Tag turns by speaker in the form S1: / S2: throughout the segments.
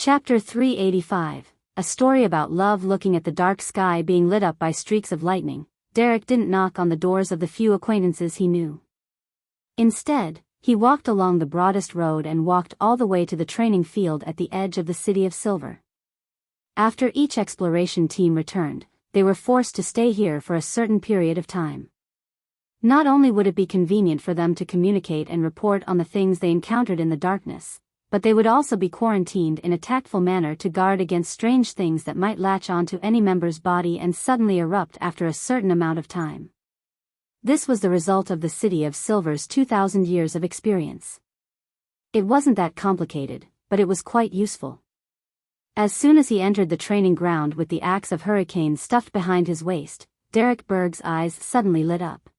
S1: Chapter 385, a story about love. Looking at the dark sky being lit up by streaks of lightning, Derek didn't knock on the doors of the few acquaintances he knew. Instead, he walked along the broadest road and walked all the way to the training field at the edge of the City of Silver. After each exploration team returned, they were forced to stay here for a certain period of time. Not only would it be convenient for them to communicate and report on the things they encountered in the darkness, but they would also be quarantined in a tactful manner to guard against strange things that might latch onto any member's body and suddenly erupt after a certain amount of time. This was the result of the City of Silver's 2,000 years of experience. It wasn't that complicated, but it was quite useful. As soon as he entered the training ground with the axe of Hurricane stuffed behind his waist, Derek Berg's eyes suddenly lit up.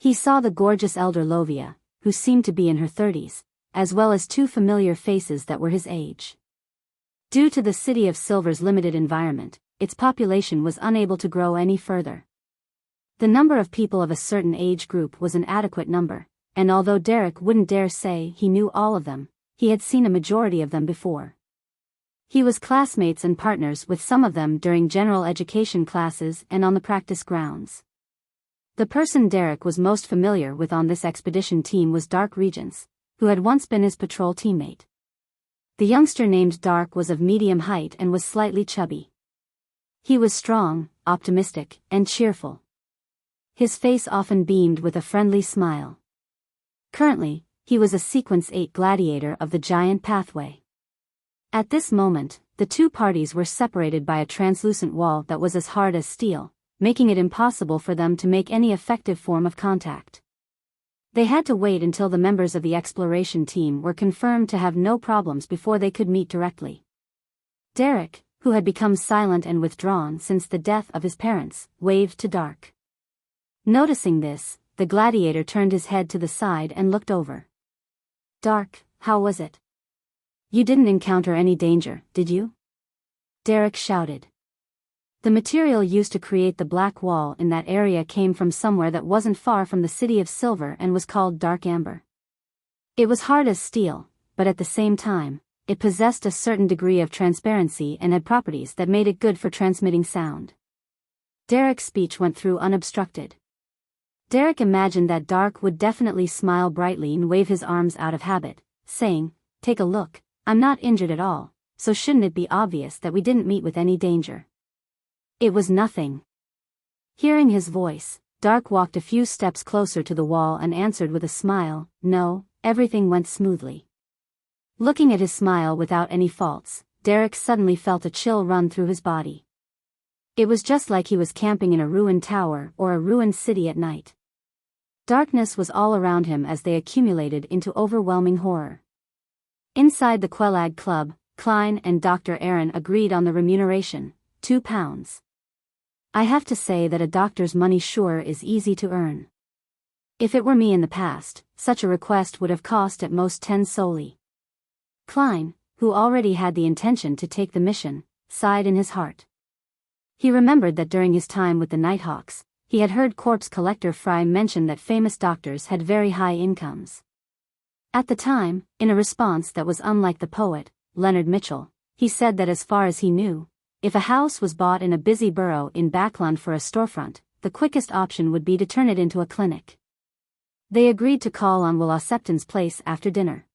S1: He saw the gorgeous elder Lovia, who seemed to be in her 30s, as well as two familiar faces that were his age. Due to the City of Silver's limited environment, its population was unable to grow any further. The number of people of a certain age group was an adequate number, and although Derek wouldn't dare say he knew all of them, he had seen a majority of them before. He was classmates and partners with some of them during general education classes and on the practice grounds. The person Derek was most familiar with on this expedition team was Dark Regents, who had once been his patrol teammate. The youngster named Dark was of medium height and was slightly chubby. He was strong, optimistic, and cheerful. His face often beamed with a friendly smile. Currently, he was a Sequence 8 gladiator of the Giant Pathway. At this moment, the two parties were separated by a translucent wall that was as hard as steel, making it impossible for them to make any effective form of contact. They had to wait until the members of the exploration team were confirmed to have no problems before they could meet directly. Derek, who had become silent and withdrawn since the death of his parents, waved to Dark. Noticing this, the gladiator turned his head to the side and looked over. "Dark, how was it? You didn't encounter any danger, did you?" Derek shouted. The material used to create the black wall in that area came from somewhere that wasn't far from the City of Silver and was called Dark Amber. It was hard as steel, but at the same time, it possessed a certain degree of transparency and had properties that made it good for transmitting sound. Derek's speech went through unobstructed. Derek imagined that Dark would definitely smile brightly and wave his arms out of habit, saying, "Take a look, I'm not injured at all, so shouldn't it be obvious that we didn't meet with any danger?" It was nothing. Hearing his voice, Dark walked a few steps closer to the wall and answered with a smile, "No, everything went smoothly." Looking at his smile without any faults, Derek suddenly felt a chill run through his body. It was just like he was camping in a ruined tower or a ruined city at night. Darkness was all around him as they accumulated into overwhelming horror. Inside the Quelag Club, Klein and Dr. Aaron agreed on the remuneration, £2. I have to say that a doctor's money sure is easy to earn. If it were me in the past, such a request would have cost at most 10 solely. Klein, who already had the intention to take the mission, sighed in his heart. He remembered that during his time with the Nighthawks, he had heard corpse collector Fry mention that famous doctors had very high incomes. At the time, in a response that was unlike the poet, Leonard Mitchell, he said that as far as he knew, if a house was bought in a busy borough in Backland for a storefront, the quickest option would be to turn it into a clinic. They agreed to call on Will Septon's place after dinner.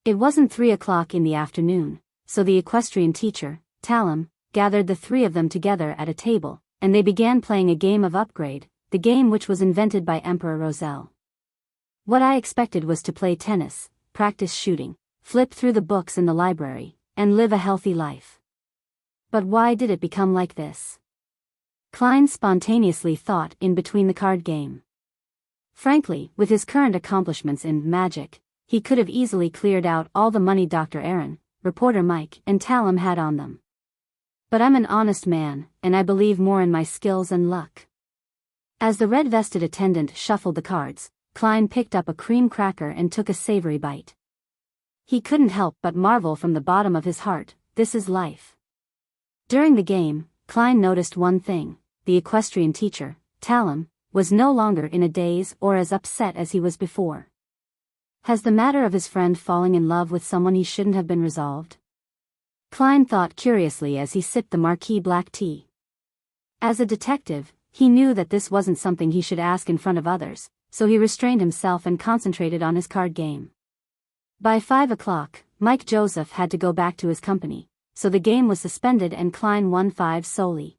S1: It wasn't 3 o'clock in the afternoon, so the equestrian teacher, Talum, gathered the three of them together at a table, and they began playing a game of Upgrade, the game which was invented by Emperor Roselle. What I expected was to play tennis, practice shooting, flip through the books in the library, and live a healthy life. But why did it become like this? Klein spontaneously thought in between the card game. Frankly, with his current accomplishments in magic, he could have easily cleared out all the money Dr. Aaron, Reporter Mike, and Talum had on them. But I'm an honest man, and I believe more in my skills and luck. As the red-vested attendant shuffled the cards, Klein picked up a cream cracker and took a savory bite. He couldn't help but marvel from the bottom of his heart, this is life. During the game, Klein noticed one thing: the equestrian teacher, Talum, was no longer in a daze or as upset as he was before. Has the matter of his friend falling in love with someone he shouldn't have been resolved? Klein thought curiously as he sipped the marquee black tea. As a detective, he knew that this wasn't something he should ask in front of others, so he restrained himself and concentrated on his card game. By 5 o'clock, Mike Joseph had to go back to his company, so the game was suspended and Klein won 5 solely.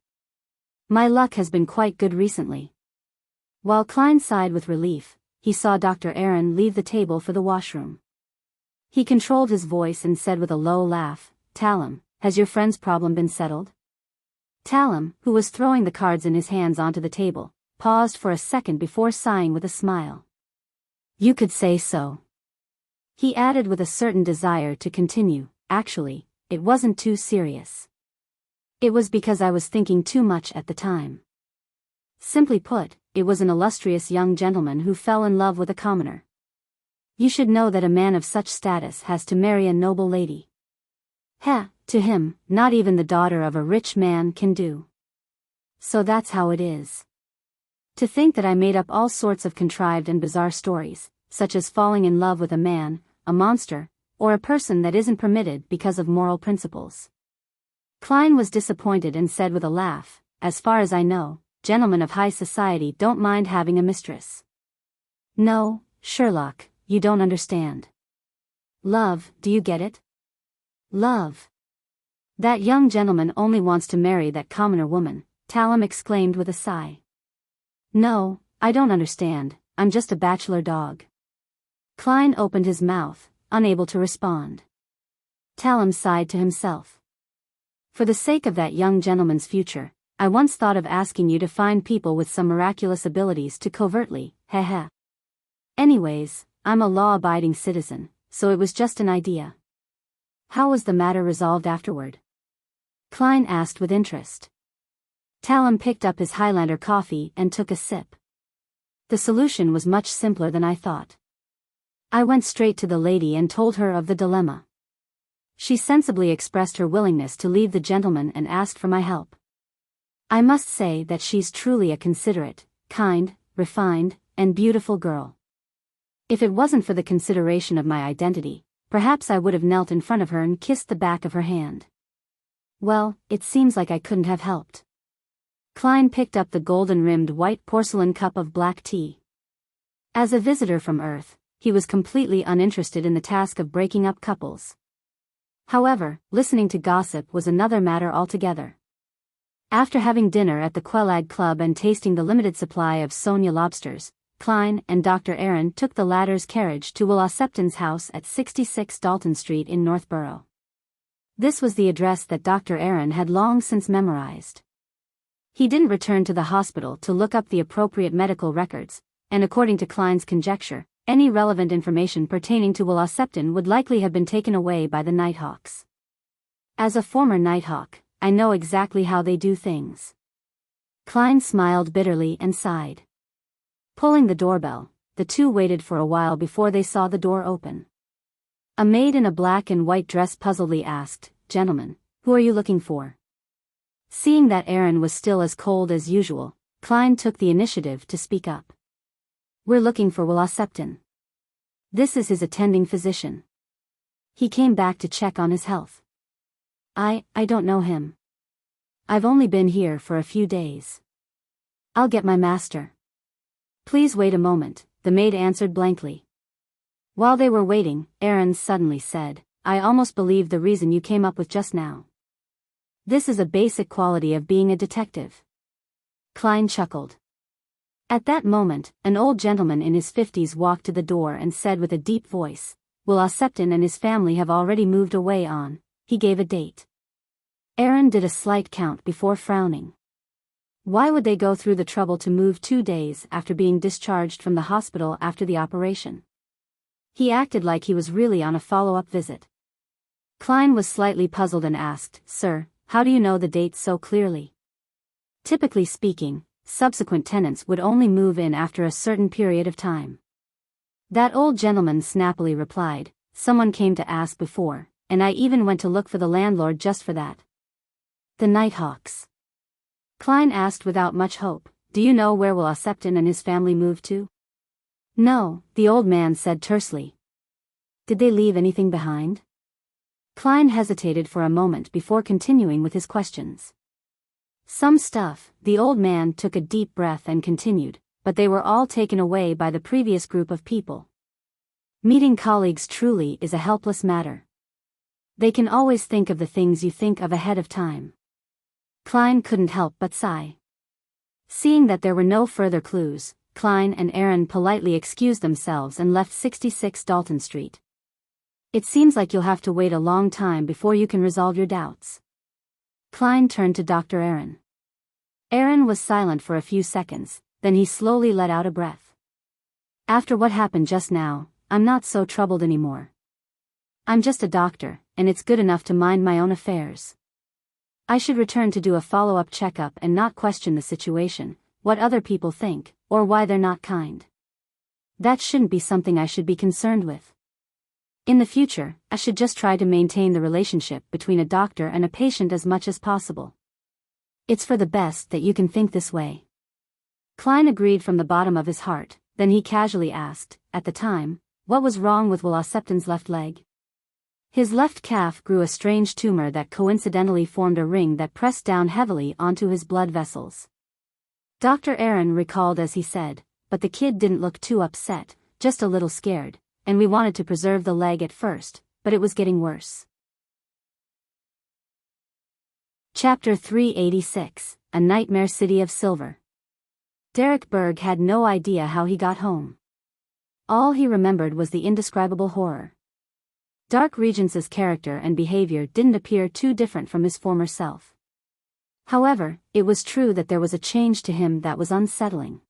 S1: My luck has been quite good recently. While Klein sighed with relief, he saw Dr. Aaron leave the table for the washroom. He controlled his voice and said with a low laugh, "Talum, has your friend's problem been settled?" Talum, who was throwing the cards in his hands onto the table, paused for a second before sighing with a smile. "You could say so." He added with a certain desire to continue, "Actually, it wasn't too serious. It was because I was thinking too much at the time. Simply put, it was an illustrious young gentleman who fell in love with a commoner. You should know that a man of such status has to marry a noble lady. To him, not even the daughter of a rich man can do. So that's how it is. To think that I made up all sorts of contrived and bizarre stories, such as falling in love with a man, a monster, or a person that isn't permitted because of moral principles." Klein was disappointed and said with a laugh, "As far as I know, gentlemen of high society don't mind having a mistress." "No, Sherlock, you don't understand. Love, do you get it? Love. That young gentleman only wants to marry that commoner woman," Talum exclaimed with a sigh. "No, I don't understand, I'm just a bachelor dog." Klein opened his mouth, unable to respond. Talum sighed to himself. "For the sake of that young gentleman's future, I once thought of asking you to find people with some miraculous abilities to covertly, Anyways, I'm a law-abiding citizen, so it was just an idea." "How was the matter resolved afterward?" Klein asked with interest. Talum picked up his Highlander coffee and took a sip. "The solution was much simpler than I thought. I went straight to the lady and told her of the dilemma. She sensibly expressed her willingness to leave the gentleman and asked for my help. I must say that she's truly a considerate, kind, refined, and beautiful girl. If it wasn't for the consideration of my identity, perhaps I would have knelt in front of her and kissed the back of her hand. Well, it seems like I couldn't have helped." Klein picked up the golden-rimmed white porcelain cup of black tea. As a visitor from Earth, he was completely uninterested in the task of breaking up couples. However, listening to gossip was another matter altogether. After having dinner at the Quelag Club and tasting the limited supply of Sonia lobsters, Klein and Dr. Aaron took the latter's carriage to Will Septon's house at 66 Dalton Street in Northborough. This was the address that Dr. Aaron had long since memorized. He didn't return to the hospital to look up the appropriate medical records, and according to Klein's conjecture, any relevant information pertaining to Will Septon would likely have been taken away by the Nighthawks. As a former Nighthawk, I know exactly how they do things. Klein smiled bitterly and sighed. Pulling the doorbell, the two waited for a while before they saw the door open. A maid in a black and white dress puzzledly asked, "Gentlemen, who are you looking for?" Seeing that Aaron was still as cold as usual, Klein took the initiative to speak up. "We're looking for Will Septon. This is his attending physician. He came back to check on his health." I don't know him. I've only been here for a few days. I'll get my master." "Please wait a moment," the maid answered blankly. While they were waiting, Aaron suddenly said, "I almost believe the reason you came up with just now. This is a basic quality of being a detective." Klein chuckled. At that moment, an old gentleman in his 50s walked to the door and said with a deep voice, "Will Septon and his family have already moved away on," he gave a date. Aaron did a slight count before frowning. Why would they go through the trouble to move 2 days after being discharged from the hospital after the operation? He acted like he was really on a follow-up visit. Klein was slightly puzzled and asked, "Sir, how do you know the dates so clearly?" Typically speaking, subsequent tenants would only move in after a certain period of time. That old gentleman snappily replied, "Someone came to ask before, and I even went to look for the landlord just for that." "The Nighthawks?" Klein asked without much hope, "Do you know where Will Septon and his family moved to?" "No," the old man said tersely. "Did they leave anything behind?" Klein hesitated for a moment before continuing with his questions. Some stuff, the old man took a deep breath and continued, but they were all taken away by the previous group of people. Meeting colleagues truly is a helpless matter. They can always think of the things you think of ahead of time. Klein couldn't help but sigh. Seeing that there were no further clues, Klein and Aaron politely excused themselves and left 66 Dalton Street. It seems like you'll have to wait a long time before you can resolve your doubts. Klein turned to Dr. Aaron. Aaron was silent for a few seconds, then he slowly let out a breath. After what happened just now, I'm not so troubled anymore. I'm just a doctor, and it's good enough to mind my own affairs. I should return to do a follow-up checkup and not question the situation, what other people think, or why they're not kind. That shouldn't be something I should be concerned with. In the future, I should just try to maintain the relationship between a doctor and a patient as much as possible. It's for the best that you can think this way. Klein agreed from the bottom of his heart, then he casually asked, at the time, what was wrong with Will Septon's left leg? His left calf grew a strange tumor that coincidentally formed a ring that pressed down heavily onto his blood vessels. Dr. Aaron recalled as he said, but the kid didn't look too upset, just a little scared, and we wanted to preserve the leg at first, but it was getting worse. Chapter 386, A Nightmare City of Silver. Derek Berg had no idea how he got home. All he remembered was the indescribable horror. Dark Regence's character and behavior didn't appear too different from his former self. However, it was true that there was a change to him that was unsettling.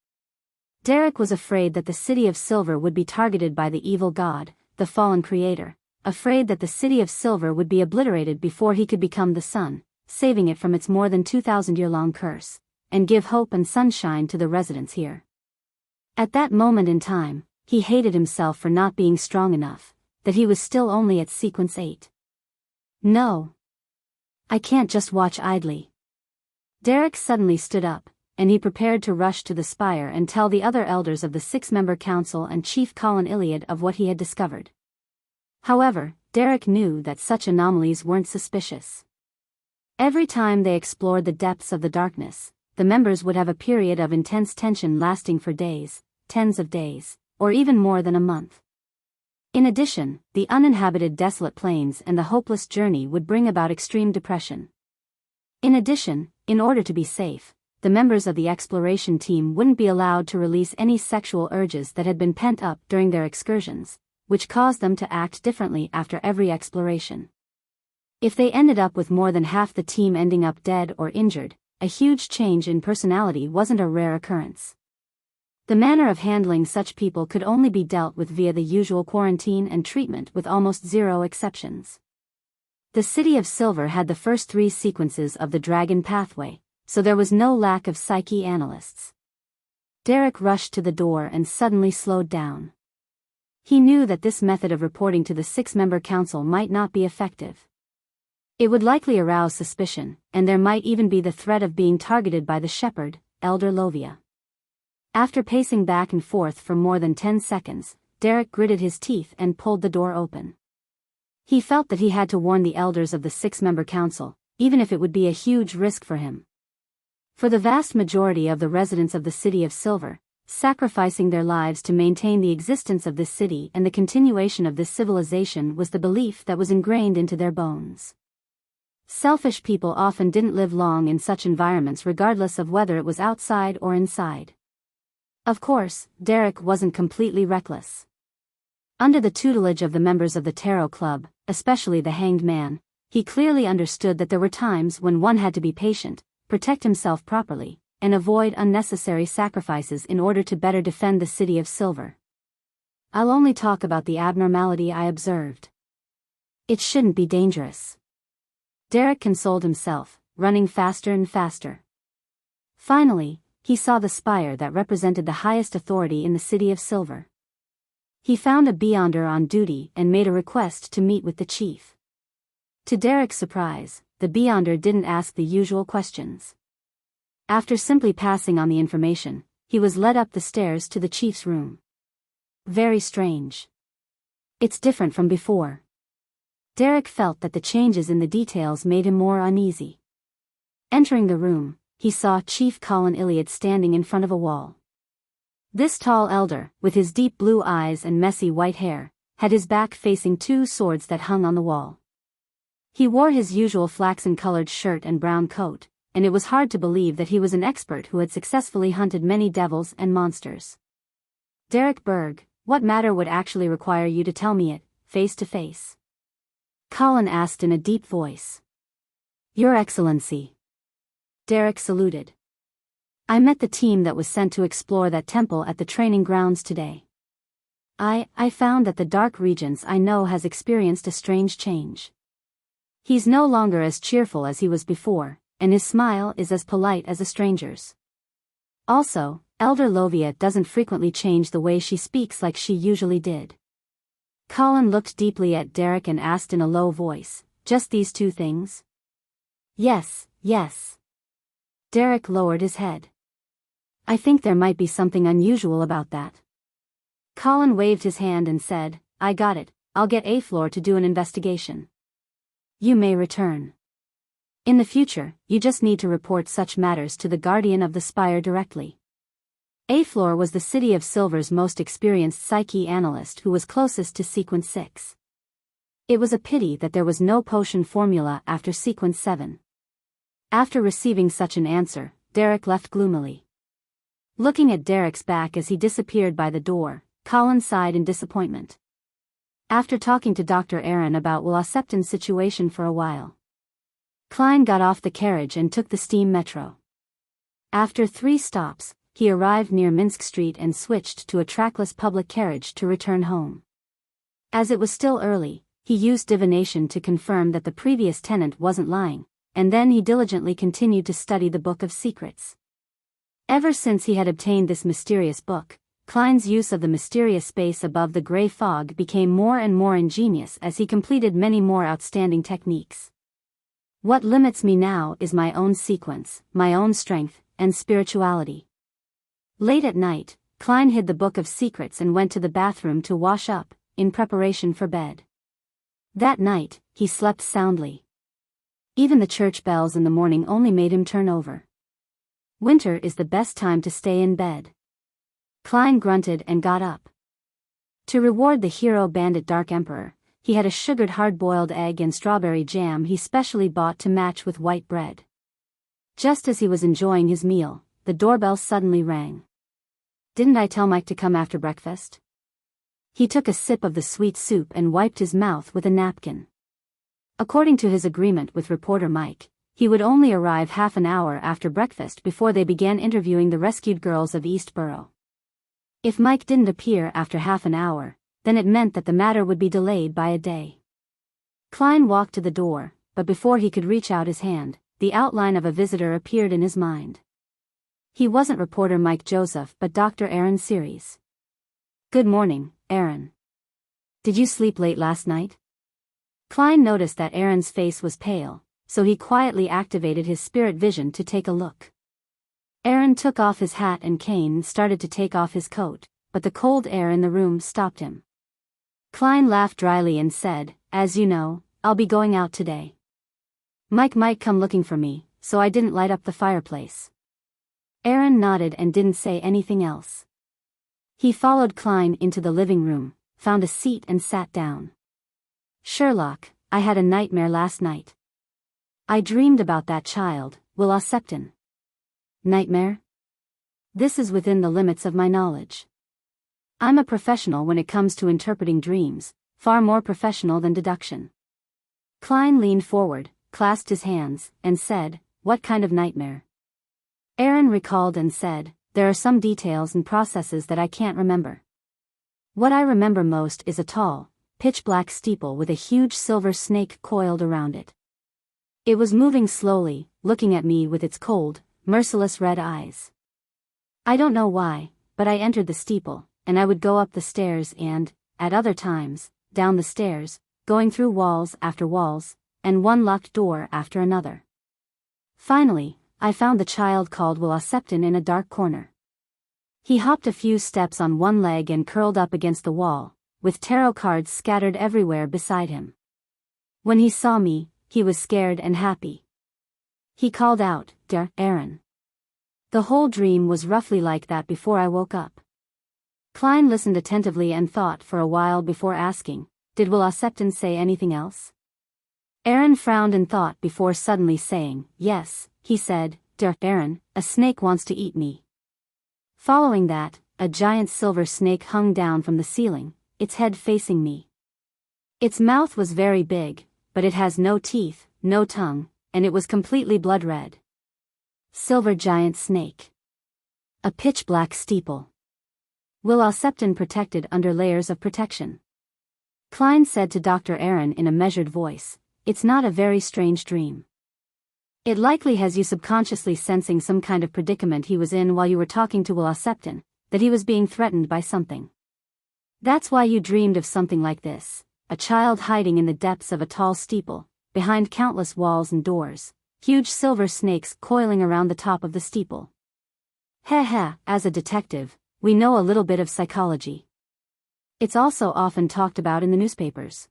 S1: Derek was afraid that the City of Silver would be targeted by the evil god, the fallen creator, afraid that the City of Silver would be obliterated before he could become the sun, saving it from its more than 2,000-year-long curse, and give hope and sunshine to the residents here. At that moment in time, he hated himself for not being strong enough, that he was still only at sequence 8. No. I can't just watch idly. Derek suddenly stood up, and he prepared to rush to the spire and tell the other elders of the 6-member council and Chief Colin Iliad of what he had discovered. However, Derek knew that such anomalies weren't suspicious. Every time they explored the depths of the darkness, the members would have a period of intense tension lasting for days, tens of days, or even more than a month. In addition, the uninhabited desolate plains and the hopeless journey would bring about extreme depression. In addition, in order to be safe, the members of the exploration team wouldn't be allowed to release any sexual urges that had been pent up during their excursions, which caused them to act differently after every exploration. If they ended up with more than half the team ending up dead or injured, a huge change in personality wasn't a rare occurrence. The manner of handling such people could only be dealt with via the usual quarantine and treatment with almost zero exceptions. The City of Silver had the first 3 sequences of the Dragon Pathway, so there was no lack of psyche analysts. Derek rushed to the door and suddenly slowed down. He knew that this method of reporting to the 6-member council might not be effective. It would likely arouse suspicion, and there might even be the threat of being targeted by the shepherd, Elder Lovia. After pacing back and forth for more than 10 seconds, Derek gritted his teeth and pulled the door open. He felt that he had to warn the elders of the 6-member council, even if it would be a huge risk for him. For the vast majority of the residents of the City of Silver, sacrificing their lives to maintain the existence of this city and the continuation of this civilization was the belief that was ingrained into their bones. Selfish people often didn't live long in such environments regardless of whether it was outside or inside. Of course, Derek wasn't completely reckless. Under the tutelage of the members of the Tarot Club, especially the Hanged Man, he clearly understood that there were times when one had to be patient, protect himself properly, and avoid unnecessary sacrifices in order to better defend the City of Silver. I'll only talk about the abnormality I observed. It shouldn't be dangerous. Derek consoled himself, running faster and faster. Finally, he saw the spire that represented the highest authority in the City of Silver. He found a Beyonder on duty and made a request to meet with the chief. To Derek's surprise, the Beyonder didn't ask the usual questions. After simply passing on the information, he was led up the stairs to the chief's room. Very strange. It's different from before. Derek felt that the changes in the details made him more uneasy. Entering the room, he saw Chief Colin Iliad standing in front of a wall. This tall elder, with his deep blue eyes and messy white hair, had his back facing two swords that hung on the wall. He wore his usual flaxen-colored shirt and brown coat, and it was hard to believe that he was an expert who had successfully hunted many devils and monsters. Derek Berg, what matter would actually require you to tell me it, face to face? Colin asked in a deep voice. Your Excellency. Derek saluted. I met the team that was sent to explore that temple at the training grounds today. I found that the dark regions I know has experienced a strange change. He's no longer as cheerful as he was before, and his smile is as polite as a stranger's. Also, Elder Lovia doesn't frequently change the way she speaks like she usually did. Colin looked deeply at Derek and asked in a low voice, just these two things? Yes. Derek lowered his head. I think there might be something unusual about that. Colin waved his hand and said, I got it, I'll get Aflor to do an investigation. You may return. In the future, you just need to report such matters to the Guardian of the Spire directly. Aflor was the City of Silver's most experienced psyche analyst who was closest to Sequence 6. It was a pity that there was no potion formula after Sequence 7. After receiving such an answer, Derek left gloomily. Looking at Derek's back as he disappeared by the door, Colin sighed in disappointment. After talking to Dr. Aaron about Wuxia situation for a while, Klein got off the carriage and took the steam metro. After 3 stops, he arrived near Minsk Street and switched to a trackless public carriage to return home. As it was still early, he used divination to confirm that the previous tenant wasn't lying, and then he diligently continued to study the Book of Secrets. Ever since he had obtained this mysterious book, Klein's use of the mysterious space above the gray fog became more and more ingenious as he completed many more outstanding techniques. What limits me now is my own sequence, my own strength, and spirituality. Late at night, Klein hid the Book of Secrets and went to the bathroom to wash up, in preparation for bed. That night, he slept soundly. Even the church bells in the morning only made him turn over. Winter is the best time to stay in bed. Klein grunted and got up. To reward the hero bandit Dark Emperor, he had a sugared hard-boiled egg and strawberry jam he specially bought to match with white bread. Just as he was enjoying his meal, the doorbell suddenly rang. Didn't I tell Mike to come after breakfast? He took a sip of the sweet soup and wiped his mouth with a napkin. According to his agreement with reporter Mike, he would only arrive half an hour after breakfast before they began interviewing the rescued girls of Eastborough. If Mike didn't appear after half an hour, then it meant that the matter would be delayed by a day. Klein walked to the door, but before he could reach out his hand, the outline of a visitor appeared in his mind. He wasn't reporter Mike Joseph but Dr. Aaron Series. Good morning, Aaron. Did you sleep late last night? Klein noticed that Aaron's face was pale, so he quietly activated his spirit vision to take a look. Aaron took off his hat and cane and started to take off his coat, but the cold air in the room stopped him. Klein laughed dryly and said, As you know, I'll be going out today. Mike might come looking for me, so I didn't light up the fireplace. Aaron nodded and didn't say anything else. He followed Klein into the living room, found a seat and sat down. Sherlock, I had a nightmare last night. I dreamed about that child, Wuxia. Nightmare? This is within the limits of my knowledge. I'm a professional when it comes to interpreting dreams, far more professional than deduction. Klein leaned forward, clasped his hands, and said, What kind of nightmare? Aaron recalled and said, There are some details and processes that I can't remember. What I remember most is a tall, pitch-black steeple with a huge silver snake coiled around it. It was moving slowly, looking at me with its cold, merciless red eyes. I don't know why, but I entered the steeple, and I would go up the stairs and, at other times, down the stairs, going through walls after walls, and one locked door after another. Finally, I found the child called Wuxia in a dark corner. He hopped a few steps on one leg and curled up against the wall, with tarot cards scattered everywhere beside him. When he saw me, he was scared and happy. He called out, "Der Aaron." The whole dream was roughly like that before I woke up. Klein listened attentively and thought for a while before asking, "Did Will Septon say anything else?" Aaron frowned and thought before suddenly saying, "Yes," he said, "Der Aaron, a snake wants to eat me." Following that, a giant silver snake hung down from the ceiling, its head facing me. Its mouth was very big, but it has no teeth, no tongue, and it was completely blood red. Silver giant snake. A pitch-black steeple. Will Septon protected under layers of protection. Klein said to Dr. Aaron in a measured voice, "It's not a very strange dream. It likely has you subconsciously sensing some kind of predicament he was in while you were talking to Will Septon, that he was being threatened by something. That's why you dreamed of something like this, a child hiding in the depths of a tall steeple, behind countless walls and doors, huge silver snakes coiling around the top of the steeple." As a detective, we know a little bit of psychology. It's also often talked about in the newspapers.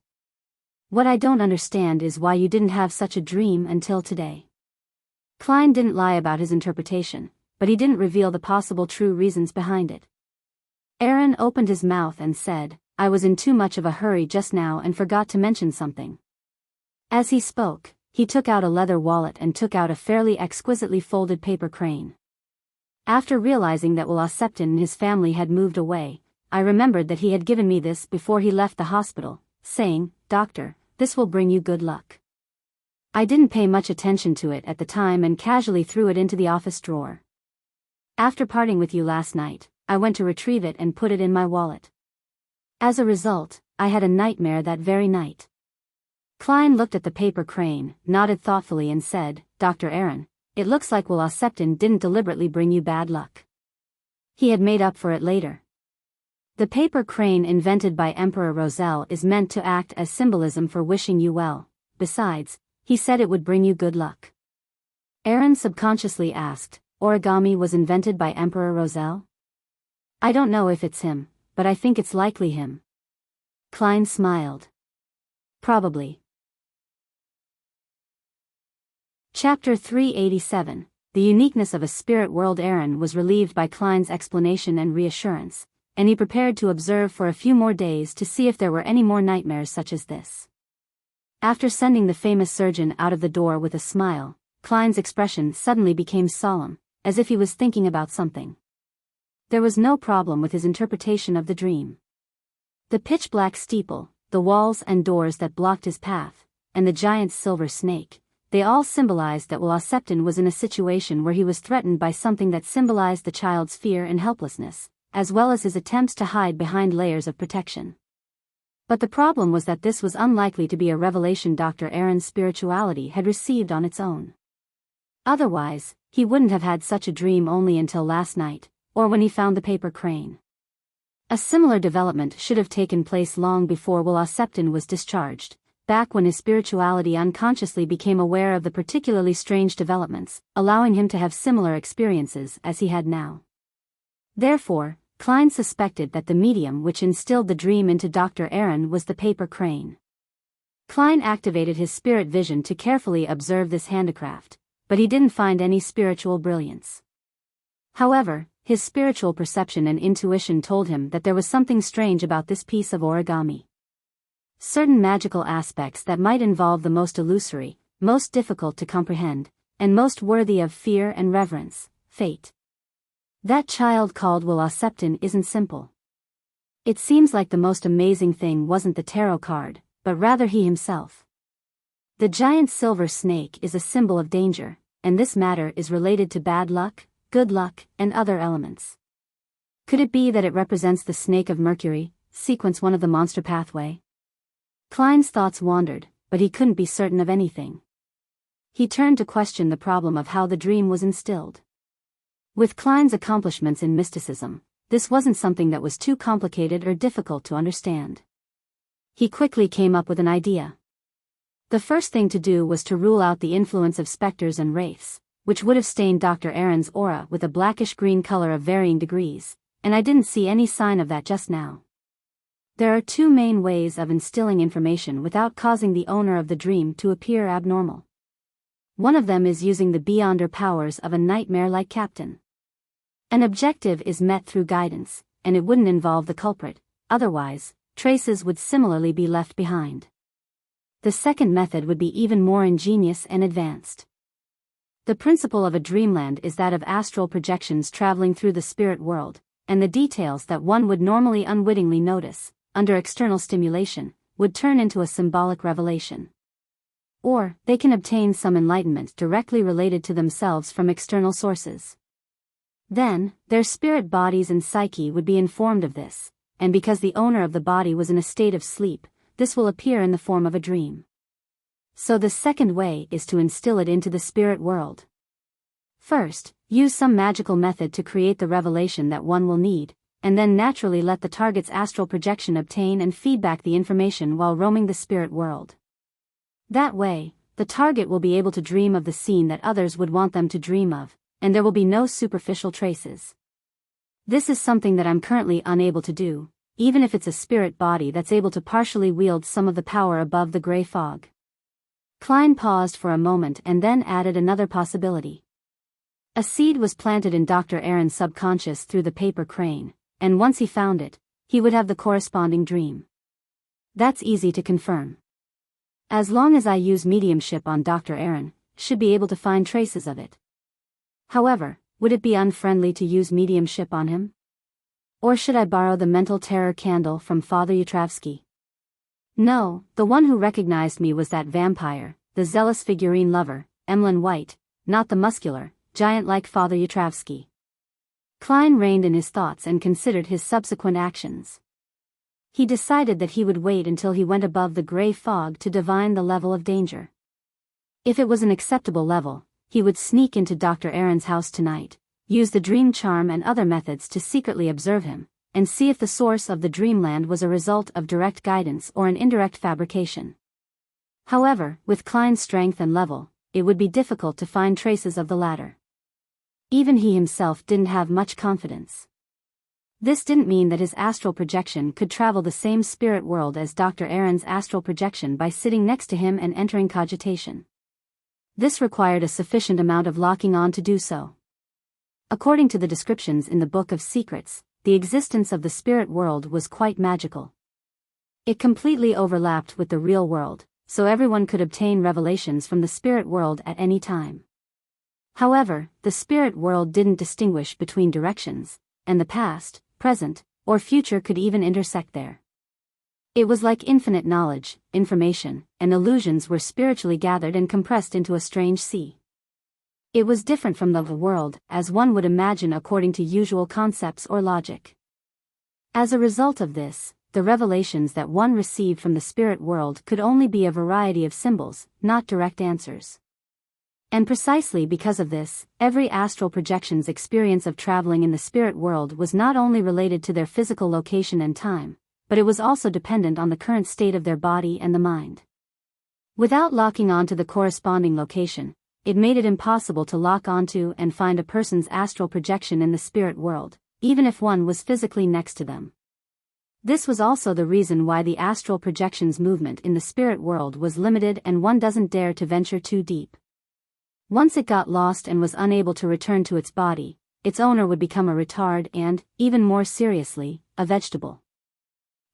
S1: What I don't understand is why you didn't have such a dream until today. Klein didn't lie about his interpretation, but he didn't reveal the possible true reasons behind it. Aaron opened his mouth and said, "I was in too much of a hurry just now and forgot to mention something." As he spoke, he took out a leather wallet and took out a fairly exquisitely folded paper crane. After realizing that Will Septon and his family had moved away, I remembered that he had given me this before he left the hospital, saying, "Doctor, this will bring you good luck." I didn't pay much attention to it at the time and casually threw it into the office drawer. After parting with you last night, I went to retrieve it and put it in my wallet. As a result, I had a nightmare that very night. Klein looked at the paper crane, nodded thoughtfully and said, "Dr. Aaron, it looks like Will Septon didn't deliberately bring you bad luck. He had made up for it later." The paper crane invented by Emperor Roselle is meant to act as symbolism for wishing you well. Besides, he said it would bring you good luck. Aaron subconsciously asked, "Origami was invented by Emperor Roselle?" "I don't know if it's him, but I think it's likely him." Klein smiled. "Probably." Chapter 387, The Uniqueness of a Spirit World. Aaron was relieved by Klein's explanation and reassurance, and he prepared to observe for a few more days to see if there were any more nightmares such as this. After sending the famous surgeon out of the door with a smile, Klein's expression suddenly became solemn, as if he was thinking about something. There was no problem with his interpretation of the dream. The pitch-black steeple, the walls and doors that blocked his path, and the giant silver snake, they all symbolized that Will Septon was in a situation where he was threatened by something that symbolized the child's fear and helplessness, as well as his attempts to hide behind layers of protection. But the problem was that this was unlikely to be a revelation Dr. Aaron's spirituality had received on its own. Otherwise, he wouldn't have had such a dream only until last night, or when he found the paper crane. A similar development should have taken place long before Will Septon was discharged, back when his spirituality unconsciously became aware of the particularly strange developments, allowing him to have similar experiences as he had now. Therefore, Klein suspected that the medium which instilled the dream into Dr. Aaron was the paper crane. Klein activated his spirit vision to carefully observe this handicraft, but he didn't find any spiritual brilliance. However, his spiritual perception and intuition told him that there was something strange about this piece of origami. Certain magical aspects that might involve the most illusory, most difficult to comprehend, and most worthy of fear and reverence, fate. That child called Will Septon isn't simple. It seems like the most amazing thing wasn't the tarot card, but rather he himself. The giant silver snake is a symbol of danger, and this matter is related to bad luck, good luck, and other elements. Could it be that it represents the snake of Mercury, sequence 1 of the monster pathway? Klein's thoughts wandered, but he couldn't be certain of anything. He turned to question the problem of how the dream was instilled. With Klein's accomplishments in mysticism, this wasn't something that was too complicated or difficult to understand. He quickly came up with an idea. The first thing to do was to rule out the influence of specters and wraiths, which would have stained Dr. Aaron's aura with a blackish-green color of varying degrees, and I didn't see any sign of that just now. There are two main ways of instilling information without causing the owner of the dream to appear abnormal. One of them is using the beyonder powers of a nightmare-like captain. An objective is met through guidance, and it wouldn't involve the culprit, otherwise, traces would similarly be left behind. The second method would be even more ingenious and advanced. The principle of a dreamland is that of astral projections traveling through the spirit world, and the details that one would normally unwittingly notice, under external stimulation, would turn into a symbolic revelation. Or, they can obtain some enlightenment directly related to themselves from external sources. Then, their spirit bodies and psyche would be informed of this, and because the owner of the body was in a state of sleep, this will appear in the form of a dream. So the second way is to instill it into the spirit world. First, use some magical method to create the revelation that one will need, and then naturally let the target's astral projection obtain and feedback the information while roaming the spirit world. That way, the target will be able to dream of the scene that others would want them to dream of, and there will be no superficial traces. This is something that I'm currently unable to do, even if it's a spirit body that's able to partially wield some of the power above the gray fog. Klein paused for a moment and then added another possibility. A seed was planted in Dr. Aaron's subconscious through the paper crane, and once he found it, he would have the corresponding dream. That's easy to confirm. As long as I use mediumship on Dr. Aaron, should be able to find traces of it. However, would it be unfriendly to use mediumship on him? Or should I borrow the mental terror candle from Father Yatravsky? No, the one who recognized me was that vampire, the zealous figurine lover, Emlyn White, not the muscular, giant-like Father Yatravsky. Klein reined in his thoughts and considered his subsequent actions. He decided that he would wait until he went above the gray fog to divine the level of danger. If it was an acceptable level, he would sneak into Dr. Aaron's house tonight, use the dream charm and other methods to secretly observe him, and see if the source of the dreamland was a result of direct guidance or an indirect fabrication. However, with Klein's strength and level, it would be difficult to find traces of the latter. Even he himself didn't have much confidence. This didn't mean that his astral projection could travel the same spirit world as Dr. Aaron's astral projection by sitting next to him and entering cogitation. This required a sufficient amount of locking on to do so. According to the descriptions in the Book of Secrets, the existence of the spirit world was quite magical. It completely overlapped with the real world, so everyone could obtain revelations from the spirit world at any time. However, the spirit world didn't distinguish between directions, and the past, present, or future could even intersect there. It was like infinite knowledge, information, and illusions were spiritually gathered and compressed into a strange sea. It was different from the world, as one would imagine according to usual concepts or logic. As a result of this, the revelations that one received from the spirit world could only be a variety of symbols, not direct answers. And precisely because of this, every astral projection's experience of traveling in the spirit world was not only related to their physical location and time, but it was also dependent on the current state of their body and the mind. Without locking onto the corresponding location, it made it impossible to lock onto and find a person's astral projection in the spirit world, even if one was physically next to them. This was also the reason why the astral projection's movement in the spirit world was limited and one doesn't dare to venture too deep. Once it got lost and was unable to return to its body, its owner would become a retard and, even more seriously, a vegetable.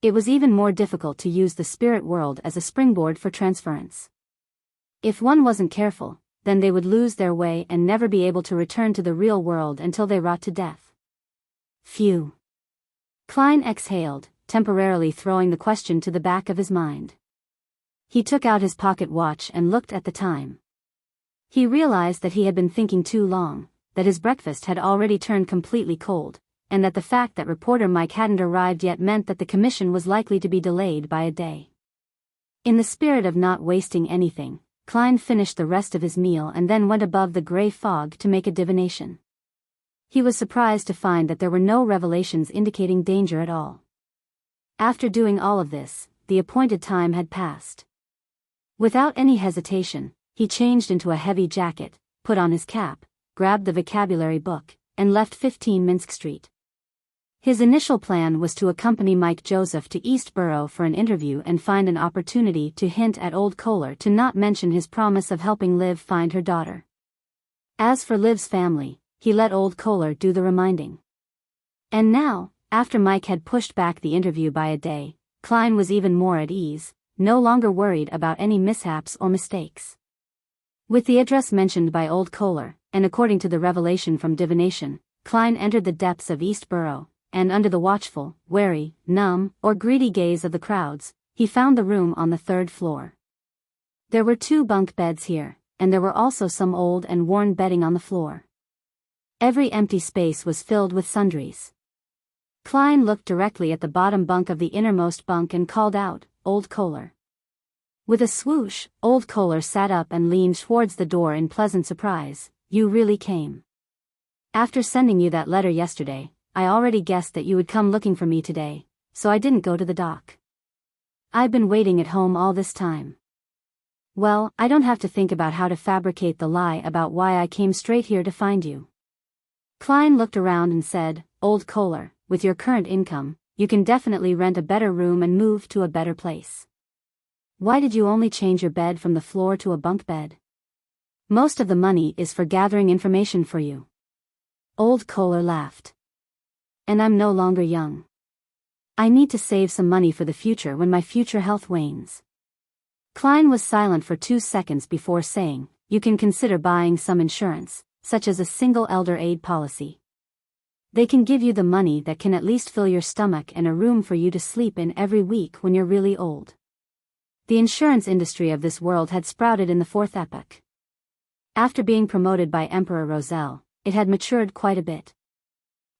S1: It was even more difficult to use the spirit world as a springboard for transference. If one wasn't careful, then they would lose their way and never be able to return to the real world until they rot to death. Phew. Klein exhaled, temporarily throwing the question to the back of his mind. He took out his pocket watch and looked at the time. He realized that he had been thinking too long, that his breakfast had already turned completely cold, and that the fact that reporter Mike hadn't arrived yet meant that the commission was likely to be delayed by a day. In the spirit of not wasting anything, Klein finished the rest of his meal and then went above the gray fog to make a divination. He was surprised to find that there were no revelations indicating danger at all. After doing all of this, the appointed time had passed. Without any hesitation, he changed into a heavy jacket, put on his cap, grabbed the vocabulary book, and left 15 Minsk Street. His initial plan was to accompany Mike Joseph to Eastborough for an interview and find an opportunity to hint at Old Kohler to not mention his promise of helping Liv find her daughter. As for Liv's family, he let Old Kohler do the reminding. And now, after Mike had pushed back the interview by a day, Klein was even more at ease, no longer worried about any mishaps or mistakes. With the address mentioned by Old Kohler, and according to the revelation from divination, Klein entered the depths of Eastborough, and under the watchful, wary, numb, or greedy gaze of the crowds, he found the room on the 3rd floor. There were 2 bunk beds here, and there were also some old and worn bedding on the floor. Every empty space was filled with sundries. Klein looked directly at the bottom bunk of the innermost bunk and called out, "Old Kohler." With a swoosh, Old Kohler sat up and leaned towards the door in pleasant surprise. "You really came. After sending you that letter yesterday, I already guessed that you would come looking for me today, so I didn't go to the dock. I've been waiting at home all this time. Well, I don't have to think about how to fabricate the lie about why I came straight here to find you." Klein looked around and said, "Old Kohler, with your current income, you can definitely rent a better room and move to a better place. Why did you only change your bed from the floor to a bunk bed? Most of the money is for gathering information for you." Old Kohler laughed. "And I'm no longer young. I need to save some money for the future when my future health wanes." Klein was silent for 2 seconds before saying, "You can consider buying some insurance, such as a single elder aid policy. They can give you the money that can at least fill your stomach and a room for you to sleep in every week when you're really old." The insurance industry of this world had sprouted in the 4th epoch. After being promoted by Emperor Roselle, it had matured quite a bit.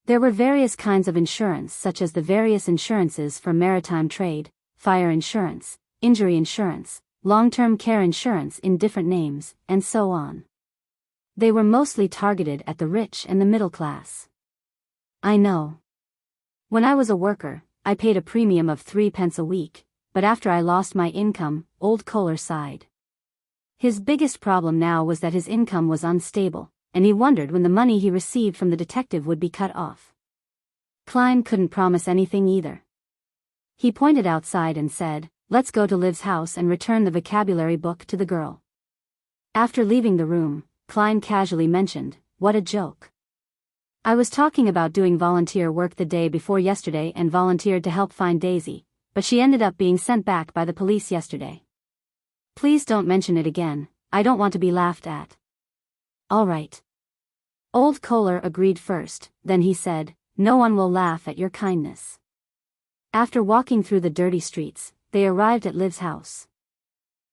S1: There were various kinds of insurance, such as the various insurances for maritime trade, fire insurance, injury insurance, long-term care insurance in different names, and so on. They were mostly targeted at the rich and the middle class. I know. When I was a worker, I paid a premium of 3 pence a week, but after I lost my income, Old Kohler sighed. His biggest problem now was that his income was unstable, and he wondered when the money he received from the detective would be cut off. Klein couldn't promise anything either. He pointed outside and said, "Let's go to Liv's house and return the vocabulary book to the girl." After leaving the room, Klein casually mentioned, "What a joke. I was talking about doing volunteer work the day before yesterday and volunteered to help find Daisy, but she ended up being sent back by the police yesterday. Please don't mention it again, I don't want to be laughed at." "All right." Old Kohler agreed first, then he said, "No one will laugh at your kindness." After walking through the dirty streets, they arrived at Liv's house.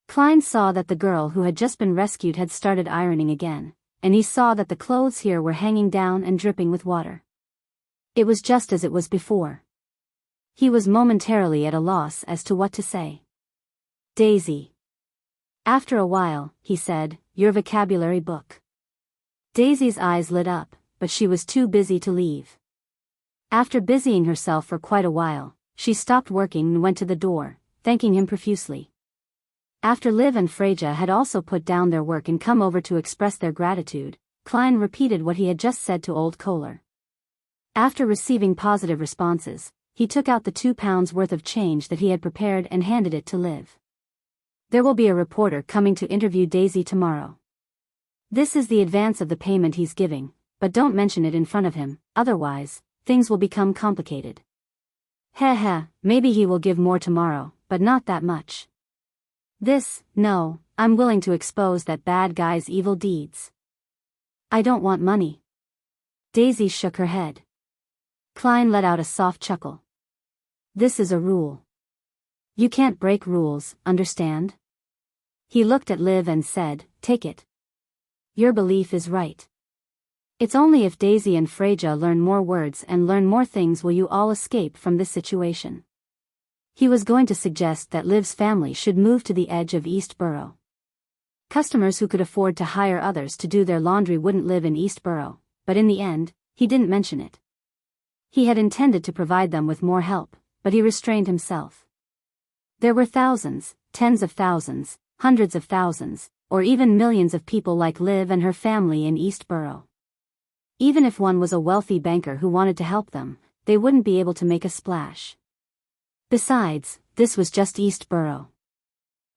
S1: Klein saw that the girl who had just been rescued had started ironing again, and he saw that the clothes here were hanging down and dripping with water. It was just as it was before. He was momentarily at a loss as to what to say. "Daisy." After a while, he said, "Your vocabulary book." Daisy's eyes lit up, but she was too busy to leave. After busying herself for quite a while, she stopped working and went to the door, thanking him profusely. After Liv and Freja had also put down their work and come over to express their gratitude, Klein repeated what he had just said to Old Kohler. After receiving positive responses, he took out the £2 worth of change that he had prepared and handed it to Liv. "There will be a reporter coming to interview Daisy tomorrow. This is the advance of the payment he's giving, but don't mention it in front of him, otherwise, things will become complicated. Heh, maybe he will give more tomorrow, but not that much. No, I'm willing to expose that bad guy's evil deeds. I don't want money." Daisy shook her head. Klein let out a soft chuckle. "This is a rule. You can't break rules, understand?" He looked at Liv and said, "Take it. Your belief is right. It's only if Daisy and Freja learn more words and learn more things will you all escape from this situation." He was going to suggest that Liv's family should move to the edge of Eastborough. Customers who could afford to hire others to do their laundry wouldn't live in Eastborough, but in the end, he didn't mention it. He had intended to provide them with more help, but he restrained himself. There were thousands, tens of thousands, hundreds of thousands, or even millions of people like Liv and her family in Eastborough. Even if one was a wealthy banker who wanted to help them, they wouldn't be able to make a splash. Besides, this was just East Borough.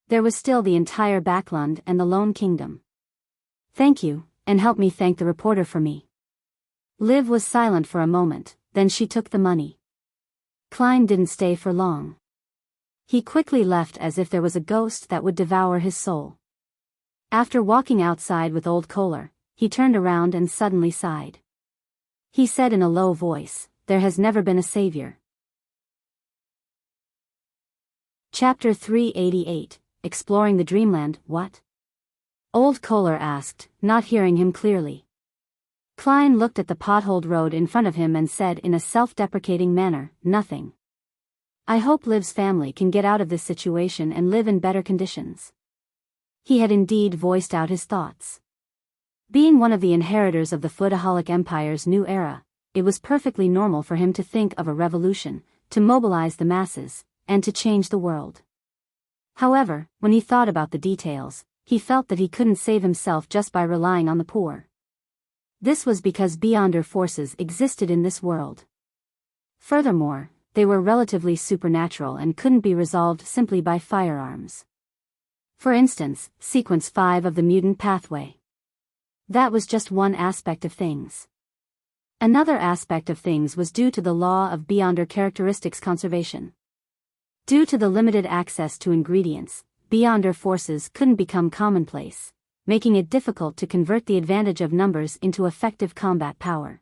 S1: There was still the entire Backland and the Lone Kingdom. Thank you, and help me thank the reporter for me. Liv was silent for a moment, then she took the money. Klein didn't stay for long. He quickly left as if there was a ghost that would devour his soul. After walking outside with old Kohler, he turned around and suddenly sighed. He said in a low voice, "There has never been a savior." Chapter 388, Exploring the Dreamland. What? Old Kohler asked, not hearing him clearly. Klein looked at the potholed road in front of him and said in a self-deprecating manner, "Nothing. I hope Liv's family can get out of this situation and live in better conditions." He had indeed voiced out his thoughts. Being one of the inheritors of the Foodaholic Empire's new era, it was perfectly normal for him to think of a revolution, to mobilize the masses, and to change the world. However, when he thought about the details, he felt that he couldn't save himself just by relying on the poor. This was because Beyonder forces existed in this world. Furthermore, they were relatively supernatural and couldn't be resolved simply by firearms. For instance, Sequence 5 of the Mutant Pathway. That was just one aspect of things. Another aspect of things was due to the law of Beyonder characteristics conservation. Due to the limited access to ingredients, Beyonder forces couldn't become commonplace, making it difficult to convert the advantage of numbers into effective combat power.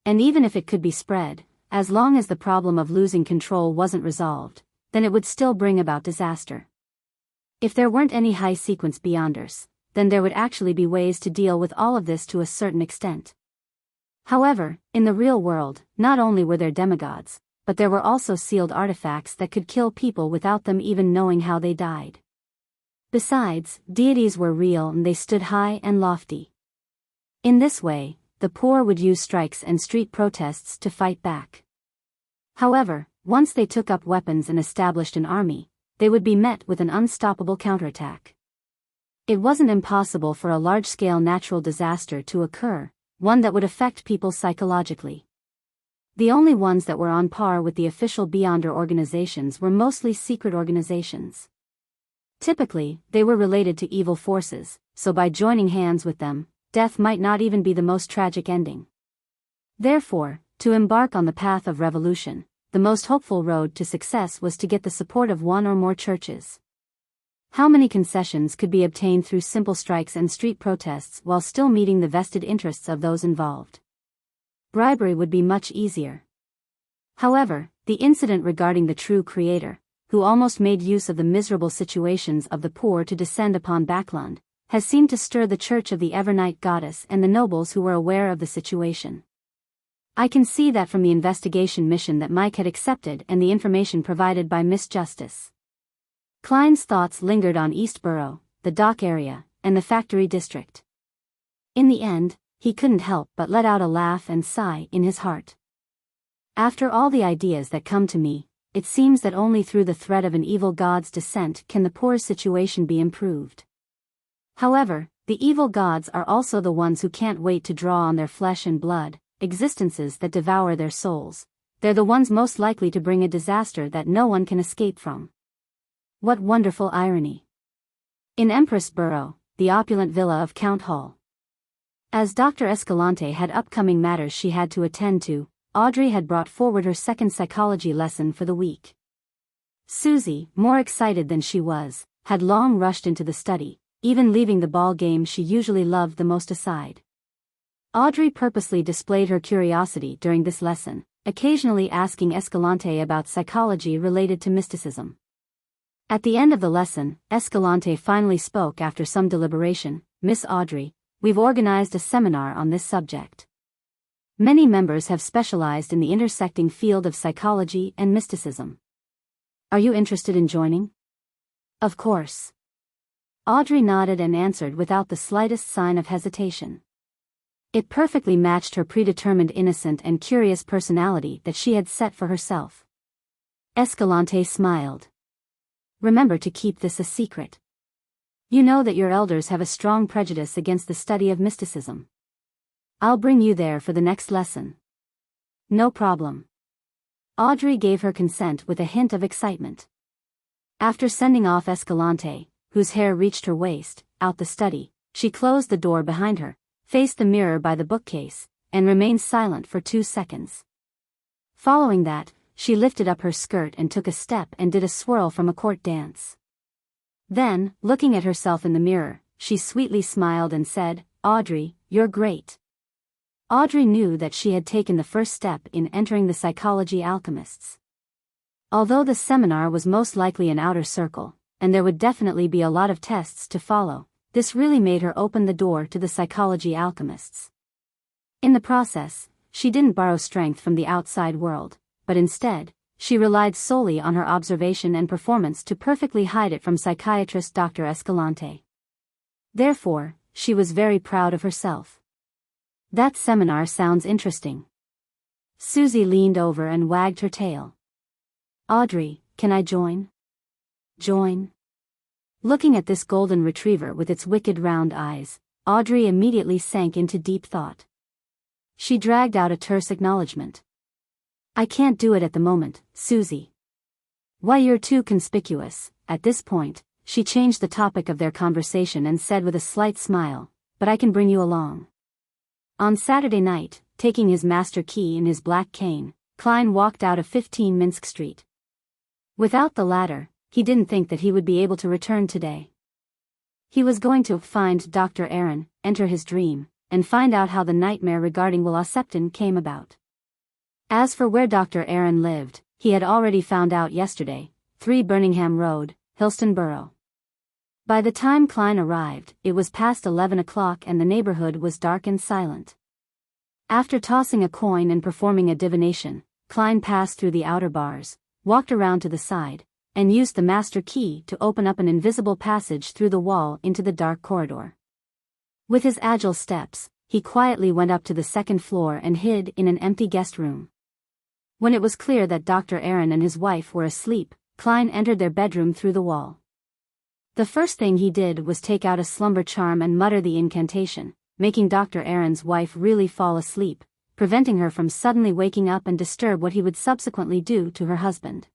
S1: And even if it could be spread, as long as the problem of losing control wasn't resolved, then it would still bring about disaster. If there weren't any high-sequence Beyonders, then there would actually be ways to deal with all of this to a certain extent. However, in the real world, not only were there demigods, but there were also sealed artifacts that could kill people without them even knowing how they died. Besides, deities were real and they stood high and lofty. In this way, the poor would use strikes and street protests to fight back. However, once they took up weapons and established an army, they would be met with an unstoppable counterattack. It wasn't impossible for a large-scale natural disaster to occur, one that would affect people psychologically. The only ones that were on par with the official Beyonder organizations were mostly secret organizations. Typically, they were related to evil forces, so by joining hands with them, death might not even be the most tragic ending. Therefore, to embark on the path of revolution, the most hopeful road to success was to get the support of one or more churches. How many concessions could be obtained through simple strikes and street protests while still meeting the vested interests of those involved? Bribery would be much easier. However, the incident regarding the true creator, who almost made use of the miserable situations of the poor to descend upon Backland, has seemed to stir the Church of the Evernight Goddess and the nobles who were aware of the situation. I can see that from the investigation mission that Mike had accepted and the information provided by Miss Justice. Klein's thoughts lingered on East Borough, the dock area, and the factory district. In the end, he couldn't help but let out a laugh and sigh in his heart. After all the ideas that come to me, it seems that only through the threat of an evil god's descent can the poor's situation be improved. However, the evil gods are also the ones who can't wait to draw on their flesh and blood, existences that devour their souls. They're the ones most likely to bring a disaster that no one can escape from. What wonderful irony. In Empress Borough, the opulent villa of Count Hall. As Dr. Escalante had upcoming matters she had to attend to, Audrey had brought forward her second psychology lesson for the week. Susie, more excited than she was, had long rushed into the study, even leaving the ball game she usually loved the most aside. Audrey purposely displayed her curiosity during this lesson, occasionally asking Escalante about psychology related to mysticism. At the end of the lesson, Escalante finally spoke after some deliberation. "Miss Audrey, we've organized a seminar on this subject. Many members have specialized in the intersecting field of psychology and mysticism. Are you interested in joining?" "Of course." Audrey nodded and answered without the slightest sign of hesitation. It perfectly matched her predetermined innocent and curious personality that she had set for herself. Escalante smiled. "Remember to keep this a secret. You know that your elders have a strong prejudice against the study of mysticism. I'll bring you there for the next lesson." No problem. Audrey gave her consent with a hint of excitement. After sending off Escalante, whose hair reached her waist, out the study, she closed the door behind her, faced the mirror by the bookcase, and remained silent for 2 seconds. Following that, she lifted up her skirt and took a step and did a swirl from a court dance. Then, looking at herself in the mirror, she sweetly smiled and said, "Audrey, you're great." Audrey knew that she had taken the first step in entering the Psychology Alchemists. Although the seminar was most likely an outer circle, and there would definitely be a lot of tests to follow, this really made her open the door to the Psychology Alchemists. In the process, she didn't borrow strength from the outside world, but instead, she relied solely on her observation and performance to perfectly hide it from psychiatrist Dr. Escalante. Therefore, she was very proud of herself. That seminar sounds interesting. Susie leaned over and wagged her tail. Audrey, can I join? Join? Looking at this golden retriever with its wicked round eyes, Audrey immediately sank into deep thought. She dragged out a terse acknowledgement. I can't do it at the moment, Susie. Why, you're too conspicuous. At this point, she changed the topic of their conversation and said with a slight smile, but I can bring you along. On Saturday night, taking his master key in his black cane, Klein walked out of 15 Minsk Street. Without the ladder, he didn't think that he would be able to return today. He was going to find Dr. Aaron, enter his dream, and find out how the nightmare regarding Septon came about. As for where Dr. Aaron lived, he had already found out yesterday, 3 Birmingham Road, Hillston Borough. By the time Klein arrived, it was past 11 o'clock and the neighborhood was dark and silent. After tossing a coin and performing a divination, Klein passed through the outer bars, walked around to the side, and used the master key to open up an invisible passage through the wall into the dark corridor. With his agile steps, he quietly went up to the second floor and hid in an empty guest room. When it was clear that Dr. Aaron and his wife were asleep, Klein entered their bedroom through the wall. The first thing he did was take out a slumber charm and mutter the incantation, making Dr. Aaron's wife really fall asleep, preventing her from suddenly waking up and disturb what he would subsequently do to her husband.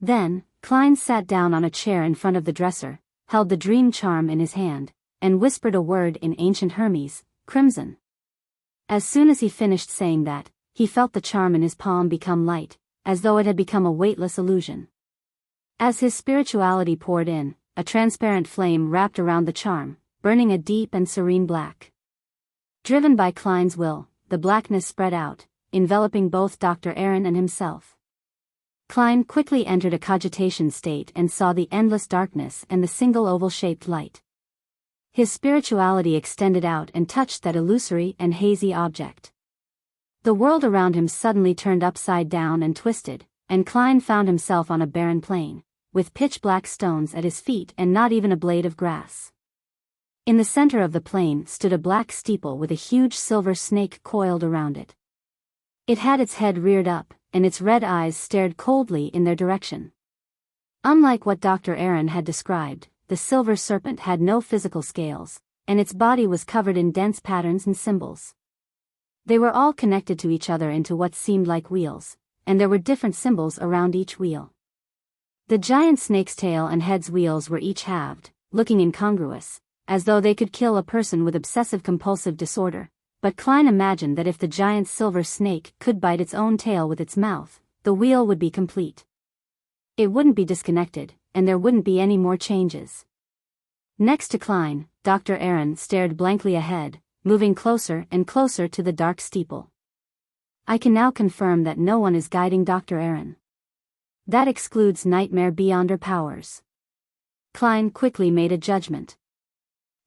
S1: Then, Klein sat down on a chair in front of the dresser, held the dream charm in his hand, and whispered a word in ancient Hermes, crimson. As soon as he finished saying that, he felt the charm in his palm become light, as though it had become a weightless illusion. As his spirituality poured in, a transparent flame wrapped around the charm, burning a deep and serene black. Driven by Klein's will, the blackness spread out, enveloping both Dr. Aaron and himself. Klein quickly entered a cogitation state and saw the endless darkness and the single oval-shaped light. His spirituality extended out and touched that illusory and hazy object. The world around him suddenly turned upside down and twisted, and Klein found himself on a barren plain, with pitch-black stones at his feet and not even a blade of grass. In the center of the plain stood a black steeple with a huge silver snake coiled around it. It had its head reared up, and its red eyes stared coldly in their direction. Unlike what Dr. Aaron had described, the silver serpent had no physical scales, and its body was covered in dense patterns and symbols. They were all connected to each other into what seemed like wheels, and there were different symbols around each wheel. The giant snake's tail and head's wheels were each halved, looking incongruous, as though they could kill a person with obsessive-compulsive disorder, but Klein imagined that if the giant silver snake could bite its own tail with its mouth, the wheel would be complete. It wouldn't be disconnected, and there wouldn't be any more changes. Next to Klein, Dr. Aaron stared blankly ahead, moving closer and closer to the dark steeple. I can now confirm that no one is guiding Dr. Aaron. That excludes Nightmare beyond her powers. Klein quickly made a judgment.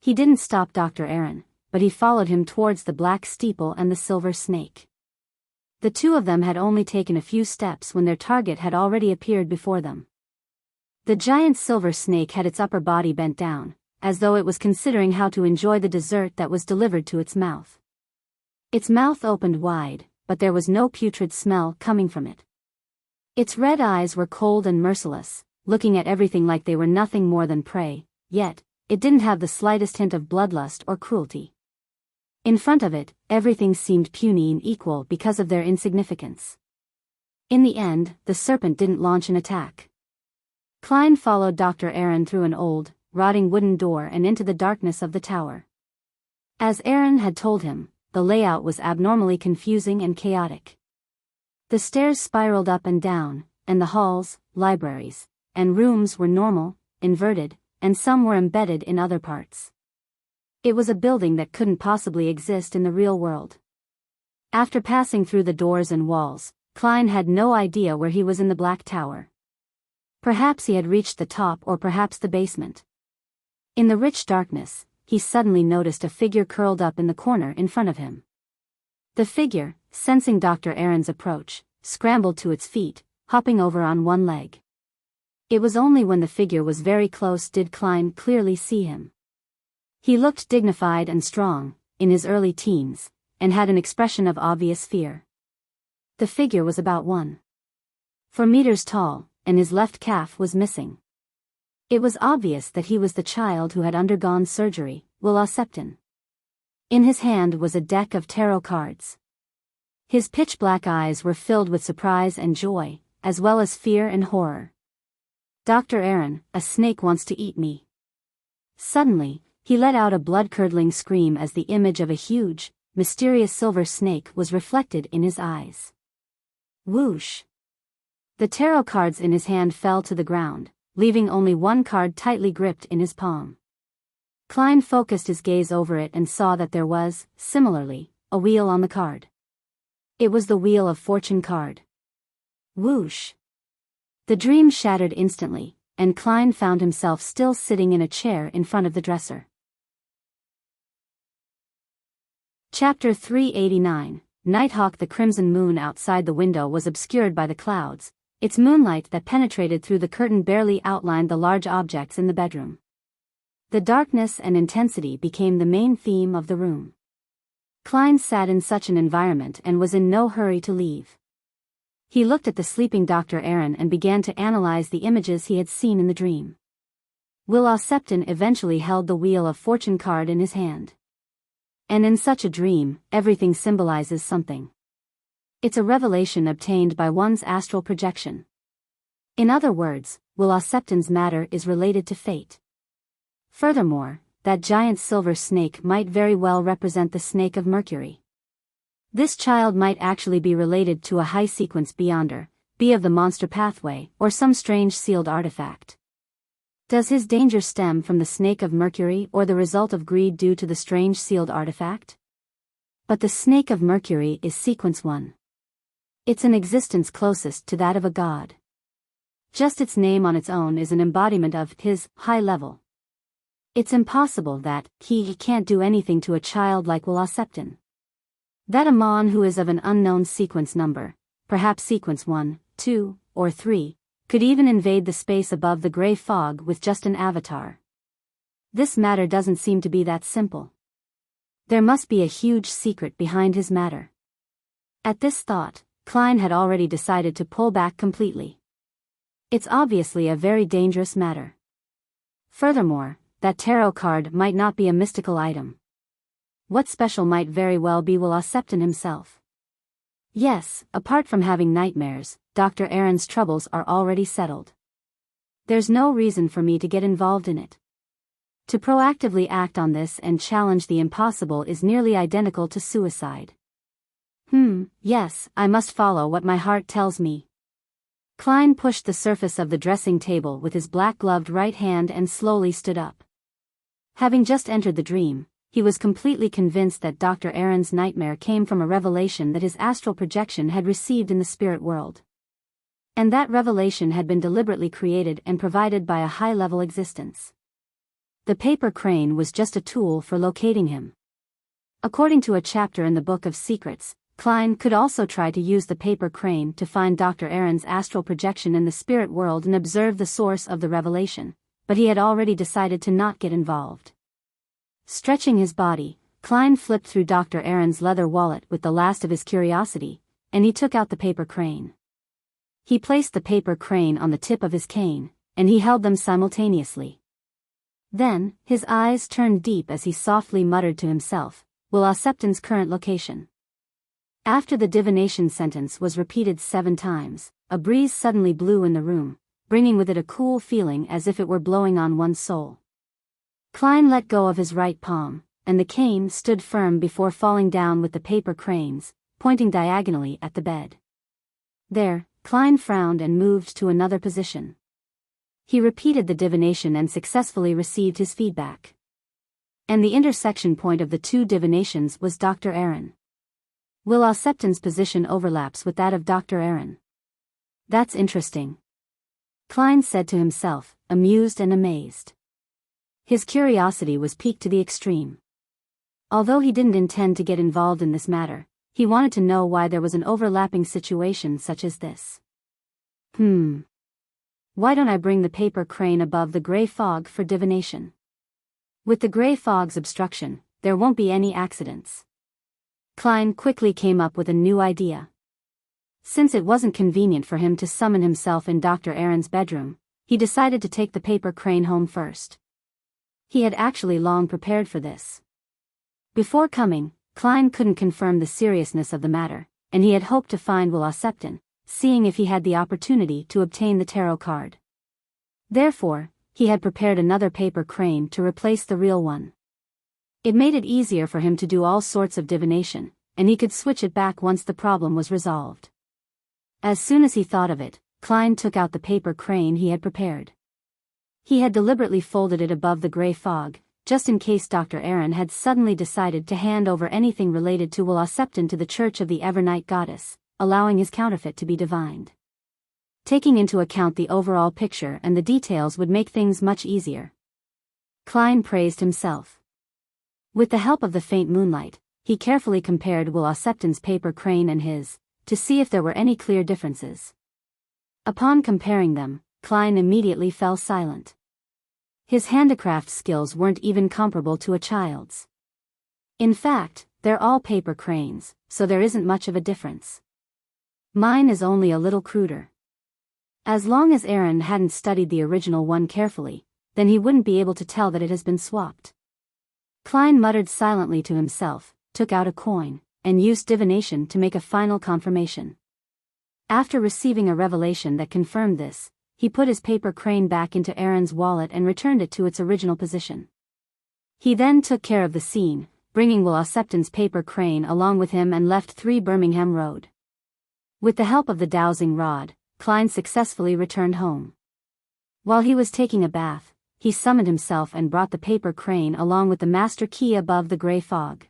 S1: He didn't stop Dr. Aaron, but he followed him towards the black steeple and the silver snake. The two of them had only taken a few steps when their target had already appeared before them. The giant silver snake had its upper body bent down, as though it was considering how to enjoy the dessert that was delivered to its mouth. Its mouth opened wide, but there was no putrid smell coming from it. Its red eyes were cold and merciless, looking at everything like they were nothing more than prey, yet, it didn't have the slightest hint of bloodlust or cruelty. In front of it, everything seemed puny and equal because of their insignificance. In the end, the serpent didn't launch an attack. Klein followed Dr. Aaron through an old, rotting wooden door and into the darkness of the tower. As Aaron had told him, the layout was abnormally confusing and chaotic. The stairs spiraled up and down, and the halls, libraries, and rooms were normal, inverted, and some were embedded in other parts. It was a building that couldn't possibly exist in the real world. After passing through the doors and walls, Klein had no idea where he was in the Black Tower. Perhaps he had reached the top or perhaps the basement. In the rich darkness, he suddenly noticed a figure curled up in the corner in front of him. The figure, sensing Dr. Aaron's approach, scrambled to its feet, hopping over on one leg. It was only when the figure was very close did Klein clearly see him. He looked dignified and strong, in his early teens, and had an expression of obvious fear. The figure was about 1.4 meters tall, and his left calf was missing. It was obvious that he was the child who had undergone surgery, Wuxia. In his hand was a deck of tarot cards. His pitch-black eyes were filled with surprise and joy, as well as fear and horror. "Dr. Aaron, a snake wants to eat me." Suddenly, he let out a blood-curdling scream as the image of a huge, mysterious silver snake was reflected in his eyes. Whoosh! The tarot cards in his hand fell to the ground, leaving only one card tightly gripped in his palm. Klein focused his gaze over it and saw that there was, similarly, a wheel on the card. It was the Wheel of Fortune card. Whoosh! The dream shattered instantly, and Klein found himself still sitting in a chair in front of the dresser. Chapter 389, Nighthawk. The crimson moon outside the window was obscured by the clouds, its moonlight that penetrated through the curtain barely outlined the large objects in the bedroom. The darkness and intensity became the main theme of the room. Klein sat in such an environment and was in no hurry to leave. He looked at the sleeping Dr. Aaron and began to analyze the images he had seen in the dream. Wuxia eventually held the Wheel of Fortune card in his hand. And in such a dream, everything symbolizes something. It's a revelation obtained by one's astral projection. In other words, Wuxia's matter is related to fate. Furthermore, that giant silver snake might very well represent the snake of Mercury. This child might actually be related to a high-sequence beyonder, be of the monster pathway, or some strange sealed artifact. Does his danger stem from the snake of Mercury or the result of greed due to the strange sealed artifact? But the snake of Mercury is sequence 1. It's an existence closest to that of a god. Just its name on its own is an embodiment of his high level. It's impossible that he can't do anything to a child like Wuxia. That a mon who is of an unknown sequence number, perhaps sequence 1, 2, or 3, could even invade the space above the gray fog with just an avatar. This matter doesn't seem to be that simple. There must be a huge secret behind his matter. At this thought, Klein had already decided to pull back completely. It's obviously a very dangerous matter. Furthermore, that tarot card might not be a mystical item. What special might very well be Wuxia himself? Yes, apart from having nightmares, Dr. Aaron's troubles are already settled. There's no reason for me to get involved in it. To proactively act on this and challenge the impossible is nearly identical to suicide. Yes, I must follow what my heart tells me. Klein pushed the surface of the dressing table with his black-gloved right hand and slowly stood up. Having just entered the dream, he was completely convinced that Dr. Aaron's nightmare came from a revelation that his astral projection had received in the spirit world. And that revelation had been deliberately created and provided by a high-level existence. The paper crane was just a tool for locating him. According to a chapter in the Book of Secrets, Klein could also try to use the paper crane to find Dr. Aaron's astral projection in the spirit world and observe the source of the revelation, but he had already decided to not get involved. Stretching his body, Klein flipped through Dr. Aaron's leather wallet with the last of his curiosity, and he took out the paper crane. He placed the paper crane on the tip of his cane, and he held them simultaneously. Then, his eyes turned deep as he softly muttered to himself, Will Septon's current location. After the divination sentence was repeated 7 times, a breeze suddenly blew in the room, bringing with it a cool feeling as if it were blowing on one's soul. Klein let go of his right palm, and the cane stood firm before falling down with the paper cranes, pointing diagonally at the bed. There, Klein frowned and moved to another position. He repeated the divination and successfully received his feedback. And the intersection point of the 2 divinations was Dr. Aaron. Will Septon's position overlaps with that of Dr. Aaron. That's interesting. Klein said to himself, amused and amazed. His curiosity was piqued to the extreme. Although he didn't intend to get involved in this matter, he wanted to know why there was an overlapping situation such as this. Why don't I bring the paper crane above the gray fog for divination? With the gray fog's obstruction, there won't be any accidents. Klein quickly came up with a new idea. Since it wasn't convenient for him to summon himself in Dr. Aaron's bedroom, he decided to take the paper crane home first. He had actually long prepared for this. Before coming, Klein couldn't confirm the seriousness of the matter, and he had hoped to find Will Septon, seeing if he had the opportunity to obtain the tarot card. Therefore, he had prepared another paper crane to replace the real one. It made it easier for him to do all sorts of divination, and he could switch it back once the problem was resolved. As soon as he thought of it, Klein took out the paper crane he had prepared. He had deliberately folded it above the gray fog, just in case Dr. Aaron had suddenly decided to hand over anything related to Will Septon to the Church of the Evernight Goddess, allowing his counterfeit to be divined. Taking into account the overall picture and the details would make things much easier. Klein praised himself. With the help of the faint moonlight, he carefully compared Will Septon's paper crane and his, to see if there were any clear differences. Upon comparing them, Klein immediately fell silent. His handicraft skills weren't even comparable to a child's. In fact, they're all paper cranes, so there isn't much of a difference. Mine is only a little cruder. As long as Aaron hadn't studied the original one carefully, then he wouldn't be able to tell that it has been swapped. Klein muttered silently to himself, took out a coin, and used divination to make a final confirmation. After receiving a revelation that confirmed this, he put his paper crane back into Aaron's wallet and returned it to its original position. He then took care of the scene, bringing Will Septon's paper crane along with him and left 3 Birmingham Road. With the help of the dowsing rod, Klein successfully returned home. While he was taking a bath, he summoned himself and brought the paper crane along with the master key above the gray fog.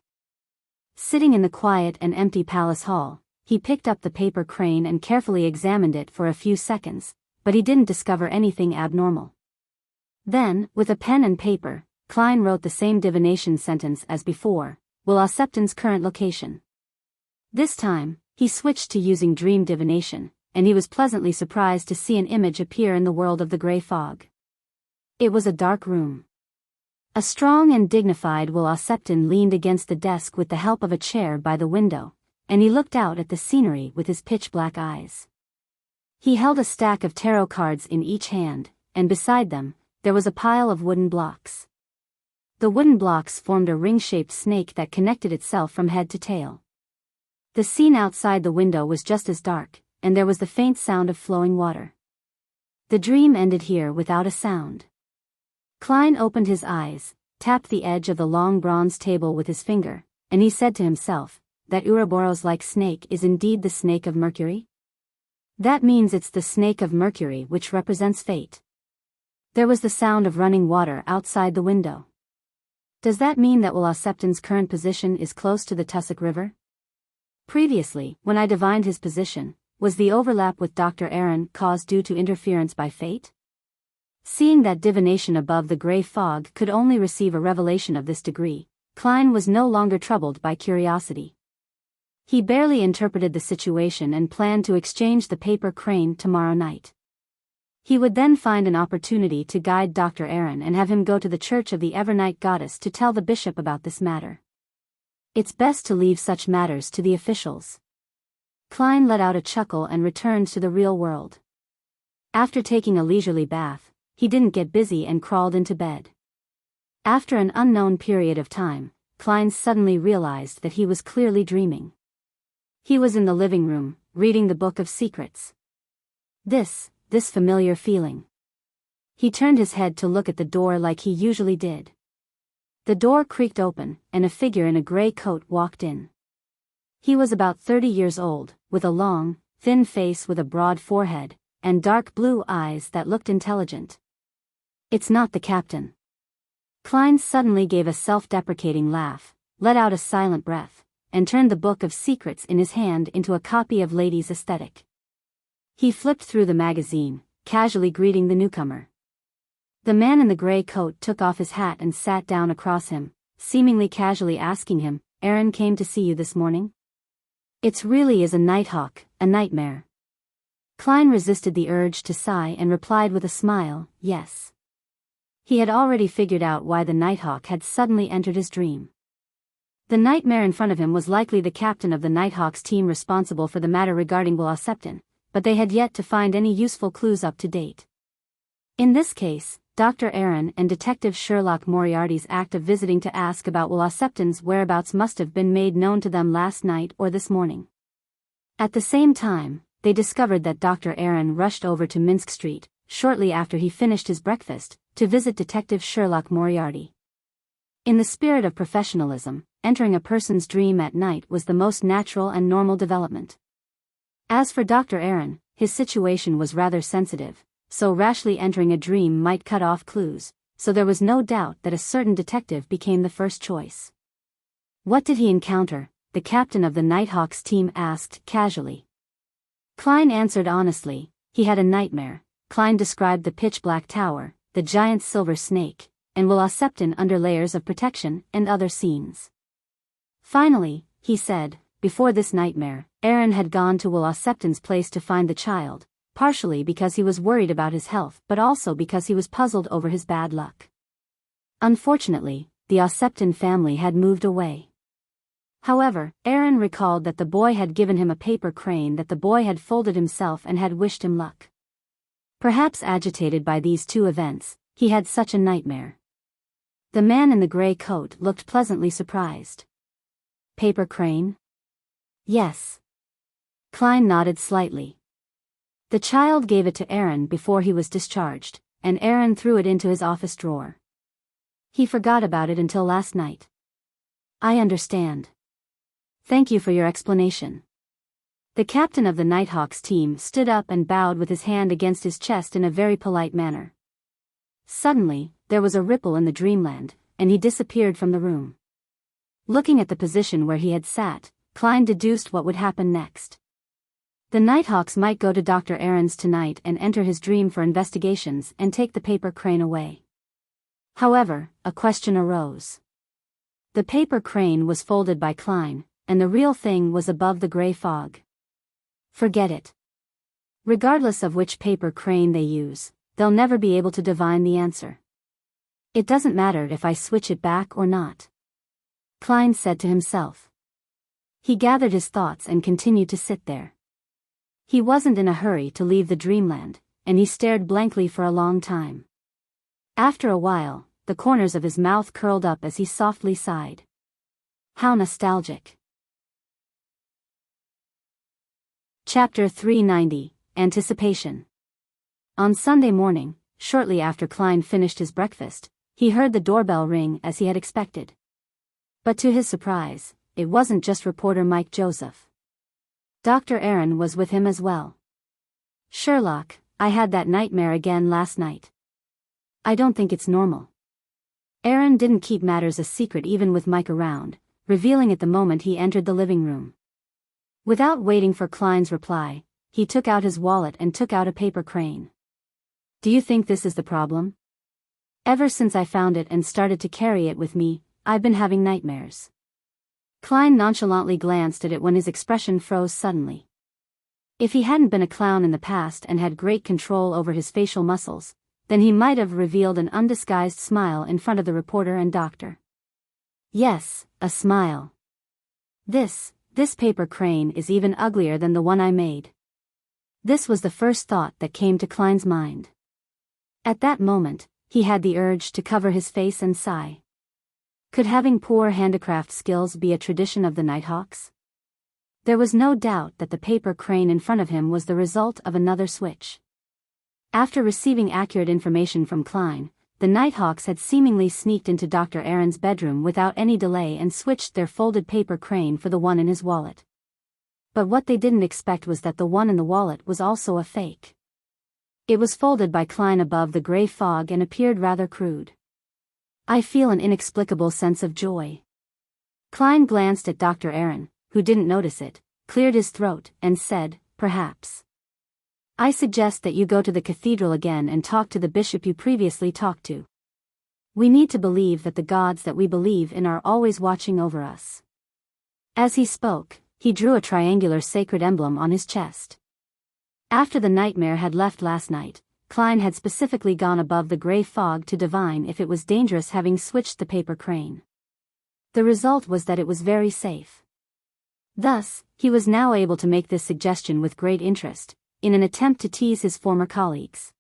S1: Sitting in the quiet and empty palace hall, he picked up the paper crane and carefully examined it for a few seconds, but he didn't discover anything abnormal. Then, with a pen and paper, Klein wrote the same divination sentence as before, Will Septon's current location. This time, he switched to using dream divination, and he was pleasantly surprised to see an image appear in the world of the gray fog. It was a dark room. A strong and dignified Will Septon leaned against the desk with the help of a chair by the window, and he looked out at the scenery with his pitch-black eyes. He held a stack of tarot cards in each hand, and beside them, there was a pile of wooden blocks. The wooden blocks formed a ring-shaped snake that connected itself from head to tail. The scene outside the window was just as dark, and there was the faint sound of flowing water. The dream ended here without a sound. Klein opened his eyes, tapped the edge of the long bronze table with his finger, and he said to himself, that Ouroboros-like snake is indeed the snake of Mercury? That means it's the snake of Mercury which represents fate. There was the sound of running water outside the window. Does that mean that Will Septon's current position is close to the Tussock River? Previously, when I divined his position, was the overlap with Dr. Aaron caused due to interference by fate? Seeing that divination above the gray fog could only receive a revelation of this degree, Klein was no longer troubled by curiosity. He barely interpreted the situation and planned to exchange the paper crane tomorrow night. He would then find an opportunity to guide Dr. Aaron and have him go to the Church of the Evernight Goddess to tell the bishop about this matter. It's best to leave such matters to the officials. Klein let out a chuckle and returned to the real world. After taking a leisurely bath, he didn't get busy and crawled into bed. After an unknown period of time, Klein suddenly realized that he was clearly dreaming. He was in the living room, reading the Book of Secrets. This familiar feeling. He turned his head to look at the door like he usually did. The door creaked open, and a figure in a gray coat walked in. He was about 30 years old, with a long, thin face with a broad forehead, and dark blue eyes that looked intelligent. "It's not the captain." Klein suddenly gave a self-deprecating laugh, let out a silent breath, and turned the Book of Secrets in his hand into a copy of Ladies' Aesthetic. He flipped through the magazine, casually greeting the newcomer. The man in the gray coat took off his hat and sat down across him, seemingly casually asking him, "Aaron came to see you this morning?" "It really is a Nighthawk, a nightmare." Klein resisted the urge to sigh and replied with a smile, "Yes." He had already figured out why the Nighthawk had suddenly entered his dream. The nightmare in front of him was likely the captain of the Nighthawk's team responsible for the matter regarding Wuxia, but they had yet to find any useful clues up to date. In this case, Dr. Aaron and Detective Sherlock Moriarty's act of visiting to ask about Wuxia's whereabouts must have been made known to them last night or this morning. At the same time, they discovered that Dr. Aaron rushed over to Minsk Street, shortly after he finished his breakfast, to visit Detective Sherlock Moriarty. In the spirit of professionalism, entering a person's dream at night was the most natural and normal development. As for Dr. Aaron, his situation was rather sensitive, so rashly entering a dream might cut off clues, so there was no doubt that a certain detective became the first choice. "What did he encounter?" the captain of the Nighthawks team asked casually. Klein answered honestly, "He had a nightmare." Klein described the pitch-black tower, the giant silver snake, and Wuxia under layers of protection, and other scenes. Finally, he said, before this nightmare, Aaron had gone to Wuxia's place to find the child, partially because he was worried about his health but also because he was puzzled over his bad luck. Unfortunately, the Wuxia family had moved away. However, Aaron recalled that the boy had given him a paper crane that the boy had folded himself and had wished him luck. Perhaps agitated by these two events, he had such a nightmare. The man in the gray coat looked pleasantly surprised. "Paper crane?" "Yes." Klein nodded slightly. "The child gave it to Aaron before he was discharged, and Aaron threw it into his office drawer. He forgot about it until last night." "I understand. Thank you for your explanation." The captain of the Nighthawks team stood up and bowed with his hand against his chest in a very polite manner. Suddenly, there was a ripple in the Dreamland, and he disappeared from the room. Looking at the position where he had sat, Klein deduced what would happen next. The Nighthawks might go to Dr. Aaron's tonight and enter his dream for investigations and take the paper crane away. However, a question arose. The paper crane was folded by Klein, and the real thing was above the gray fog. Forget it. Regardless of which paper crane they use, they'll never be able to divine the answer. "It doesn't matter if I switch it back or not," Klein said to himself. He gathered his thoughts and continued to sit there. He wasn't in a hurry to leave the Dreamland, and he stared blankly for a long time. After a while, the corners of his mouth curled up as he softly sighed. How nostalgic. Chapter 390, Anticipation. On Sunday morning, shortly after Klein finished his breakfast, he heard the doorbell ring as he had expected. But to his surprise, it wasn't just reporter Mike Joseph. Dr. Aaron was with him as well. "Sherlock, I had that nightmare again last night. I don't think it's normal." Aaron didn't keep matters a secret even with Mike around, revealing it the moment he entered the living room. Without waiting for Klein's reply, he took out his wallet and took out a paper crane. "Do you think this is the problem? Ever since I found it and started to carry it with me, I've been having nightmares." Klein nonchalantly glanced at it when his expression froze suddenly. If he hadn't been a clown in the past and had great control over his facial muscles, then he might have revealed an undisguised smile in front of the reporter and doctor. "Yes, a smile. This paper crane is even uglier than the one I made." This was the first thought that came to Klein's mind. At that moment, he had the urge to cover his face and sigh. Could having poor handicraft skills be a tradition of the Nighthawks? There was no doubt that the paper crane in front of him was the result of another switch. After receiving accurate information from Klein, the Nighthawks had seemingly sneaked into Dr. Aaron's bedroom without any delay and switched their folded paper crane for the one in his wallet. But what they didn't expect was that the one in the wallet was also a fake. It was folded by Klein above the gray fog and appeared rather crude. I feel an inexplicable sense of joy. Klein glanced at Dr. Aaron, who didn't notice it, cleared his throat, and said, "Perhaps. I suggest that you go to the cathedral again and talk to the bishop you previously talked to. We need to believe that the gods that we believe in are always watching over us." As he spoke, he drew a triangular sacred emblem on his chest. After the nightmare had left last night, Klein had specifically gone above the gray fog to divine if it was dangerous having switched the paper crane. The result was that it was very safe. Thus, he was now able to make this suggestion with great interest, in an attempt to tease his former colleagues.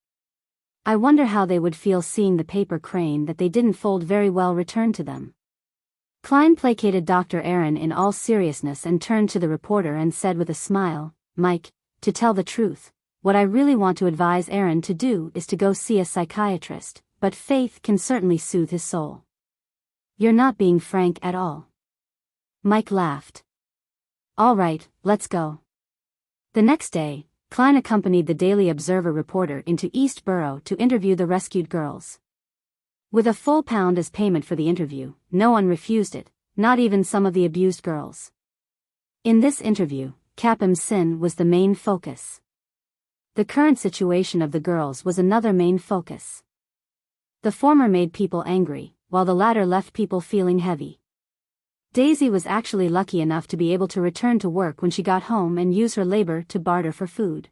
S1: I wonder how they would feel seeing the paper crane that they didn't fold very well returned to them. Klein placated Dr. Aaron in all seriousness and turned to the reporter and said with a smile, "Mike, to tell the truth, what I really want to advise Aaron to do is to go see a psychiatrist, but faith can certainly soothe his soul." "You're not being frank at all." Mike laughed. "All right, let's go." The next day, Klein accompanied the Daily Observer reporter into East Borough to interview the rescued girls. With a full £1 as payment for the interview, no one refused it, not even some of the abused girls. In this interview, Capam's sin was the main focus. The current situation of the girls was another main focus. The former made people angry, while the latter left people feeling heavy. Daisy was actually lucky enough to be able to return to work when she got home and use her labor to barter for food.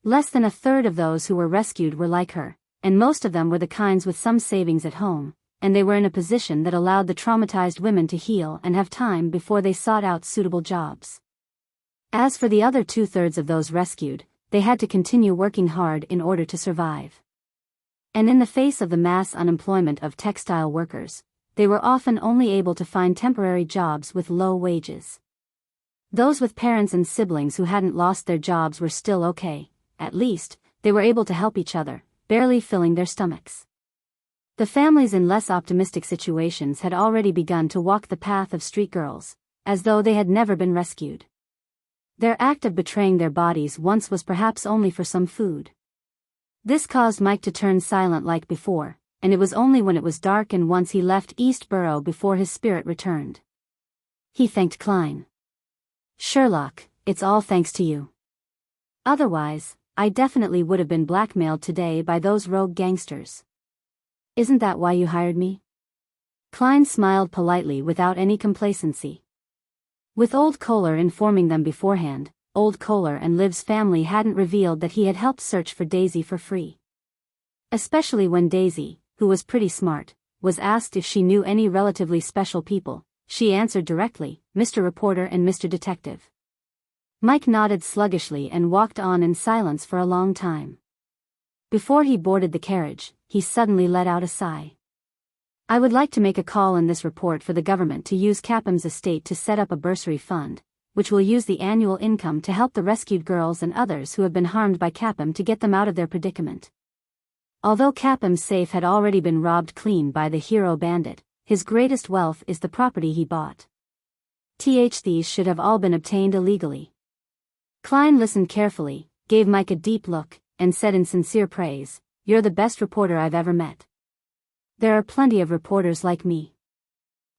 S1: Less than a third of those who were rescued were like her, and most of them were the kinds with some savings at home, and they were in a position that allowed the traumatized women to heal and have time before they sought out suitable jobs. As for the other 2/3 of those rescued, they had to continue working hard in order to survive. And in the face of the mass unemployment of textile workers, they were often only able to find temporary jobs with low wages. Those with parents and siblings who hadn't lost their jobs were still okay, at least, they were able to help each other, barely filling their stomachs. The families in less optimistic situations had already begun to walk the path of street girls, as though they had never been rescued. Their act of betraying their bodies once was perhaps only for some food. This caused Mike to turn silent like before, and it was only when it was dark and once he left East Borough before his spirit returned. He thanked Klein. "Sherlock, it's all thanks to you. Otherwise, I definitely would have been blackmailed today by those rogue gangsters." "Isn't that why you hired me?" Klein smiled politely without any complacency. With Old Kohler informing them beforehand, Old Kohler and Liv's family hadn't revealed that he had helped search for Daisy for free. Especially when Daisy, who was pretty smart, was asked if she knew any relatively special people, she answered directly, "Mr. Reporter and Mr. Detective." Mike nodded sluggishly and walked on in silence for a long time. Before he boarded the carriage, he suddenly let out a sigh. "I would like to make a call in this report for the government to use Capam's estate to set up a bursary fund, which will use the annual income to help the rescued girls and others who have been harmed by Capam to get them out of their predicament. Although Capam's safe had already been robbed clean by the hero bandit, his greatest wealth is the property he bought. These should have all been obtained illegally." Klein listened carefully, gave Mike a deep look, and said in sincere praise, "You're the best reporter I've ever met. There are plenty of reporters like me.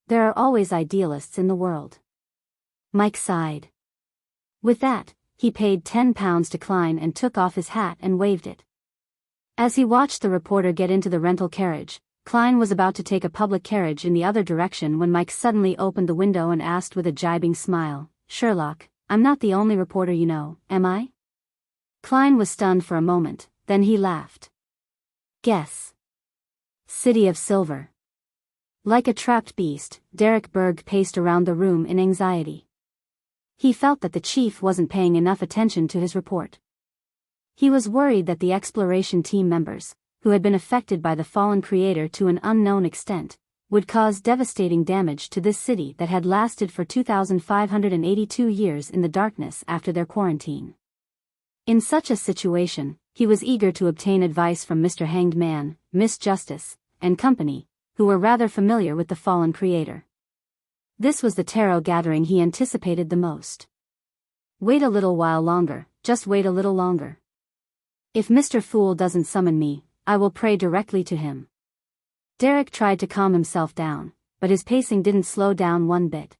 S1: There are always idealists in the world." Mike sighed. With that, he paid £10 to Klein and took off his hat and waved it. As he watched the reporter get into the rental carriage, Klein was about to take a public carriage in the other direction when Mike suddenly opened the window and asked with a gibing smile, "Sherlock, I'm not the only reporter you know, am I?" Klein was stunned for a moment, then he laughed. "Guess." "City of Silver." Like a trapped beast, Derek Berg paced around the room in anxiety. He felt that the chief wasn't paying enough attention to his report. He was worried that the exploration team members, who had been affected by the fallen creator to an unknown extent, would cause devastating damage to this city that had lasted for 2,582 years in the darkness after their quarantine. In such a situation, he was eager to obtain advice from Mr. Hanged Man, Miss Justice, and company, who were rather familiar with the fallen creator. This was the tarot gathering he anticipated the most. Wait a little while longer, just wait a little longer. If Mr. Fool doesn't summon me, I will pray directly to him. Derek tried to calm himself down, but his pacing didn't slow down one bit.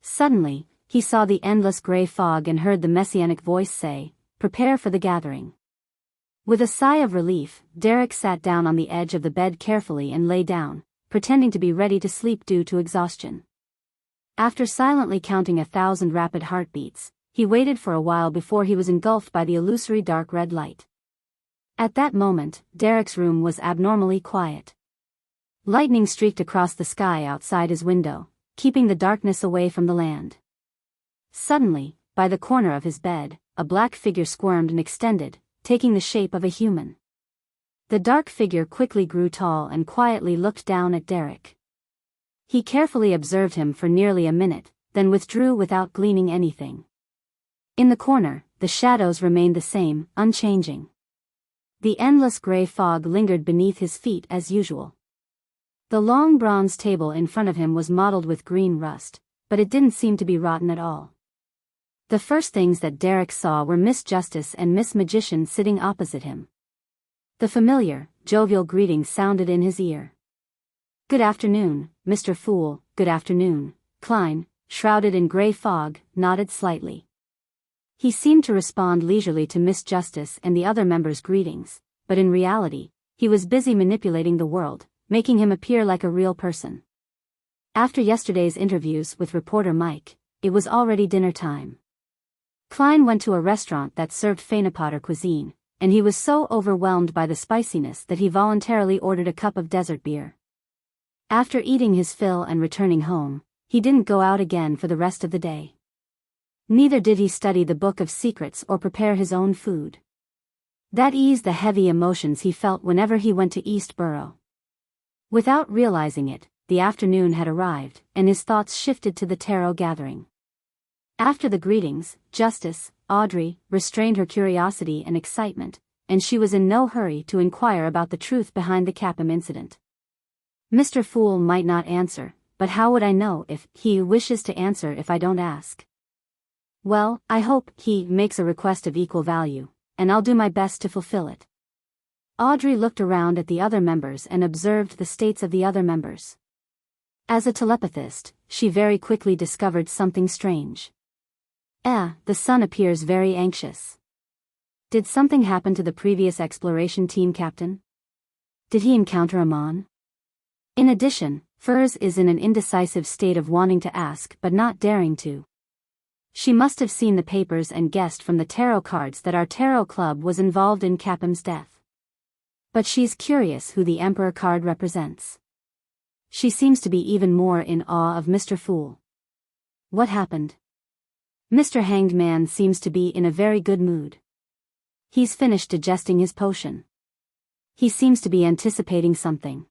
S1: Suddenly, he saw the endless gray fog and heard the messianic voice say, "Prepare for the gathering." With a sigh of relief, Derek sat down on the edge of the bed carefully and lay down, pretending to be ready to sleep due to exhaustion. After silently counting 1,000 rapid heartbeats, he waited for a while before he was engulfed by the illusory dark red light. At that moment, Derek's room was abnormally quiet. Lightning streaked across the sky outside his window, keeping the darkness away from the land. Suddenly, by the corner of his bed, a black figure squirmed and extended, taking the shape of a human. The dark figure quickly grew tall and quietly looked down at Derek. He carefully observed him for nearly a minute, then withdrew without gleaning anything. In the corner, the shadows remained the same, unchanging. The endless gray fog lingered beneath his feet as usual. The long bronze table in front of him was mottled with green rust, but it didn't seem to be rotten at all. The first things that Derek saw were Miss Justice and Miss Magician sitting opposite him. The familiar, jovial greeting sounded in his ear. "Good afternoon, Mr. Fool." "Good afternoon." Klein, shrouded in gray fog, nodded slightly. He seemed to respond leisurely to Miss Justice and the other members' greetings, but in reality, he was busy manipulating the world, making him appear like a real person. After yesterday's interviews with reporter Mike, it was already dinner time. Klein went to a restaurant that served Feyenopoder cuisine, and he was so overwhelmed by the spiciness that he voluntarily ordered a cup of desert beer. After eating his fill and returning home, he didn't go out again for the rest of the day. Neither did he study the Book of Secrets or prepare his own food. That eased the heavy emotions he felt whenever he went to East Borough. Without realizing it, the afternoon had arrived, and his thoughts shifted to the tarot gathering. After the greetings, Justice, Audrey, restrained her curiosity and excitement, and she was in no hurry to inquire about the truth behind the Capim incident. Mr. Fool might not answer, but how would I know if he wishes to answer if I don't ask? Well, I hope he makes a request of equal value, and I'll do my best to fulfill it. Audrey looked around at the other members and observed the states of the other members. As a telepathist, she very quickly discovered something strange. The son appears very anxious. Did something happen to the previous exploration team captain? Did he encounter a Mon? In addition, Furs is in an indecisive state of wanting to ask but not daring to. She must have seen the papers and guessed from the tarot cards that our tarot club was involved in Capim's death. But she's curious who the Emperor card represents. She seems to be even more in awe of Mr. Fool. What happened? Mr. Hanged Man seems to be in a very good mood. He's finished digesting his potion. He seems to be anticipating something.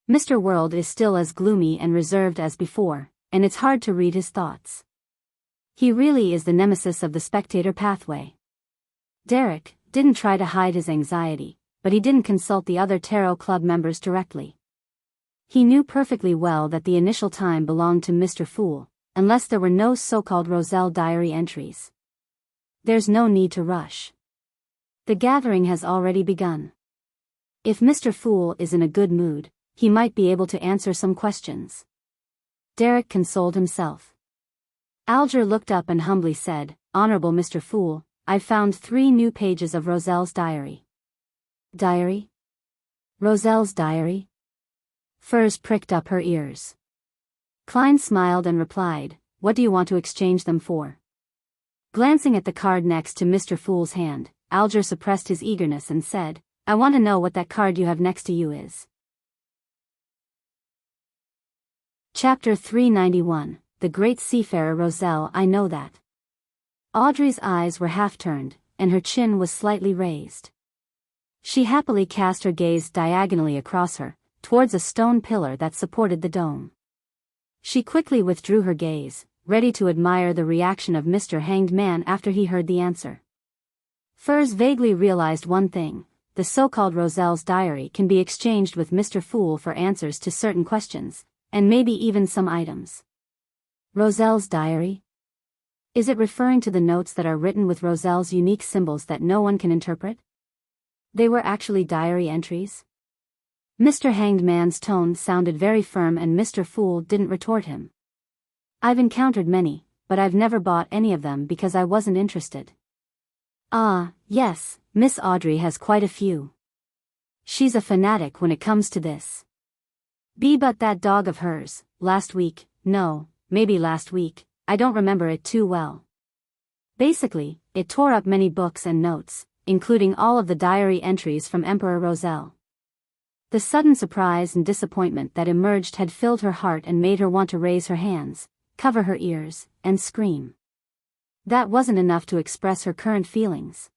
S1: Mr. World is still as gloomy and reserved as before, and it's hard to read his thoughts. He really is the nemesis of the spectator pathway. Derek didn't try to hide his anxiety, but he didn't consult the other tarot club members directly. He knew perfectly well that the initial time belonged to Mr. Fool, unless there were no so-called Roselle diary entries. There's no need to rush. The gathering has already begun. If Mr. Fool is in a good mood, he might be able to answer some questions. Derek consoled himself. Alger looked up and humbly said, "Honorable Mr. Fool, I've found 3 new pages of Roselle's diary." Diary? Roselle's diary? Furs pricked up her ears. Klein smiled and replied, "What do you want to exchange them for?" Glancing at the card next to Mr. Fool's hand, Alger suppressed his eagerness and said, "I want to know what that card you have next to you is." Chapter 391, The Great Seafarer. Roselle, I know that. Audrey's eyes were half-turned, and her chin was slightly raised. She happily cast her gaze diagonally across her, towards a stone pillar that supported the dome. She quickly withdrew her gaze, ready to admire the reaction of Mr. Hanged Man after he heard the answer. Furs vaguely realized one thing: the so-called Roselle's diary can be exchanged with Mr. Fool for answers to certain questions, and maybe even some items. Roselle's diary? Is it referring to the notes that are written with Roselle's unique symbols that no one can interpret? They were actually diary entries? Mr. Hanged Man's tone sounded very firm and Mr. Fool didn't retort him. I've encountered many, but I've never bought any of them because I wasn't interested. Ah, yes, Miss Audrey has quite a few. She's a fanatic when it comes to this. But that dog of hers, last week, no, maybe last week, I don't remember it too well. Basically, it tore up many books and notes, including all of the diary entries from Emperor Roselle. The sudden surprise and disappointment that emerged had filled her heart and made her want to raise her hands, cover her ears, and scream. That wasn't enough to express her current feelings.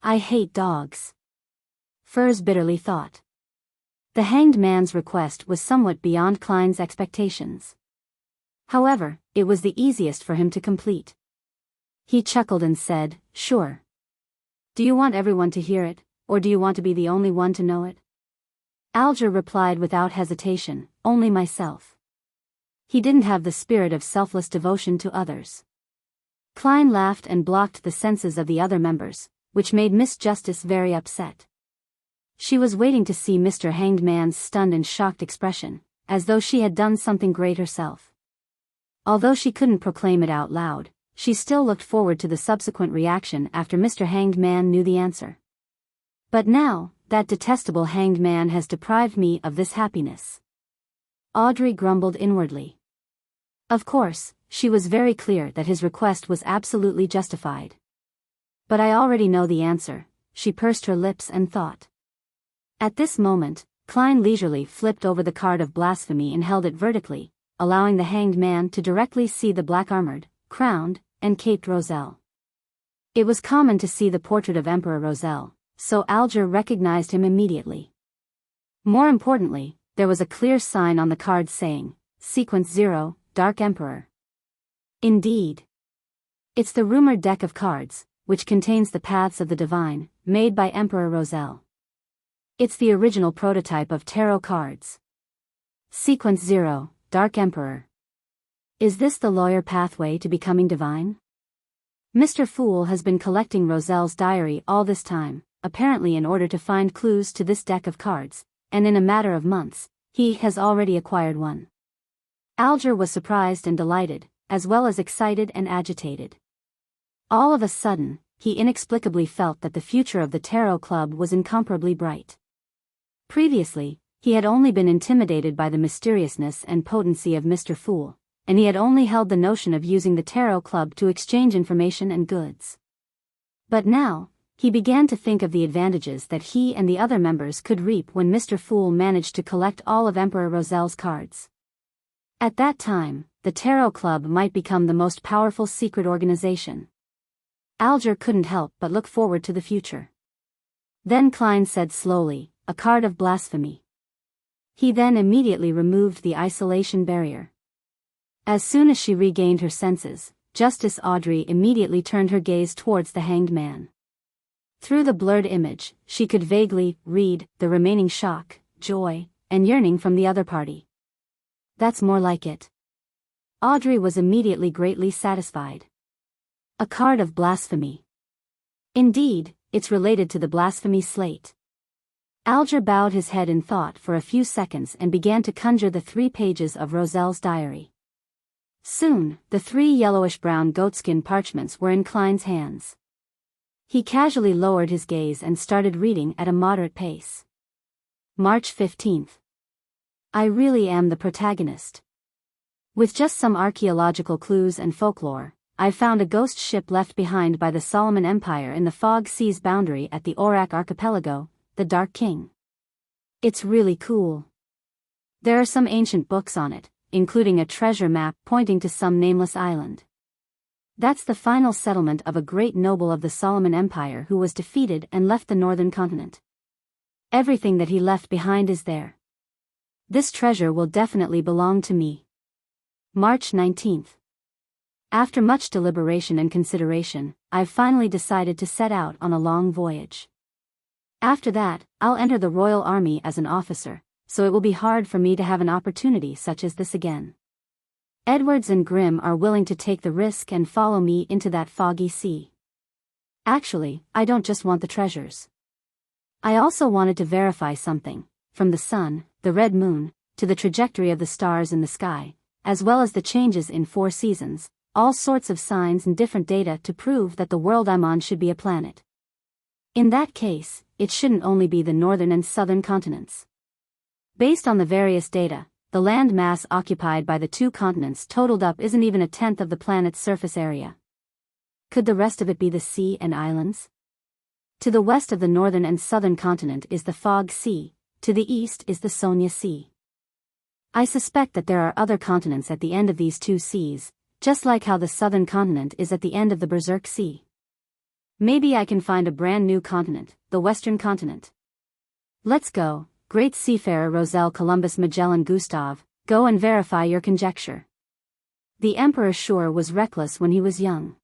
S1: I hate dogs. Furs bitterly thought. The Hanged Man's request was somewhat beyond Klein's expectations. However, it was the easiest for him to complete. He chuckled and said, "Sure. Do you want everyone to hear it, or do you want to be the only one to know it?" Alger replied without hesitation, "Only myself." He didn't have the spirit of selfless devotion to others. Klein laughed and blocked the senses of the other members, which made Miss Justice very upset. She was waiting to see Mr. Hanged Man's stunned and shocked expression, as though she had done something great herself. Although she couldn't proclaim it out loud, she still looked forward to the subsequent reaction after Mr. Hanged Man knew the answer. But now, that detestable Hanged Man has deprived me of this happiness. Audrey grumbled inwardly. Of course, she was very clear that his request was absolutely justified. But I already know the answer, she pursed her lips and thought. At this moment, Klein leisurely flipped over the card of blasphemy and held it vertically, allowing the Hanged Man to directly see the black-armored, crowned, and caped Roselle. It was common to see the portrait of Emperor Roselle, so Alger recognized him immediately. More importantly, there was a clear sign on the card saying, Sequence 0, Dark Emperor. Indeed. It's the rumored deck of cards, which contains the Paths of the Divine, made by Emperor Roselle. It's the original prototype of tarot cards. Sequence 0, Dark Emperor. Is this the lawyer pathway to becoming divine? Mr. Fool has been collecting Roselle's diary all this time, apparently in order to find clues to this deck of cards, and in a matter of months, he has already acquired one. Alger was surprised and delighted, as well as excited and agitated. All of a sudden, he inexplicably felt that the future of the Tarot Club was incomparably bright. Previously, he had only been intimidated by the mysteriousness and potency of Mr. Fool, and he had only held the notion of using the Tarot Club to exchange information and goods. But now, he began to think of the advantages that he and the other members could reap when Mr. Fool managed to collect all of Emperor Roselle's cards. At that time, the Tarot Club might become the most powerful secret organization. Alger couldn't help but look forward to the future. Then Klein said slowly, "A card of blasphemy." He then immediately removed the isolation barrier. As soon as she regained her senses, Justice Audrey immediately turned her gaze towards the Hanged Man. Through the blurred image, she could vaguely read the remaining shock, joy, and yearning from the other party. That's more like it. Audrey was immediately greatly satisfied. A card of blasphemy. Indeed, it's related to the blasphemy slate. Alger bowed his head in thought for a few seconds and began to conjure the 3 pages of Roselle's diary. Soon, the 3 yellowish-brown goatskin parchments were in Klein's hands. He casually lowered his gaze and started reading at a moderate pace. March 15th. I really am the protagonist. With just some archaeological clues and folklore, I've found a ghost ship left behind by the Solomon Empire in the Fog Sea's boundary at the Aurak Archipelago, the Dark King. It's really cool. There are some ancient books on it, including a treasure map pointing to some nameless island. That's the final settlement of a great noble of the Solomon Empire who was defeated and left the northern continent. Everything that he left behind is there. This treasure will definitely belong to me. March 19th. After much deliberation and consideration, I've finally decided to set out on a long voyage. After that, I'll enter the Royal Army as an officer, so it will be hard for me to have an opportunity such as this again. Edwards and Grimm are willing to take the risk and follow me into that foggy sea. Actually, I don't just want the treasures. I also wanted to verify something, from the sun, the red moon, to the trajectory of the stars in the sky, as well as the changes in 4 seasons, all sorts of signs and different data to prove that the world I'm on should be a planet. In that case, it shouldn't only be the northern and southern continents. Based on the various data, the land mass occupied by the 2 continents totaled up isn't even a tenth of the planet's surface area. Could the rest of it be the sea and islands? To the west of the northern and southern continent is the Fog Sea, to the east is the Sonia Sea. I suspect that there are other continents at the end of these 2 seas, just like how the southern continent is at the end of the Berserk Sea. Maybe I can find a brand new continent, the western continent. Let's go. Great Seafarer Roselle Columbus Magellan Gustav, go and verify your conjecture. The Emperor sure was reckless when he was young.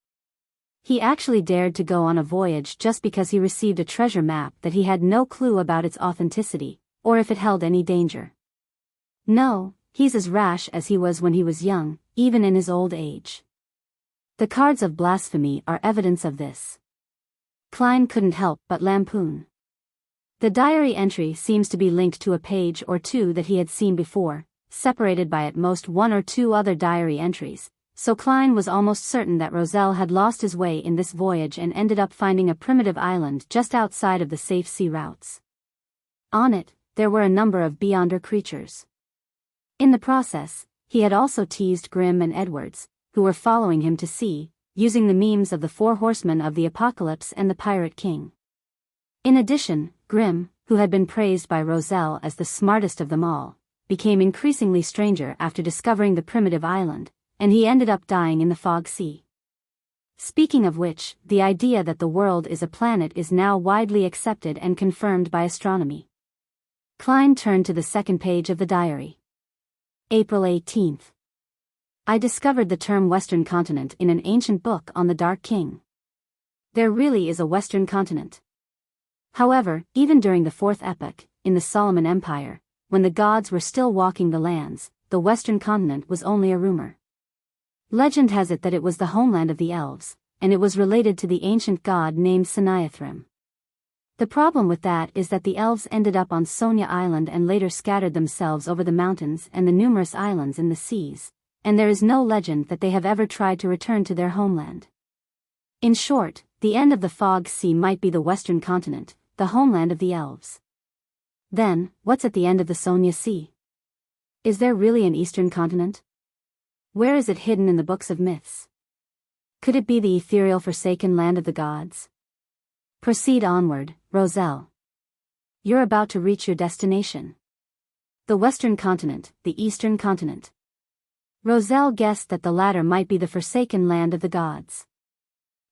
S1: He actually dared to go on a voyage just because he received a treasure map that he had no clue about its authenticity, or if it held any danger. No, he's as rash as he was when he was young, even in his old age. The cards of blasphemy are evidence of this. Klein couldn't help but lampoon. The diary entry seems to be linked to a page or 2 that he had seen before, separated by at most 1 or 2 other diary entries, so Klein was almost certain that Roselle had lost his way in this voyage and ended up finding a primitive island just outside of the safe sea routes. On it, there were a number of beyonder creatures. In the process, he had also teased Grimm and Edwards, who were following him to sea, using the memes of the 4 horsemen of the Apocalypse and the Pirate King. In addition, Grimm, who had been praised by Roselle as the smartest of them all, became increasingly stranger after discovering the primitive island, and he ended up dying in the Fog Sea. Speaking of which, the idea that the world is a planet is now widely accepted and confirmed by astronomy. Klein turned to the second page of the diary. April 18th. I discovered the term Western Continent in an ancient book on the Dark King. There really is a Western Continent. However, even during the 4th epoch, in the Solomon Empire, when the gods were still walking the lands, the Western Continent was only a rumor. Legend has it that it was the homeland of the elves, and it was related to the ancient god named Seniathrim. The problem with that is that the elves ended up on Sonia Island and later scattered themselves over the mountains and the numerous islands in the seas, and there is no legend that they have ever tried to return to their homeland. In short, the end of the Fog Sea might be the Western Continent, the homeland of the elves. Then, what's at the end of the Sonia Sea? Is there really an Eastern Continent? Where is it hidden in the books of myths? Could it be the ethereal forsaken land of the gods? Proceed onward, Roselle. You're about to reach your destination. The Western Continent, the Eastern Continent. Roselle guessed that the latter might be the forsaken land of the gods.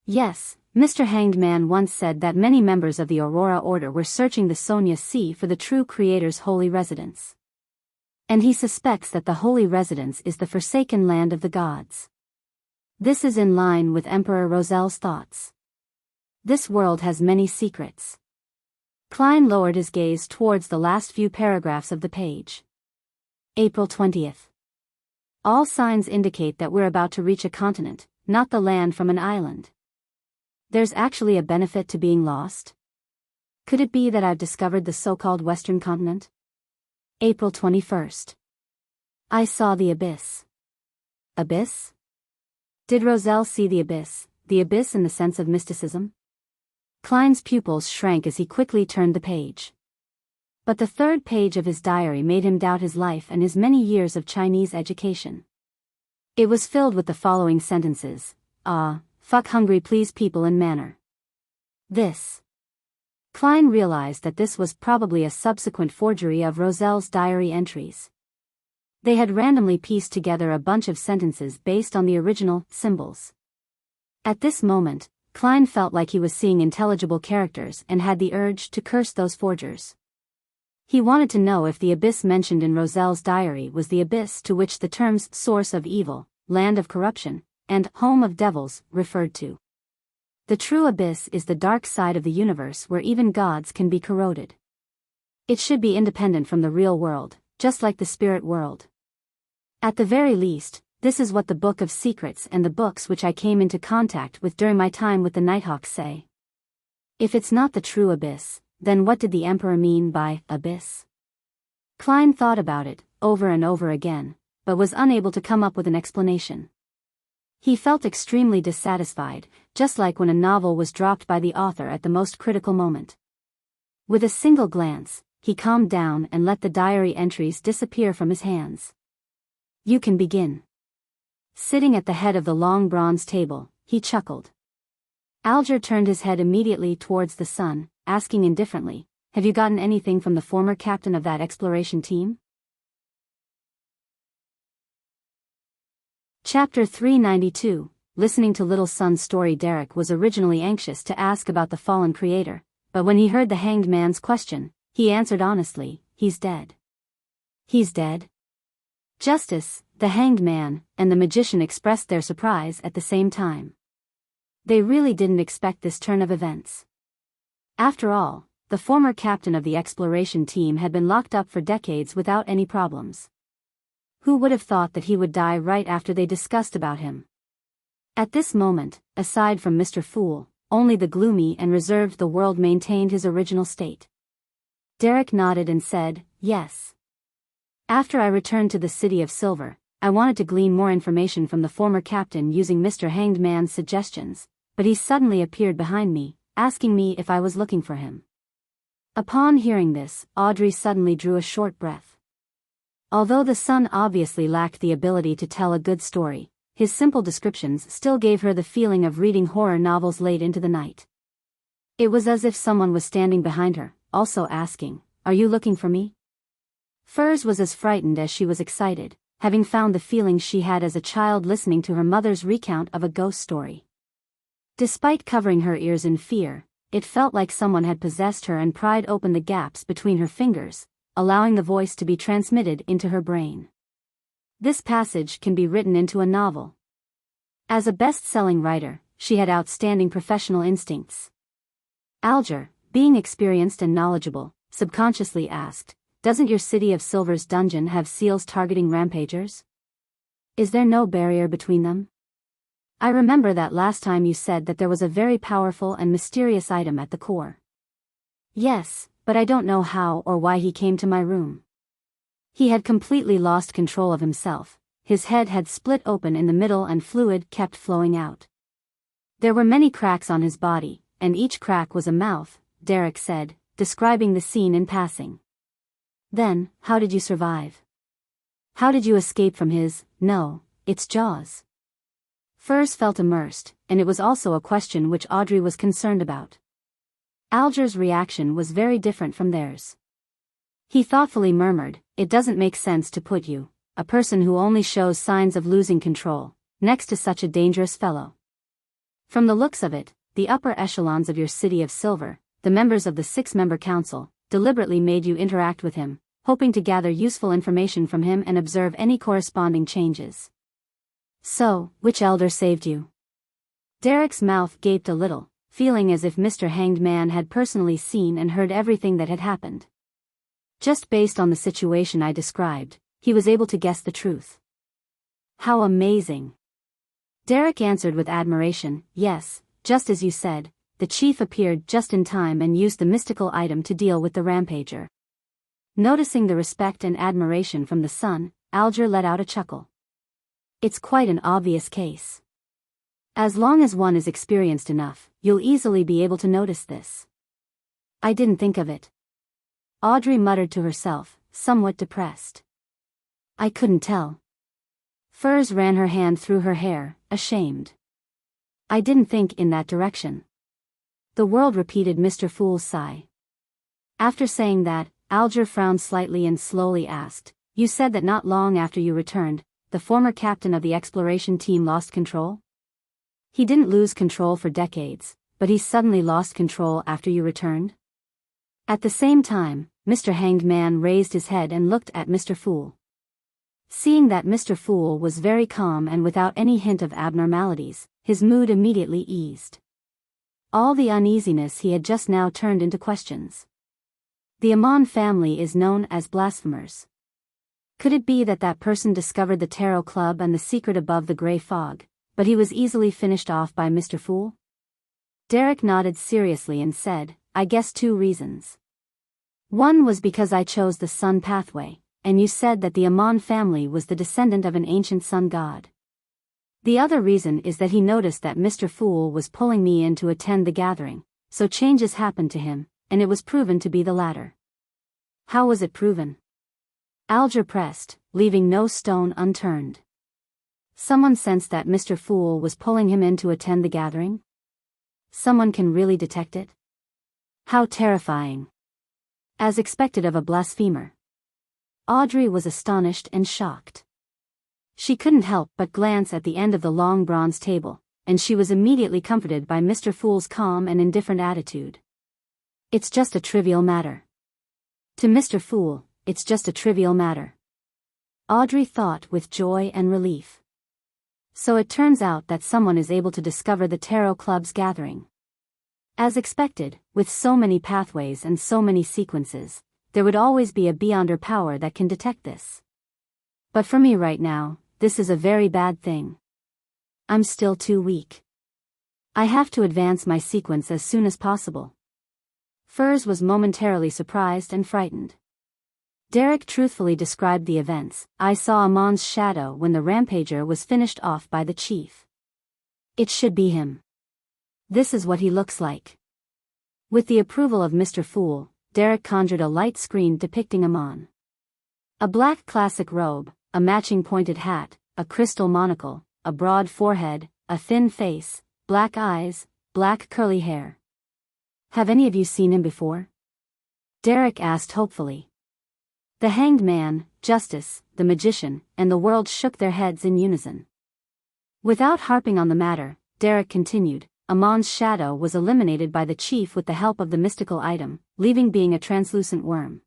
S1: Yes, Mr. Hanged Man once said that many members of the Aurora Order were searching the Sonia Sea for the true Creator's holy residence. And he suspects that the holy residence is the forsaken land of the gods. This is in line with Emperor Roselle's thoughts. This world has many secrets. Klein lowered his gaze towards the last few paragraphs of the page. April 20th. All signs indicate that we're about to reach a continent, not the land from an island. There's actually a benefit to being lost? Could it be that I've discovered the so-called Western Continent? April 21st. I saw the abyss. Abyss? Did Roselle see the abyss in the sense of mysticism? Klein's pupils shrank as he quickly turned the page. But the 3rd page of his diary made him doubt his life and his many years of Chinese education. It was filled with the following sentences. Fuck hungry please people in manner. This. Klein realized that this was probably a subsequent forgery of Roselle's diary entries. They had randomly pieced together a bunch of sentences based on the original symbols. At this moment, Klein felt like he was seeing intelligible characters and had the urge to curse those forgers. He wanted to know if the abyss mentioned in Roselle's diary was the abyss to which the terms source of evil, land of corruption, and home of devils referred to. The true abyss is the dark side of the universe where even gods can be corroded. It should be independent from the real world, just like the spirit world. At the very least, this is what the Book of Secrets and the books which I came into contact with during my time with the Nighthawk say. If it's not the true abyss, then what did the Emperor mean by abyss? Klein thought about it, over and over again, but was unable to come up with an explanation. He felt extremely dissatisfied, just like when a novel was dropped by the author at the most critical moment. With a single glance, he calmed down and let the diary entries disappear from his hands. You can begin. Sitting at the head of the long bronze table, he chuckled. Alger turned his head immediately towards the sun, asking indifferently, "Have you gotten anything from the former captain of that exploration team?" Chapter 392. Listening to Little Sun's story. Derek was originally anxious to ask about the fallen creator, but when he heard the hanged man's question, he answered honestly, "He's dead." "He's dead?" Justice, the hanged man, and the magician expressed their surprise at the same time. They really didn't expect this turn of events. After all, the former captain of the exploration team had been locked up for decades without any problems. Who would have thought that he would die right after they discussed about him? At this moment, aside from Mr. Fool, only the gloomy and reserved the world maintained his original state. Derek nodded and said, "Yes. After I returned to the City of Silver, I wanted to glean more information from the former captain using Mr. Hanged Man's suggestions, but he suddenly appeared behind me, asking me if I was looking for him." Upon hearing this, Audrey suddenly drew a short breath. Although the son obviously lacked the ability to tell a good story, his simple descriptions still gave her the feeling of reading horror novels late into the night. It was as if someone was standing behind her, also asking, "Are you looking for me?" Furs was as frightened as she was excited, having found the feeling she had as a child listening to her mother's recount of a ghost story. Despite covering her ears in fear, it felt like someone had possessed her and pried open the gaps between her fingers, allowing the voice to be transmitted into her brain. This passage can be written into a novel. As a best-selling writer, she had outstanding professional instincts. Alger, being experienced and knowledgeable, subconsciously asked, "Doesn't your City of Silver's dungeon have seals targeting rampagers? Is there no barrier between them? I remember that last time you said that there was a very powerful and mysterious item at the core." "Yes, but I don't know how or why he came to my room." He had completely lost control of himself, his head had split open in the middle and fluid kept flowing out. There were many cracks on his body, and each crack was a mouth, Derek said, describing the scene in passing. "Then, how did you survive? How did you escape from his, no, it's jaws?" Furs felt immersed, and it was also a question which Audrey was concerned about. Alger's reaction was very different from theirs. He thoughtfully murmured, "It doesn't make sense to put you, a person who only shows signs of losing control, next to such a dangerous fellow. From the looks of it, the upper echelons of your City of Silver, the members of the 6-member council, deliberately made you interact with him, hoping to gather useful information from him and observe any corresponding changes. So, which elder saved you?" Derek's mouth gaped a little, feeling as if Mr. Hanged Man had personally seen and heard everything that had happened. Just based on the situation I described, he was able to guess the truth. "How amazing!" Derek answered with admiration, "Yes, just as you said, the chief appeared just in time and used the mystical item to deal with the rampager." Noticing the respect and admiration from the son, Alger let out a chuckle. "It's quite an obvious case. As long as one is experienced enough, you'll easily be able to notice this." "I didn't think of it." Audrey muttered to herself, somewhat depressed. "I couldn't tell." Furs ran her hand through her hair, ashamed. "I didn't think in that direction." "The world," repeated Mr. Fool's sigh. After saying that, Alger frowned slightly and slowly asked, "You said that not long after you returned, the former captain of the exploration team lost control?" "He didn't lose control for decades, but he suddenly lost control after you returned?" At the same time, Mr. Hanged Man raised his head and looked at Mr. Fool. Seeing that Mr. Fool was very calm and without any hint of abnormalities, his mood immediately eased. All the uneasiness he had just now turned into questions. The Amon family is known as blasphemers. Could it be that that person discovered the Tarot Club and the secret above the grey fog, but he was easily finished off by Mr. Fool? Derek nodded seriously and said, I guess 2 reasons. One was because I chose the sun pathway, and you said that the Amon family was the descendant of an ancient sun god. The other reason is that he noticed that Mr. Fool was pulling me in to attend the gathering, so changes happened to him, and it was proven to be the latter. How was it proven? Alger pressed, leaving no stone unturned. Someone sensed that Mr. Fool was pulling him in to attend the gathering? Someone can really detect it? How terrifying. As expected of a blasphemer. Audrey was astonished and shocked. She couldn't help but glance at the end of the long bronze table, and she was immediately comforted by Mr. Fool's calm and indifferent attitude. It's just a trivial matter. To Mr. Fool, it's just a trivial matter. Audrey thought with joy and relief. So it turns out that someone is able to discover the Tarot Club's gathering. As expected, with so many pathways and so many sequences, there would always be a beyonder power that can detect this. But for me right now, this is a very bad thing. I'm still too weak. I have to advance my sequence as soon as possible. Furs was momentarily surprised and frightened. Derek truthfully described the events. I saw Amon's shadow when the rampager was finished off by the chief. It should be him. This is what he looks like. With the approval of Mr. Fool, Derek conjured a light screen depicting Amon. A black classic robe, a matching pointed hat, a crystal monocle, a broad forehead, a thin face, black eyes, black curly hair. Have any of you seen him before? Derek asked hopefully. The Hanged Man, Justice, the Magician, and the world shook their heads in unison. Without harping on the matter, Derek continued, Amon's shadow was eliminated by the chief with the help of the mystical item, leaving being a translucent worm.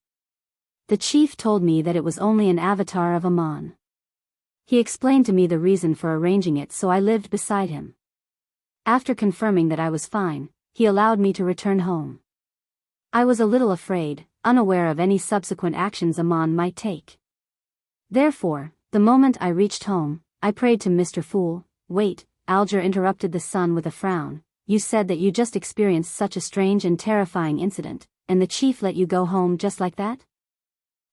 S1: The chief told me that it was only an avatar of Amon. He explained to me the reason for arranging it, so I lived beside him. After confirming that I was fine, he allowed me to return home. I was a little afraid, unaware of any subsequent actions Amon might take. Therefore, the moment I reached home, I prayed to Mr. Fool. Wait, Alger interrupted the son with a frown. You said that you just experienced such a strange and terrifying incident, and the chief let you go home just like that?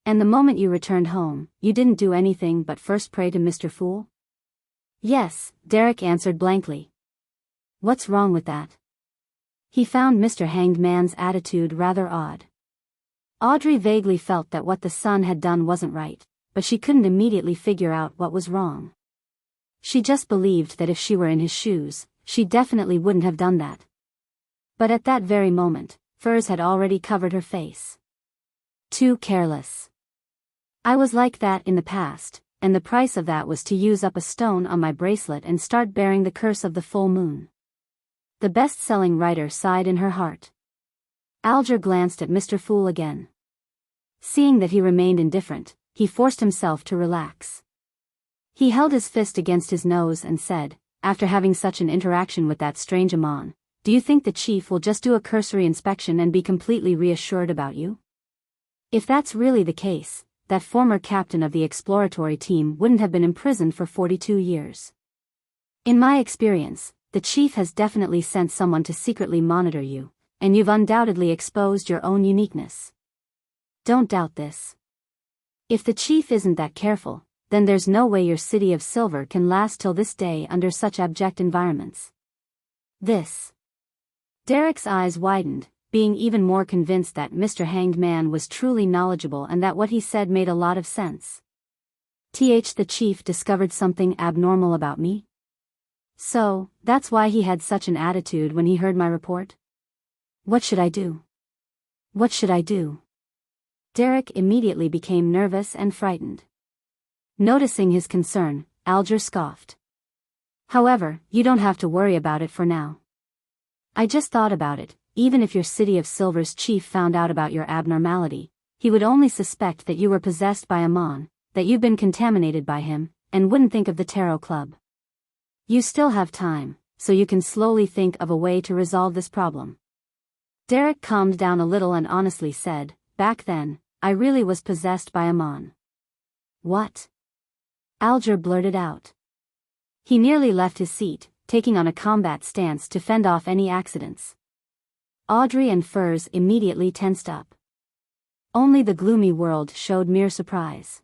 S1: And the moment you returned home, you didn't do anything but first pray to Mr. Fool? Yes, Derek answered blankly. What's wrong with that? He found Mr. Hanged Man's attitude rather odd. Audrey vaguely felt that what the son had done wasn't right, but she couldn't immediately figure out what was wrong. She just believed that if she were in his shoes, she definitely wouldn't have done that. But at that very moment, furs had already covered her face. Too careless. I was like that in the past, and the price of that was to use up a stone on my bracelet and start bearing the curse of the full moon. The best-selling writer sighed in her heart. Alger glanced at Mr. Fool again. Seeing that he remained indifferent, he forced himself to relax. He held his fist against his nose and said, after having such an interaction with that strange Amon, do you think the chief will just do a cursory inspection and be completely reassured about you? If that's really the case, that former captain of the exploratory team wouldn't have been imprisoned for 42 years. In my experience, the chief has definitely sent someone to secretly monitor you, and you've undoubtedly exposed your own uniqueness. Don't doubt this. If the chief isn't that careful, then there's no way your city of silver can last till this day under such abject environments. This. Derek's eyes widened, being even more convinced that Mr. Hanged Man was truly knowledgeable and that what he said made a lot of sense. The chief discovered something abnormal about me? So, that's why he had such an attitude when he heard my report? What should I do? What should I do? Derek immediately became nervous and frightened. Noticing his concern, Alger scoffed. However, you don't have to worry about it for now. I just thought about it. Even if your City of Silver's chief found out about your abnormality, he would only suspect that you were possessed by Amon, that you've been contaminated by him, and wouldn't think of the tarot club. You still have time, so you can slowly think of a way to resolve this problem. Derek calmed down a little and honestly said, back then, I really was possessed by Amon. What? Alger blurted out. He nearly left his seat, taking on a combat stance to fend off any accidents. Audrey and Furs immediately tensed up. Only the gloomy world showed mere surprise.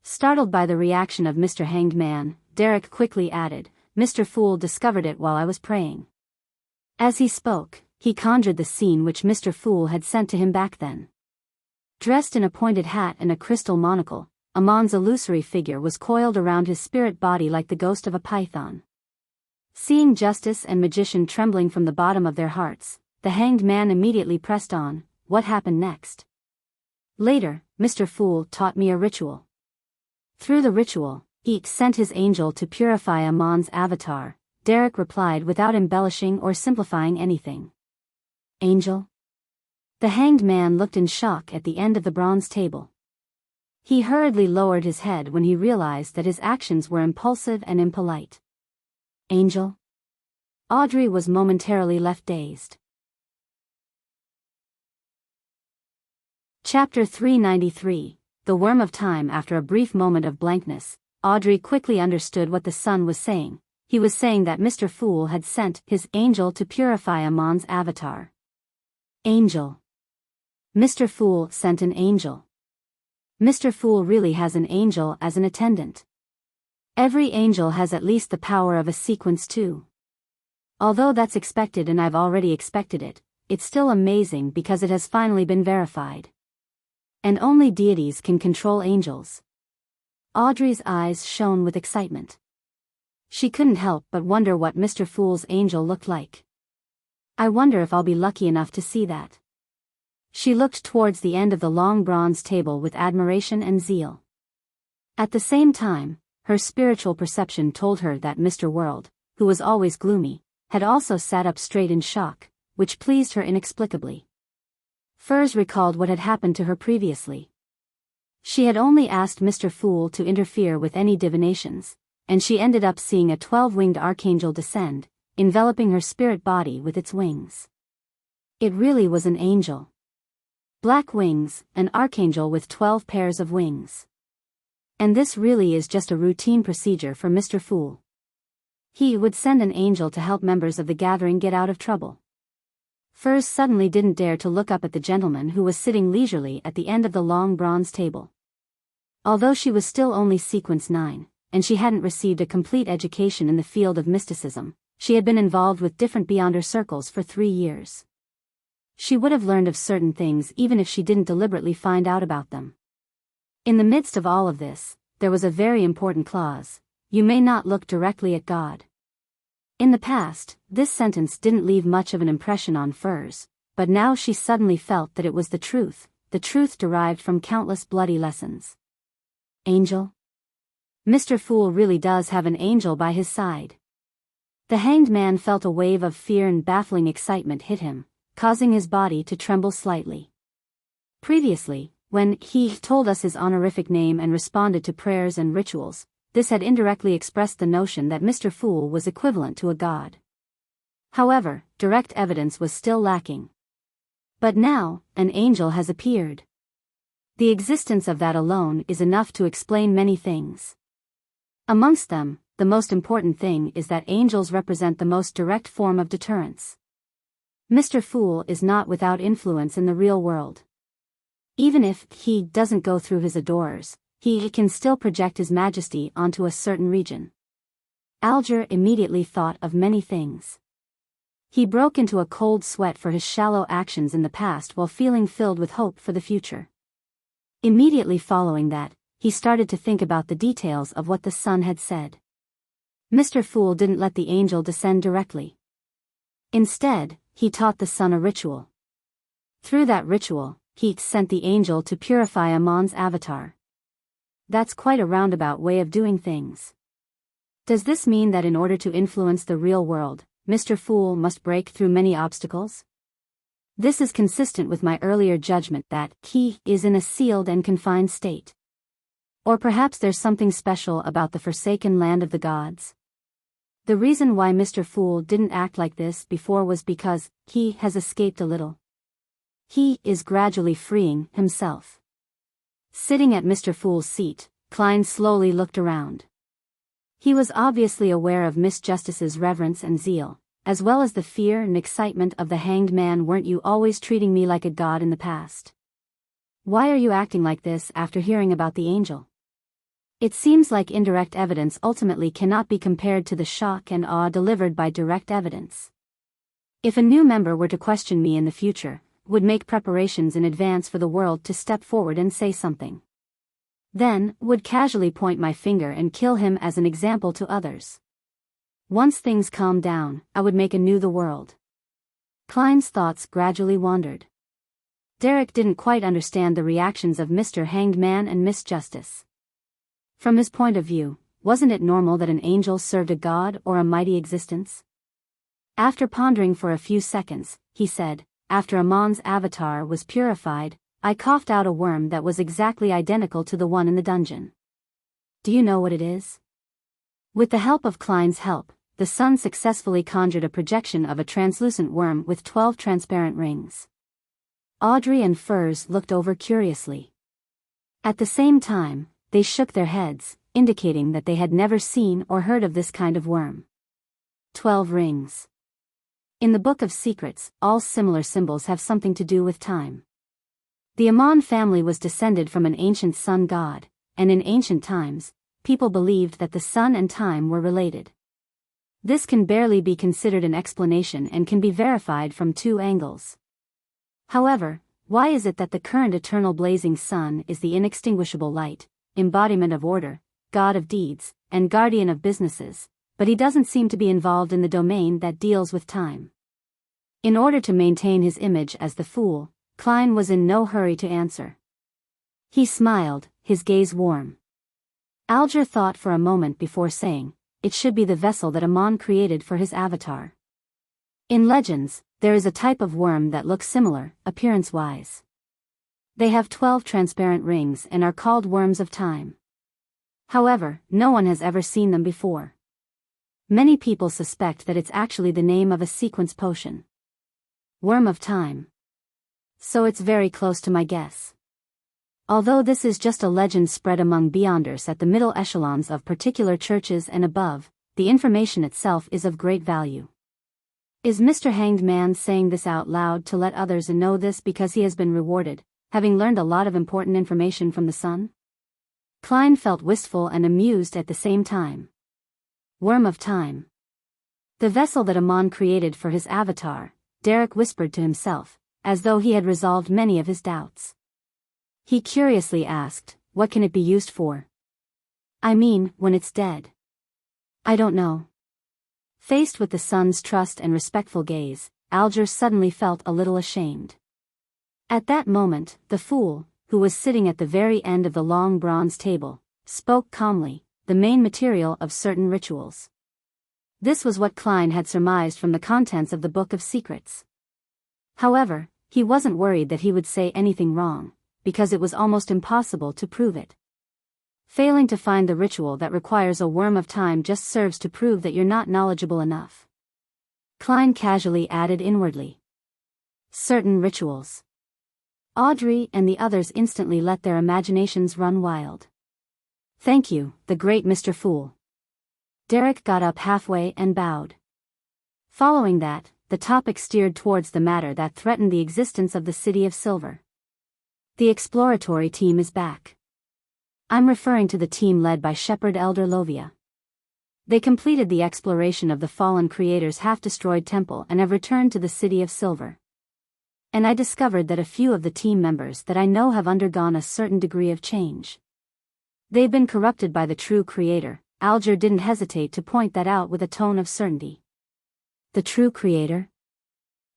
S1: Startled by the reaction of Mr. Hanged Man, Derek quickly added, Mr. Fool discovered it while I was praying. As he spoke, he conjured the scene which Mr. Fool had sent to him back then. Dressed in a pointed hat and a crystal monocle, Amon's illusory figure was coiled around his spirit body like the ghost of a python. Seeing Justice and Magician trembling from the bottom of their hearts, the Hanged Man immediately pressed on, what happened next? Later, Mr. Fool taught me a ritual. Through the ritual, he sent his angel to purify Amon's avatar, Derek replied without embellishing or simplifying anything. Angel? The Hanged Man looked in shock at the end of the bronze table. He hurriedly lowered his head when he realized that his actions were impulsive and impolite. Angel? Audrey was momentarily left dazed. Chapter 393, The Worm of Time. After a brief moment of blankness, Audrey quickly understood what the son was saying. He was saying that Mr. Fool had sent his angel to purify Amon's avatar. Angel. Mr. Fool sent an angel. Mr. Fool really has an angel as an attendant. Every angel has at least the power of a sequence too. Although that's expected and I've already expected it, it's still amazing because it has finally been verified. And only deities can control angels. Audrey's eyes shone with excitement. She couldn't help but wonder what Mr. Fool's angel looked like. I wonder if I'll be lucky enough to see that. She looked towards the end of the long bronze table with admiration and zeal. At the same time, her spiritual perception told her that Mr. World, who was always gloomy, had also sat up straight in shock, which pleased her inexplicably. Furs recalled what had happened to her previously. She had only asked Mr. Fool to interfere with any divinations, and she ended up seeing a 12-winged archangel descend, enveloping her spirit body with its wings. It really was an angel. Black wings, an archangel with 12 pairs of wings. And this really is just a routine procedure for Mr. Fool. He would send an angel to help members of the gathering get out of trouble. Furs suddenly didn't dare to look up at the gentleman who was sitting leisurely at the end of the long bronze table. Although she was still only sequence 9, and she hadn't received a complete education in the field of mysticism, she had been involved with different Beyonder circles for 3 years. She would have learned of certain things even if she didn't deliberately find out about them. In the midst of all of this, there was a very important clause: you may not look directly at God. In the past, this sentence didn't leave much of an impression on Furs, but now she suddenly felt that it was the truth derived from countless bloody lessons. Angel? Mr. Fool really does have an angel by his side. The Hanged Man felt a wave of fear and baffling excitement hit him, causing his body to tremble slightly. Previously, when he told us his honorific name and responded to prayers and rituals, this had indirectly expressed the notion that Mr. Fool was equivalent to a god. However, direct evidence was still lacking. But now, an angel has appeared. The existence of that alone is enough to explain many things. Amongst them, the most important thing is that angels represent the most direct form of deterrence. Mr. Fool is not without influence in the real world. Even if he doesn't go through his adorers, he can still project his majesty onto a certain region. Alger immediately thought of many things. He broke into a cold sweat for his shallow actions in the past while feeling filled with hope for the future. Immediately following that, he started to think about the details of what the son had said. Mr. Fool didn't let the angel descend directly. Instead, he taught the son a ritual. Through that ritual, he sent the angel to purify Amon's avatar. That's quite a roundabout way of doing things. Does this mean that in order to influence the real world, Mr. Fool must break through many obstacles? This is consistent with my earlier judgment that he is in a sealed and confined state. Or perhaps there's something special about the forsaken land of the gods. The reason why Mr. Fool didn't act like this before was because he has escaped a little. He is gradually freeing himself. Sitting at Mr. Fool's seat, Klein slowly looked around. He was obviously aware of Miss Justice's reverence and zeal, as well as the fear and excitement of the hanged man. Weren't you always treating me like a god in the past? Why are you acting like this after hearing about the angel? It seems like indirect evidence ultimately cannot be compared to the shock and awe delivered by direct evidence. If a new member were to question me in the future, would make preparations in advance for the world to step forward and say something. Then, would casually point my finger and kill him as an example to others. Once things calmed down, I would make anew the world. Klein's thoughts gradually wandered. Derek didn't quite understand the reactions of Mr. Hanged Man and Miss Justice. From his point of view, wasn't it normal that an angel served a god or a mighty existence? After pondering for a few seconds, he said, after Amon's avatar was purified, I coughed out a worm that was exactly identical to the one in the dungeon. Do you know what it is? With the help of Klein's help, the sun successfully conjured a projection of a translucent worm with 12 transparent rings. Audrey and Furs looked over curiously. At the same time, they shook their heads, indicating that they had never seen or heard of this kind of worm. 12 rings. In the Book of Secrets, all similar symbols have something to do with time. The Amon family was descended from an ancient sun god, and in ancient times, people believed that the sun and time were related. This can barely be considered an explanation and can be verified from two angles. However, why is it that the current eternal blazing sun is the inextinguishable light, embodiment of order, god of deeds, and guardian of businesses, but he doesn't seem to be involved in the domain that deals with time? In order to maintain his image as the fool, Klein was in no hurry to answer. He smiled, his gaze warm. Alger thought for a moment before saying, it should be the vessel that Amon created for his avatar. In legends, there is a type of worm that looks similar, appearance-wise. They have 12 transparent rings and are called worms of time. However, no one has ever seen them before. Many people suspect that it's actually the name of a sequence potion. Worm of time. So it's very close to my guess. Although this is just a legend spread among Beyonders at the middle echelons of particular churches and above, the information itself is of great value. Is Mr. Hanged Man saying this out loud to let others know this because he has been rewarded, having learned a lot of important information from the sun? Klein felt wistful and amused at the same time. Worm of time. The vessel that Amon created for his avatar, Derek whispered to himself, as though he had resolved many of his doubts. He curiously asked, what can it be used for? I mean, when it's dead. I don't know. Faced with the sun's trust and respectful gaze, Alger suddenly felt a little ashamed. At that moment, the fool, who was sitting at the very end of the long bronze table, spoke calmly, the main material of certain rituals. This was what Klein had surmised from the contents of the Book of Secrets. However, he wasn't worried that he would say anything wrong, because it was almost impossible to prove it. Failing to find the ritual that requires a worm of time just serves to prove that you're not knowledgeable enough. Klein casually added inwardly. Certain rituals. Audrey and the others instantly let their imaginations run wild. Thank you, the great Mr. Fool. Derek got up halfway and bowed. Following that, the topic steered towards the matter that threatened the existence of the City of Silver. The exploratory team is back. I'm referring to the team led by Shepherd Elder Lovia. They completed the exploration of the fallen creator's half-destroyed temple and have returned to the City of Silver. And I discovered that a few of the team members that I know have undergone a certain degree of change. They've been corrupted by the true creator. Alger didn't hesitate to point that out with a tone of certainty. The true creator?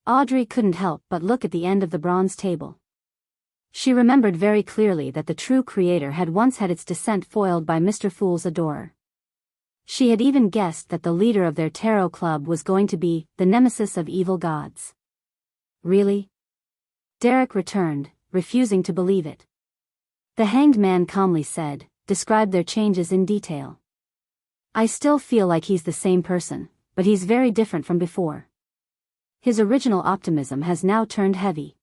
S1: Audrey couldn't help but look at the end of the bronze table. She remembered very clearly that the true creator had once had its descent foiled by Mr. Fool's adorer. She had even guessed that the leader of their tarot club was going to be the nemesis of evil gods. Really? Derek returned, refusing to believe it. The Hanged Man calmly said, "Describe their changes in detail." "I still feel like he's the same person, but he's very different from before. His original optimism has now turned heavy.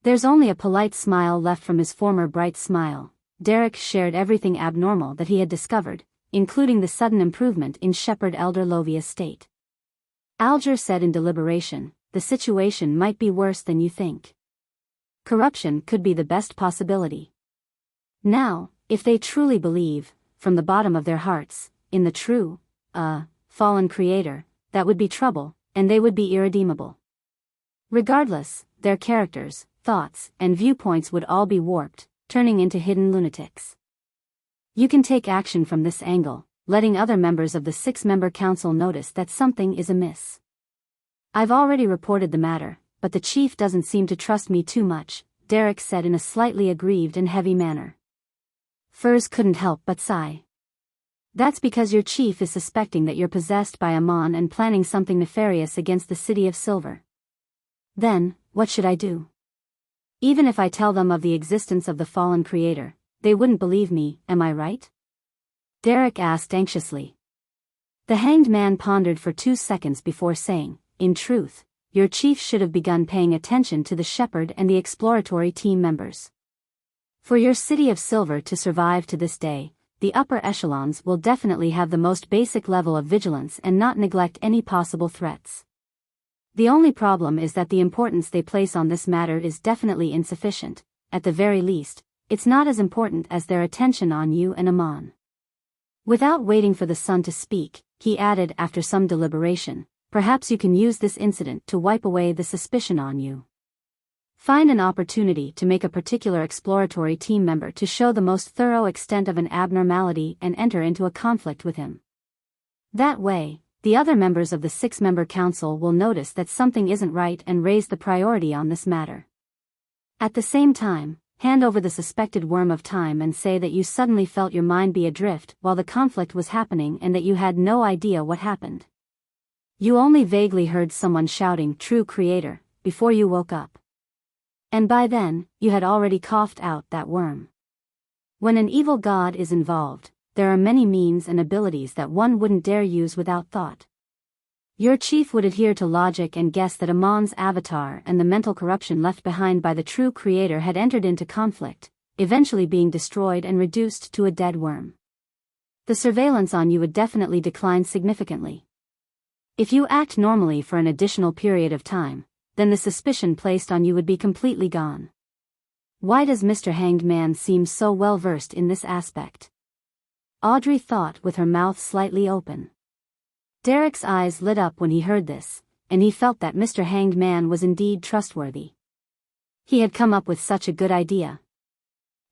S1: There's only a polite smile left from his former bright smile." Derek shared everything abnormal that he had discovered, including the sudden improvement in Shepherd Elder Lovia's state. Alger said in deliberation, "The situation might be worse than you think. Corruption could be the best possibility. Now, if they truly believe, from the bottom of their hearts, in the true, fallen creator, that would be trouble, and they would be irredeemable. Regardless, their characters, thoughts, and viewpoints would all be warped, turning into hidden lunatics. You can take action from this angle, letting other members of the 6-member council notice that something is amiss. I've already reported the matter, but the chief doesn't seem to trust me too much," Derek said in a slightly aggrieved and heavy manner. Furs couldn't help but sigh. "That's because your chief is suspecting that you're possessed by Amon and planning something nefarious against the City of Silver. Then, what should I do? Even if I tell them of the existence of the fallen creator, they wouldn't believe me, am I right?" Derek asked anxiously. The Hanged Man pondered for 2 seconds before saying, "In truth, your chief should have begun paying attention to the Shepherd and the exploratory team members. For your City of Silver to survive to this day, the upper echelons will definitely have the most basic level of vigilance and not neglect any possible threats. The only problem is that the importance they place on this matter is definitely insufficient. At the very least, it's not as important as their attention on you and Amon." Without waiting for the son to speak, he added after some deliberation, "Perhaps you can use this incident to wipe away the suspicion on you. Find an opportunity to make a particular exploratory team member to show the most thorough extent of an abnormality and enter into a conflict with him. That way, the other members of the 6-member council will notice that something isn't right and raise the priority on this matter. At the same time, hand over the suspected worm of time and say that you suddenly felt your mind be adrift while the conflict was happening and that you had no idea what happened. You only vaguely heard someone shouting 'True Creator' before you woke up. And by then, you had already coughed out that worm. When an evil god is involved, there are many means and abilities that one wouldn't dare use without thought. Your chief would adhere to logic and guess that Amon's avatar and the mental corruption left behind by the true creator had entered into conflict, eventually being destroyed and reduced to a dead worm. The surveillance on you would definitely decline significantly. If you act normally for an additional period of time, then the suspicion placed on you would be completely gone. Why does Mr. Hanged Man seem so well versed in this aspect?" Audrey thought with her mouth slightly open. Derek's eyes lit up when he heard this, and he felt that Mr. Hanged Man was indeed trustworthy. He had come up with such a good idea.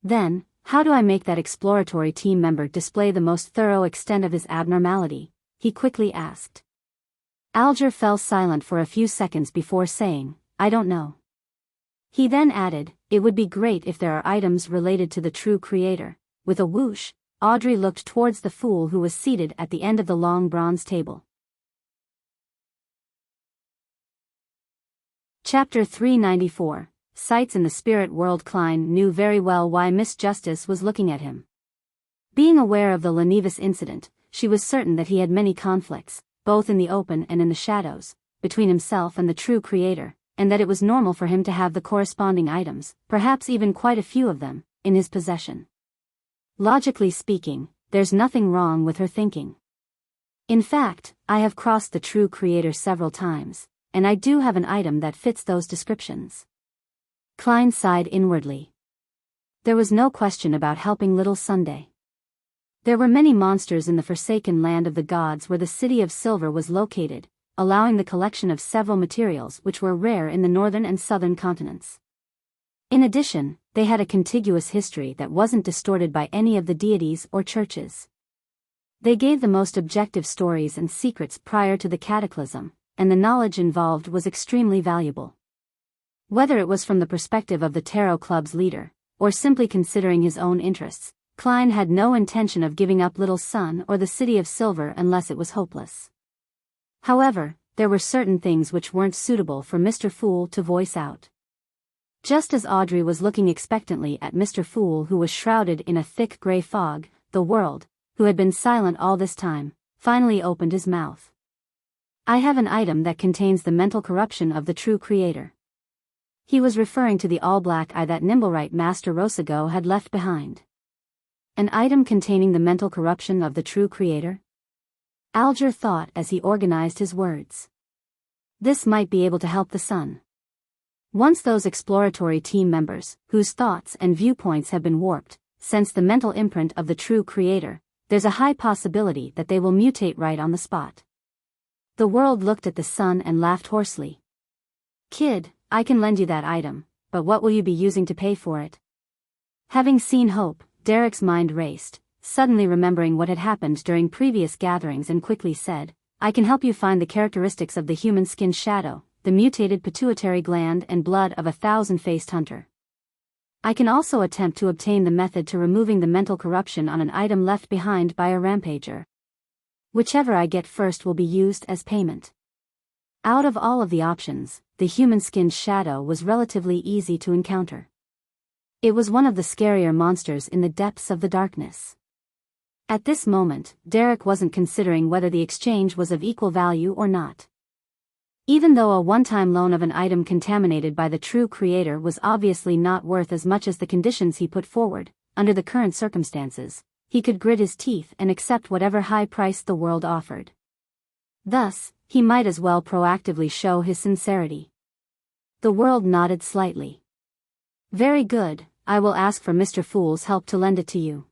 S1: "Then, how do I make that exploratory team member display the most thorough extent of his abnormality?" he quickly asked. Alger fell silent for a few seconds before saying, "I don't know." He then added, "It would be great if there are items related to the true creator." With a whoosh, Audrey looked towards the fool who was seated at the end of the long bronze table. Chapter 394, Sights in the Spirit World. Klein knew very well why Miss Justice was looking at him. Being aware of the Lenivis incident, she was certain that he had many conflicts, both in the open and in the shadows, between himself and the true creator, and that it was normal for him to have the corresponding items, perhaps even quite a few of them, in his possession. Logically speaking, there's nothing wrong with her thinking. In fact, I have crossed the true creator several times, and I do have an item that fits those descriptions. Klein sighed inwardly. There was no question about helping little Sunday. There were many monsters in the forsaken land of the gods where the City of Silver was located, allowing the collection of several materials which were rare in the northern and southern continents. In addition, they had a contiguous history that wasn't distorted by any of the deities or churches. They gave the most objective stories and secrets prior to the cataclysm, and the knowledge involved was extremely valuable. Whether it was from the perspective of the Tarot Club's leader, or simply considering his own interests, Klein had no intention of giving up Little Sun or the City of Silver unless it was hopeless. However, there were certain things which weren't suitable for Mr. Fool to voice out. Just as Audrey was looking expectantly at Mr. Fool, who was shrouded in a thick gray fog, the world, who had been silent all this time, finally opened his mouth. I have an item that contains the mental corruption of the true creator. He was referring to the all-black eye that Nimblewright Master Rosago had left behind. An item containing the mental corruption of the true creator? Alger thought as he organized his words. This might be able to help the sun. Once those exploratory team members, whose thoughts and viewpoints have been warped, sense the mental imprint of the true creator, there's a high possibility that they will mutate right on the spot. The world looked at the sun and laughed hoarsely. Kid, I can lend you that item, but what will you be using to pay for it? Having seen hope, Derek's mind raced, suddenly remembering what had happened during previous gatherings, and quickly said, I can help you find the characteristics of the human skin shadow, the mutated pituitary gland and blood of a thousand-faced hunter. I can also attempt to obtain the method to removing the mental corruption on an item left behind by a rampager. Whichever I get first will be used as payment. Out of all of the options, the human-skinned shadow was relatively easy to encounter. It was one of the scarier monsters in the depths of the darkness. At this moment, Derek wasn't considering whether the exchange was of equal value or not. Even though a one-time loan of an item contaminated by the true creator was obviously not worth as much as the conditions he put forward, under the current circumstances, he could grit his teeth and accept whatever high price the world offered. Thus, he might as well proactively show his sincerity. The world nodded slightly. Very good, I will ask for Mr. Fool's help to lend it to you.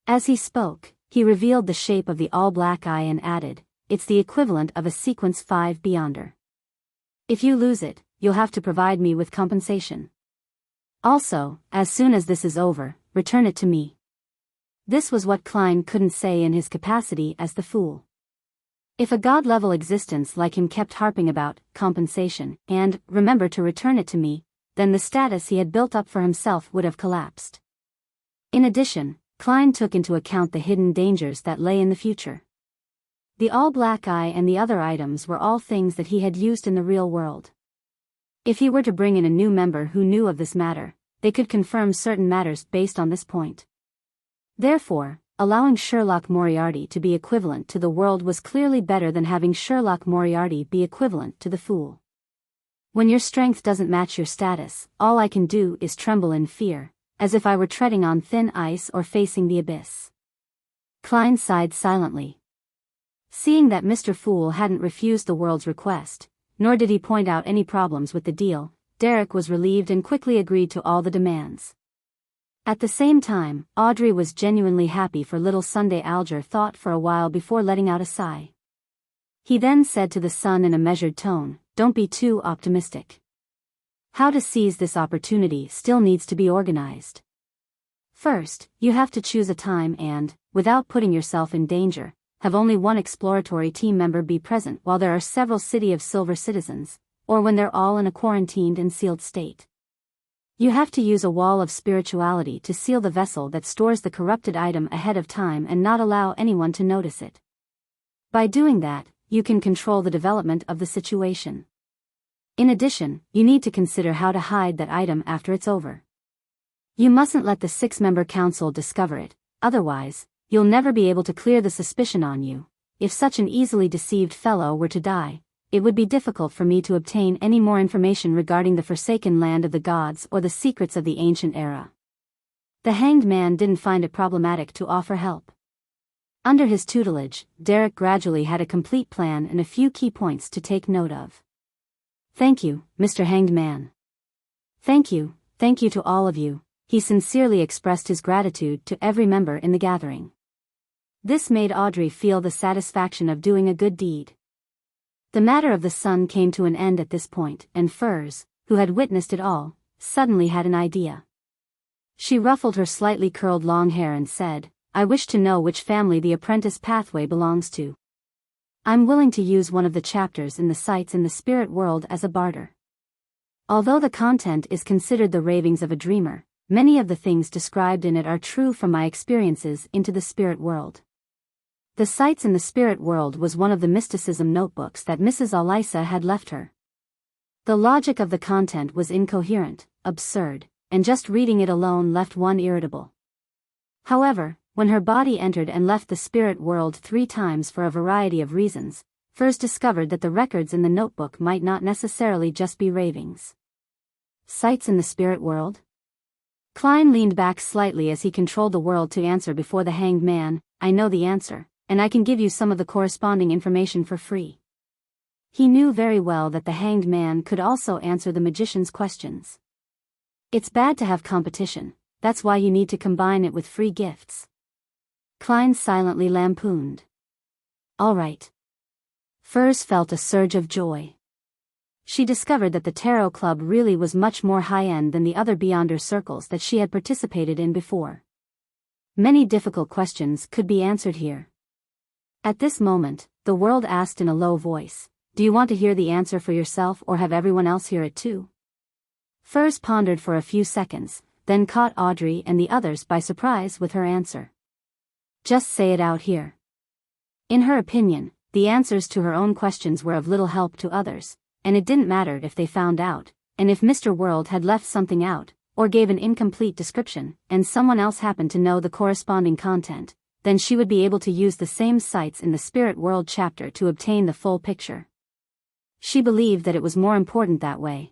S1: As he spoke, he revealed the shape of the all-black eye and added, it's the equivalent of a Sequence 5 Beyonder. If you lose it, you'll have to provide me with compensation. Also, as soon as this is over, return it to me. This was what Klein couldn't say in his capacity as the Fool. If a god-level existence like him kept harping about compensation and remember to return it to me, then the status he had built up for himself would have collapsed. In addition, Klein took into account the hidden dangers that lay in the future. The all-black eye and the other items were all things that he had used in the real world. If he were to bring in a new member who knew of this matter, they could confirm certain matters based on this point. Therefore, allowing Sherlock Moriarty to be equivalent to the world was clearly better than having Sherlock Moriarty be equivalent to the Fool. When your strength doesn't match your status, all I can do is tremble in fear, as if I were treading on thin ice or facing the abyss. Klein sighed silently. Seeing that Mr. Fool hadn't refused the world's request, nor did he point out any problems with the deal, Derek was relieved and quickly agreed to all the demands. At the same time, Audrey was genuinely happy for little Sunday. Alger thought for a while before letting out a sigh. He then said to the sun in a measured tone, don't be too optimistic. How to seize this opportunity still needs to be organized. First, you have to choose a time and, without putting yourself in danger, have only one exploratory team member be present while there are several City of Silver citizens, or when they're all in a quarantined and sealed state. You have to use a wall of spirituality to seal the vessel that stores the corrupted item ahead of time and not allow anyone to notice it. By doing that, you can control the development of the situation. In addition, you need to consider how to hide that item after it's over. You mustn't let the 6-member council discover it, otherwise, you'll never be able to clear the suspicion on you. If such an easily deceived fellow were to die, it would be difficult for me to obtain any more information regarding the forsaken land of the gods or the secrets of the ancient era. The hanged man didn't find it problematic to offer help. Under his tutelage, Derek gradually had a complete plan and a few key points to take note of. Thank you, Mr. Hanged Man. Thank you to all of you. He sincerely expressed his gratitude to every member in the gathering. This made Audrey feel the satisfaction of doing a good deed. The matter of the sun came to an end at this point, and Furs, who had witnessed it all, suddenly had an idea. She ruffled her slightly curled long hair and said, I wish to know which family the apprentice pathway belongs to. I'm willing to use one of the chapters in the sites in the spirit world as a barter. Although the content is considered the ravings of a dreamer, many of the things described in it are true from my experiences into the spirit world. The Sights in the Spirit World was one of the mysticism notebooks that Mrs. Alyssa had left her. The logic of the content was incoherent, absurd, and just reading it alone left one irritable. However, when her body entered and left the spirit world 3 times for a variety of reasons, Furs discovered that the records in the notebook might not necessarily just be ravings. Sights in the spirit world? Klein leaned back slightly as he controlled the world to answer before the Hanged Man. I know the answer, and I can give you some of the corresponding information for free. He knew very well that the Hanged Man could also answer the magician's questions. It's bad to have competition, that's why you need to combine it with free gifts. Klein silently lampooned. All right. Furs felt a surge of joy. She discovered that the Tarot Club really was much more high-end than the other Beyonder circles that she had participated in before. Many difficult questions could be answered here. At this moment, the world asked in a low voice, do you want to hear the answer for yourself or have everyone else hear it too? Furs pondered for a few seconds, then caught Audrey and the others by surprise with her answer. Just say it out here. In her opinion, the answers to her own questions were of little help to others, and it didn't matter if they found out, and if Mr. World had left something out, or gave an incomplete description, and someone else happened to know the corresponding content, then she would be able to use the same sites in the Spirit World chapter to obtain the full picture. She believed that it was more important that way.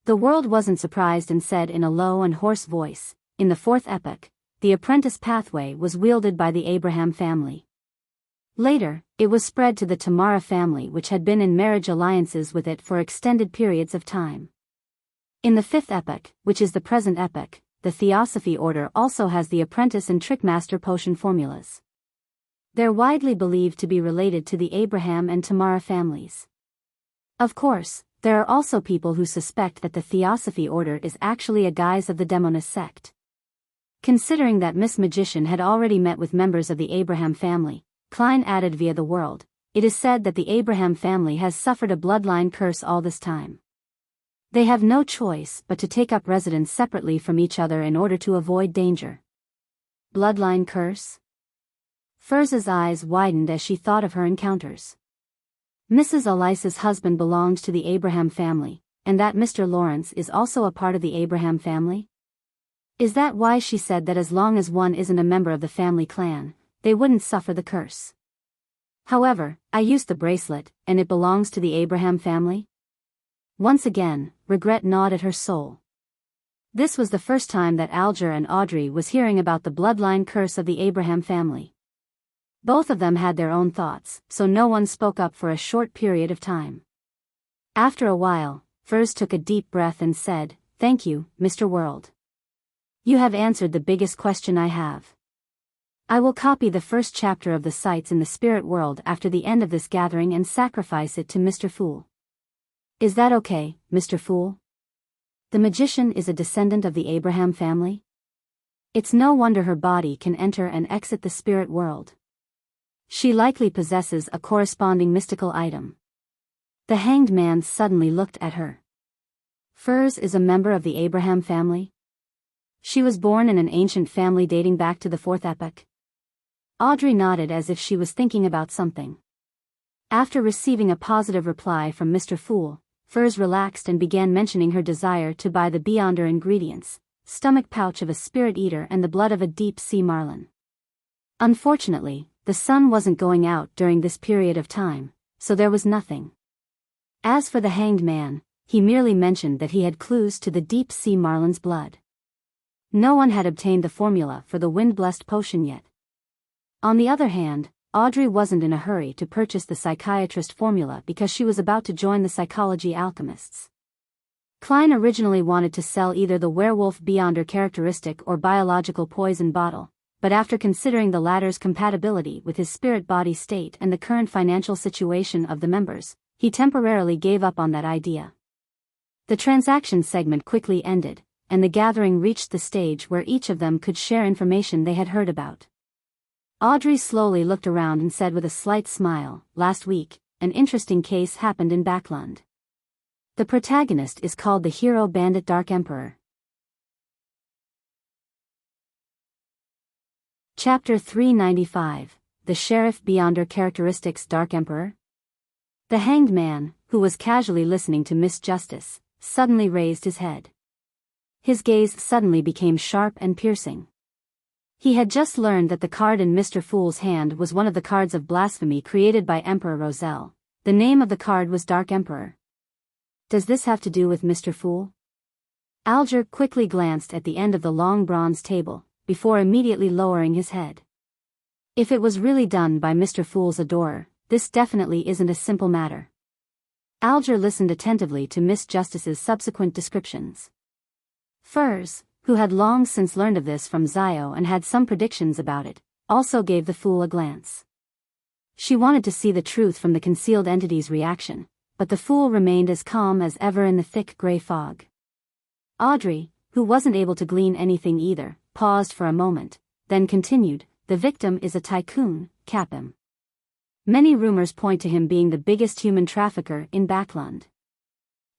S1: The world wasn't surprised and said in a low and hoarse voice, in the 4th epoch, the apprentice pathway was wielded by the Abraham family. Later, it was spread to the Tamara family, which had been in marriage alliances with it for extended periods of time. In the 5th epoch, which is the present epoch, the Theosophy order also has the apprentice and trickmaster potion formulas. They're widely believed to be related to the Abraham and Tamara families. Of course, there are also people who suspect that the Theosophy order is actually a guise of the Demonist sect. Considering that Miss Magician had already met with members of the Abraham family, Klein added via the world, it is said that the Abraham family has suffered a bloodline curse all this time. They have no choice but to take up residence separately from each other in order to avoid danger. Bloodline curse? Furs's eyes widened as she thought of her encounters. Mrs. Elisa's husband belonged to the Abraham family, and that Mr. Lawrence is also a part of the Abraham family? Is that why she said that as long as one isn't a member of the family clan, they wouldn't suffer the curse? However, I used the bracelet, and it belongs to the Abraham family? Once again, regret gnawed at her soul. This was the first time that Alger and Audrey was hearing about the bloodline curse of the Abraham family. Both of them had their own thoughts, so no one spoke up for a short period of time. After a while, Furs took a deep breath and said, "Thank you, Mr. World. You have answered the biggest question I have. I will copy the first chapter of the sites in the spirit world after the end of this gathering and sacrifice it to Mr. Fool. Is that okay, Mr. Fool? The magician is a descendant of the Abraham family? It's no wonder her body can enter and exit the spirit world. She likely possesses a corresponding mystical item." The Hanged Man suddenly looked at her. Furs is a member of the Abraham family? She was born in an ancient family dating back to the 4th epoch. Audrey nodded as if she was thinking about something. After receiving a positive reply from Mr. Fool, Furs relaxed and began mentioning her desire to buy the Beyonder ingredients, stomach pouch of a spirit eater and the blood of a deep-sea marlin. Unfortunately, the sun wasn't going out during this period of time, so there was nothing. As for the Hanged Man, he merely mentioned that he had clues to the deep-sea marlin's blood. No one had obtained the formula for the wind-blessed potion yet. On the other hand, Audrey wasn't in a hurry to purchase the psychiatrist formula because she was about to join the psychology alchemists. Klein originally wanted to sell either the werewolf Beyonder characteristic or biological poison bottle, but after considering the latter's compatibility with his spirit body state and the current financial situation of the members, he temporarily gave up on that idea. The transaction segment quickly ended, and the gathering reached the stage where each of them could share information they had heard about. Audrey slowly looked around and said with a slight smile, "Last week, an interesting case happened in Backland. The protagonist is called the Hero Bandit Dark Emperor." Chapter 395, The Sheriff Beyonder Characteristics Dark Emperor. The Hanged Man, who was casually listening to Miss Justice, suddenly raised his head. His gaze suddenly became sharp and piercing. He had just learned that the card in Mr. Fool's hand was one of the cards of blasphemy created by Emperor Roselle. The name of the card was Dark Emperor. Does this have to do with Mr. Fool? Alger quickly glanced at the end of the long bronze table, before immediately lowering his head. If it was really done by Mr. Fool's adorer, this definitely isn't a simple matter. Alger listened attentively to Miss Justice's subsequent descriptions. Furs, who had long since learned of this from Zio and had some predictions about it, also gave the fool a glance. She wanted to see the truth from the concealed entity's reaction, but the fool remained as calm as ever in the thick gray fog. Audrey, who wasn't able to glean anything either, paused for a moment, then continued, "The victim is a tycoon, Capim. Many rumors point to him being the biggest human trafficker in Backland.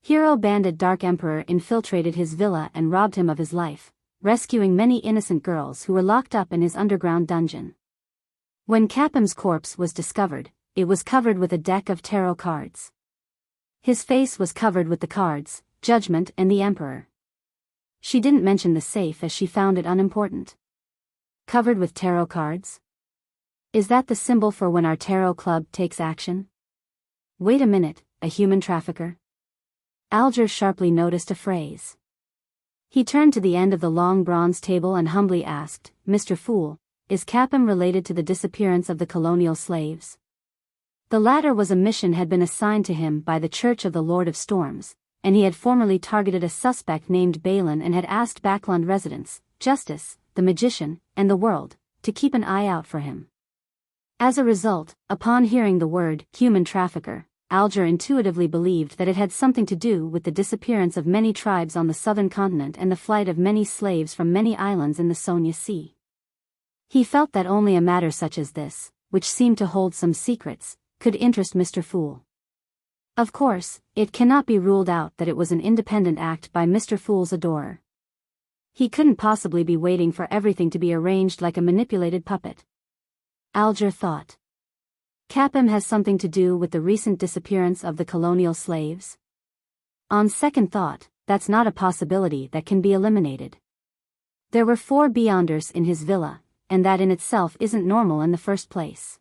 S1: Hero bandit Dark Emperor infiltrated his villa and robbed him of his life, rescuing many innocent girls who were locked up in his underground dungeon. When Capim's corpse was discovered, it was covered with a deck of tarot cards. His face was covered with the cards, Judgment and the Emperor." She didn't mention the safe as she found it unimportant. Covered with tarot cards? Is that the symbol for when our tarot club takes action? Wait a minute, a human trafficker? Alger sharply noticed a phrase. He turned to the end of the long bronze table and humbly asked, "Mr. Fool, is Capim related to the disappearance of the colonial slaves?" The latter was a mission had been assigned to him by the Church of the Lord of Storms, and he had formerly targeted a suspect named Balin and had asked Backland residents, Justice, the Magician, and the world, to keep an eye out for him. As a result, upon hearing the word human trafficker, Alger intuitively believed that it had something to do with the disappearance of many tribes on the southern continent and the flight of many slaves from many islands in the Sonia Sea. He felt that only a matter such as this, which seemed to hold some secrets, could interest Mr. Fool. Of course, it cannot be ruled out that it was an independent act by Mr. Fool's adorer. He couldn't possibly be waiting for everything to be arranged like a manipulated puppet. Alger thought. Capim has something to do with the recent disappearance of the colonial slaves? On second thought, that's not a possibility that can be eliminated. There were 4 Beyonders in his villa, and that in itself isn't normal in the first place.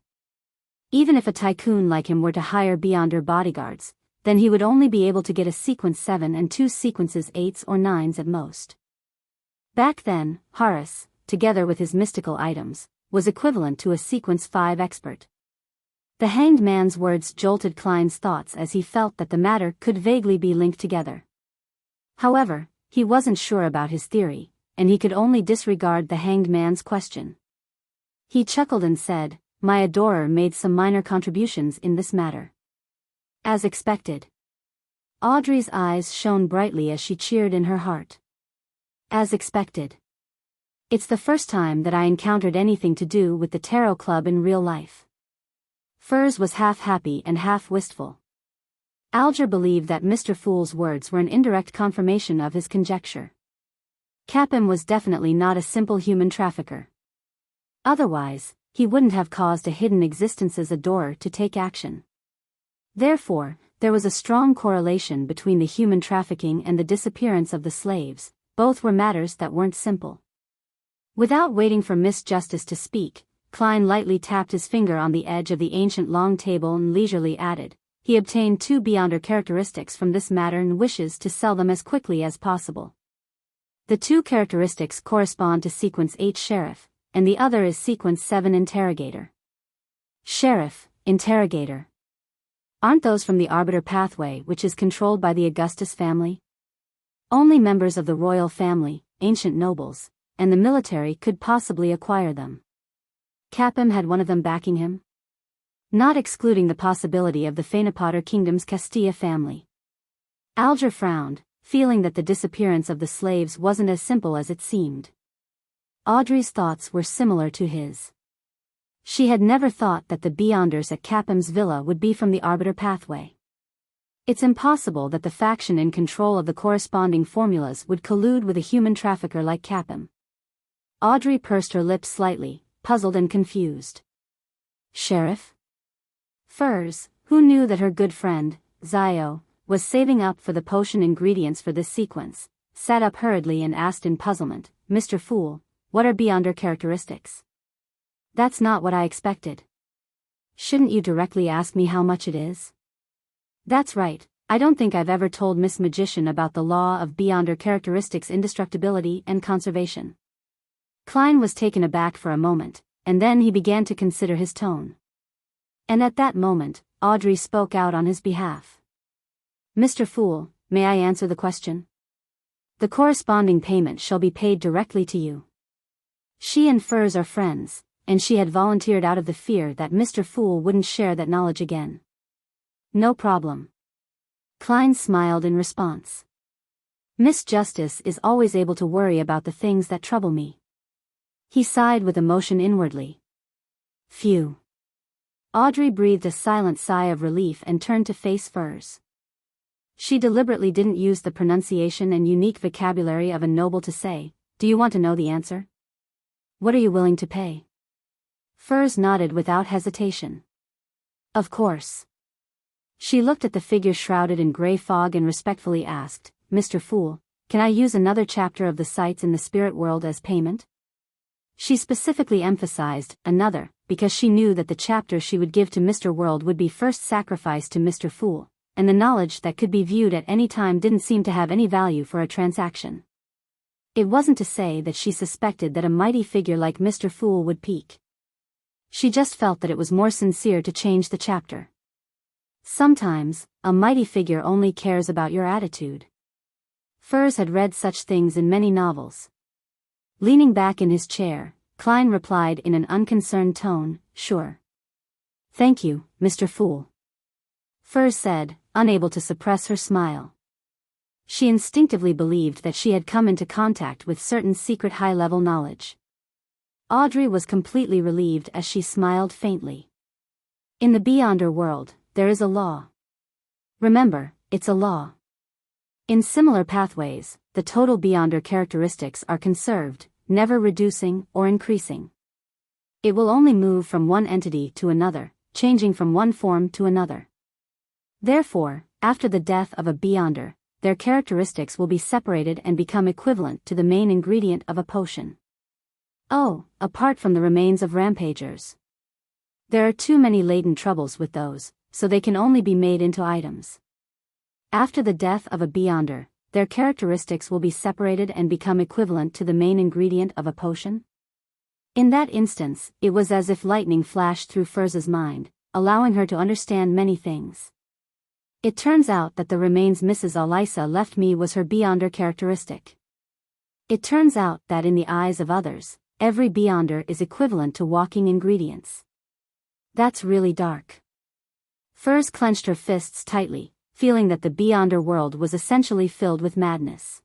S1: Even if a tycoon like him were to hire Beyonder bodyguards, then he would only be able to get a sequence 7 and 2 sequences 8s or 9s at most. Back then, Horus, together with his mystical items, was equivalent to a sequence 5 expert. The hanged man's words jolted Klein's thoughts as he felt that the matter could vaguely be linked together. However, he wasn't sure about his theory, and he could only disregard the hanged man's question. He chuckled and said, "My adorer made some minor contributions in this matter." As expected. Audrey's eyes shone brightly as she cheered in her heart. As expected. It's the first time that I encountered anything to do with the tarot club in real life. Furs was half happy and half wistful. Alger believed that Mr. Fool's words were an indirect confirmation of his conjecture. Capim was definitely not a simple human trafficker. Otherwise, he wouldn't have caused a hidden existence's adorer to take action. Therefore, there was a strong correlation between the human trafficking and the disappearance of the slaves. Both were matters that weren't simple. Without waiting for Miss Justice to speak, Klein lightly tapped his finger on the edge of the ancient long table and leisurely added, "He obtained 2 Beyonder characteristics from this matter and wishes to sell them as quickly as possible. The 2 characteristics correspond to sequence 8 Sheriff, and the other is sequence 7 Interrogator." Sheriff, Interrogator. Aren't those from the Arbiter pathway, which is controlled by the Augustus family? Only members of the royal family, ancient nobles, and the military could possibly acquire them. Capim had one of them backing him? Not excluding the possibility of the Fenapotter Kingdom's Castilla family. Alger frowned, feeling that the disappearance of the slaves wasn't as simple as it seemed. Audrey's thoughts were similar to his. She had never thought that the Beyonders at Capim's villa would be from the Arbiter pathway. It's impossible that the faction in control of the corresponding formulas would collude with a human trafficker like Capim. Audrey pursed her lips slightly, puzzled and confused. Sheriff? Furs, who knew that her good friend, Zio, was saving up for the potion ingredients for this sequence, sat up hurriedly and asked in puzzlement, "Mr. Fool, what are Beyonder characteristics?" "That's not what I expected." "Shouldn't you directly ask me how much it is?" "That's right, I don't think I've ever told Miss Magician about the law of Beyonder characteristics, indestructibility and conservation." Klein was taken aback for a moment, and then he began to consider his tone. And at that moment, Audrey spoke out on his behalf. "Mr. Fool, may I answer the question? The corresponding payment shall be paid directly to you." She and Furs are friends, and she had volunteered out of the fear that Mr. Fool wouldn't share that knowledge again. "No problem." Klein smiled in response. "Miss Justice is always able to worry about the things that trouble me." He sighed with emotion inwardly. Phew. Audrey breathed a silent sigh of relief and turned to face Furs. She deliberately didn't use the pronunciation and unique vocabulary of a noble to say, "Do you want to know the answer? What are you willing to pay?" Furs nodded without hesitation. "Of course." She looked at the figure shrouded in gray fog and respectfully asked, "Mr. Fool, can I use another chapter of the sights in the spirit world as payment?" She specifically emphasized another, because she knew that the chapter she would give to Mr. World would be first sacrificed to Mr. Fool, and the knowledge that could be viewed at any time didn't seem to have any value for a transaction. It wasn't to say that she suspected that a mighty figure like Mr. Fool would peak. She just felt that it was more sincere to change the chapter. Sometimes, a mighty figure only cares about your attitude. Furs had read such things in many novels. Leaning back in his chair, Klein replied in an unconcerned tone, "Sure. Thank you, Mr. Fool." Furs said, unable to suppress her smile. She instinctively believed that she had come into contact with certain secret high-level knowledge. Audrey was completely relieved as she smiled faintly. In the Beyonder world, there is a law. Remember, it's a law. In similar pathways, the total Beyonder characteristics are conserved, never reducing or increasing. It will only move from one entity to another, changing from one form to another. Therefore, after the death of a Beyonder, their characteristics will be separated and become equivalent to the main ingredient of a potion. Oh, apart from the remains of rampagers. There are too many latent troubles with those, so they can only be made into items. After the death of a Beyonder, their characteristics will be separated and become equivalent to the main ingredient of a potion? In that instance, it was as if lightning flashed through Furz's mind, allowing her to understand many things. It turns out that the remains Mrs. Alisa left me was her Beyonder characteristic. It turns out that in the eyes of others, every Beyonder is equivalent to walking ingredients. That's really dark. Furs clenched her fists tightly, feeling that the Beyonder world was essentially filled with madness.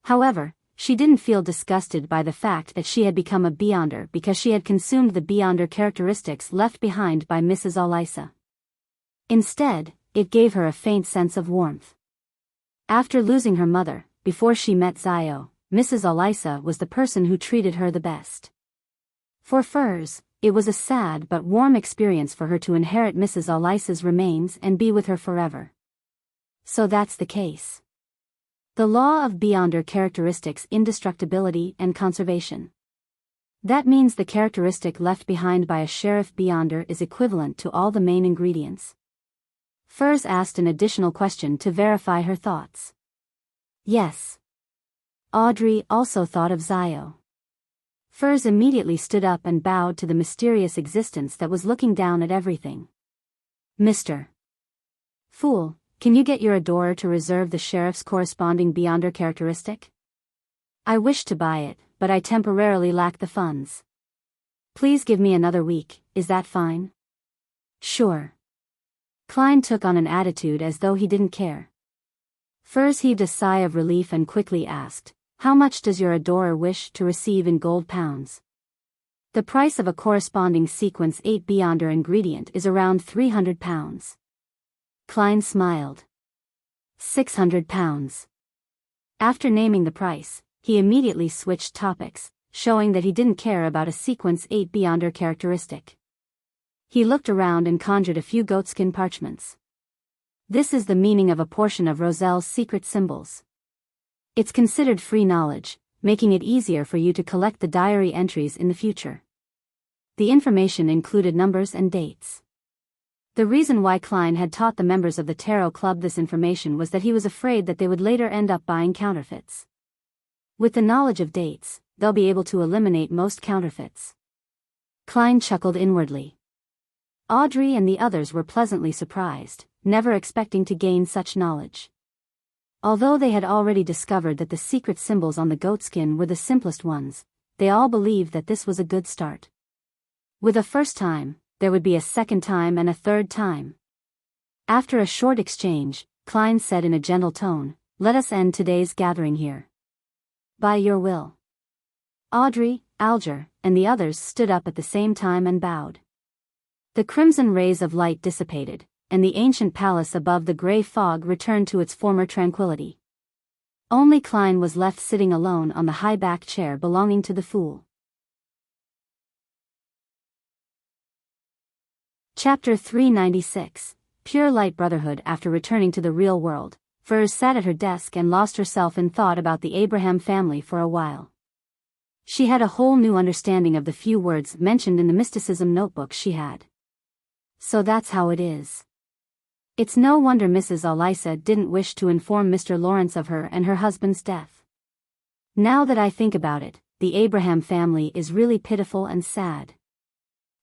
S1: However, she didn't feel disgusted by the fact that she had become a Beyonder because she had consumed the Beyonder characteristics left behind by Mrs. Alisa. Instead, it gave her a faint sense of warmth. After losing her mother, before she met Zio, Mrs. Alisa was the person who treated her the best. For Furs, it was a sad but warm experience for her to inherit Mrs. Alisa's remains and be with her forever. So that's the case. The law of Beyonder characteristics, indestructibility and conservation. That means the characteristic left behind by a sheriff Beyonder is equivalent to all the main ingredients. Furs asked an additional question to verify her thoughts. Yes. Audrey also thought of Zio. Furs immediately stood up and bowed to the mysterious existence that was looking down at everything. "Mr. Fool, can you get your adorer to reserve the sheriff's corresponding Beyonder characteristic? I wish to buy it, but I temporarily lack the funds. Please give me another week, is that fine?" "Sure." Klein took on an attitude as though he didn't care. Furs heaved a sigh of relief and quickly asked, "How much does your adorer wish to receive in gold pounds?" "The price of a corresponding sequence 8 Beyonder ingredient is around 300 pounds. Klein smiled. 600 pounds. After naming the price, he immediately switched topics, showing that he didn't care about a sequence 8 Beyonder characteristic. He looked around and conjured a few goatskin parchments. "This is the meaning of a portion of Roselle's secret symbols. It's considered free knowledge, making it easier for you to collect the diary entries in the future. The information included numbers and dates. The reason why Klein had taught the members of the Tarot Club this information was that he was afraid that they would later end up buying counterfeits. With the knowledge of dates, they'll be able to eliminate most counterfeits. Klein chuckled inwardly. Audrey and the others were pleasantly surprised, never expecting to gain such knowledge. Although they had already discovered that the secret symbols on the goatskin were the simplest ones, they all believed that this was a good start. With a first time, there would be a second time and a third time. After a short exchange, Klein said in a gentle tone, "Let us end today's gathering here. By your will." Audrey, Alger, and the others stood up at the same time and bowed. The crimson rays of light dissipated, and the ancient palace above the gray fog returned to its former tranquility. Only Klein was left sitting alone on the high-back chair belonging to the Fool. Chapter 396, Pure Light Brotherhood. After returning to the real world, Furs sat at her desk and lost herself in thought about the Abraham family for a while. She had a whole new understanding of the few words mentioned in the mysticism notebook she had. So that's how it is. It's no wonder Mrs. Alisa didn't wish to inform Mr. Lawrence of her and her husband's death. Now that I think about it, the Abraham family is really pitiful and sad.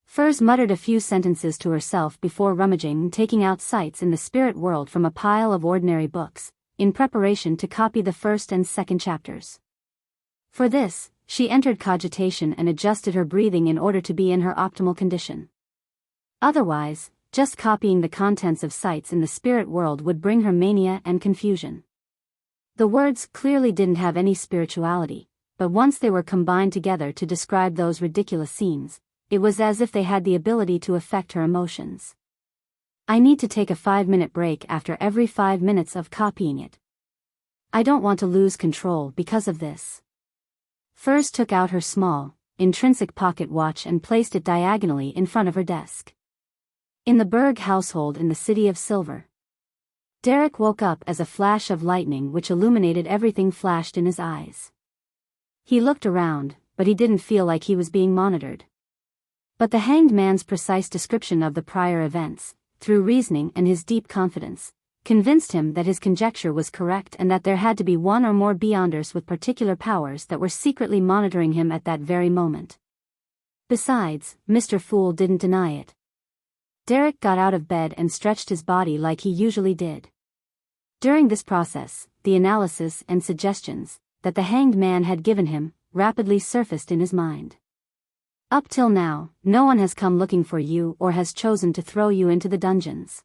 S1: Furs muttered a few sentences to herself before rummaging and taking out sites in the spirit world from a pile of ordinary books, in preparation to copy the first and second chapters. For this, she entered cogitation and adjusted her breathing in order to be in her optimal condition. Otherwise, just copying the contents of sites in the spirit world would bring her mania and confusion. The words clearly didn't have any spirituality, but once they were combined together to describe those ridiculous scenes, it was as if they had the ability to affect her emotions. I need to take a 5-minute break after every 5 minutes of copying it. I don't want to lose control because of this. Furs took out her small, intrinsic pocket watch and placed it diagonally in front of her desk. In the Berg household in the City of Silver. Derek woke up as a flash of lightning which illuminated everything flashed in his eyes. He looked around, but he didn't feel like he was being monitored. But the hanged man's precise description of the prior events, through reasoning and his deep confidence, convinced him that his conjecture was correct and that there had to be one or more beyonders with particular powers that were secretly monitoring him at that very moment. Besides, Mr. Fool didn't deny it. Derek got out of bed and stretched his body like he usually did. During this process, the analysis and suggestions that the hanged man had given him rapidly surfaced in his mind. Up till now, no one has come looking for you or has chosen to throw you into the dungeons.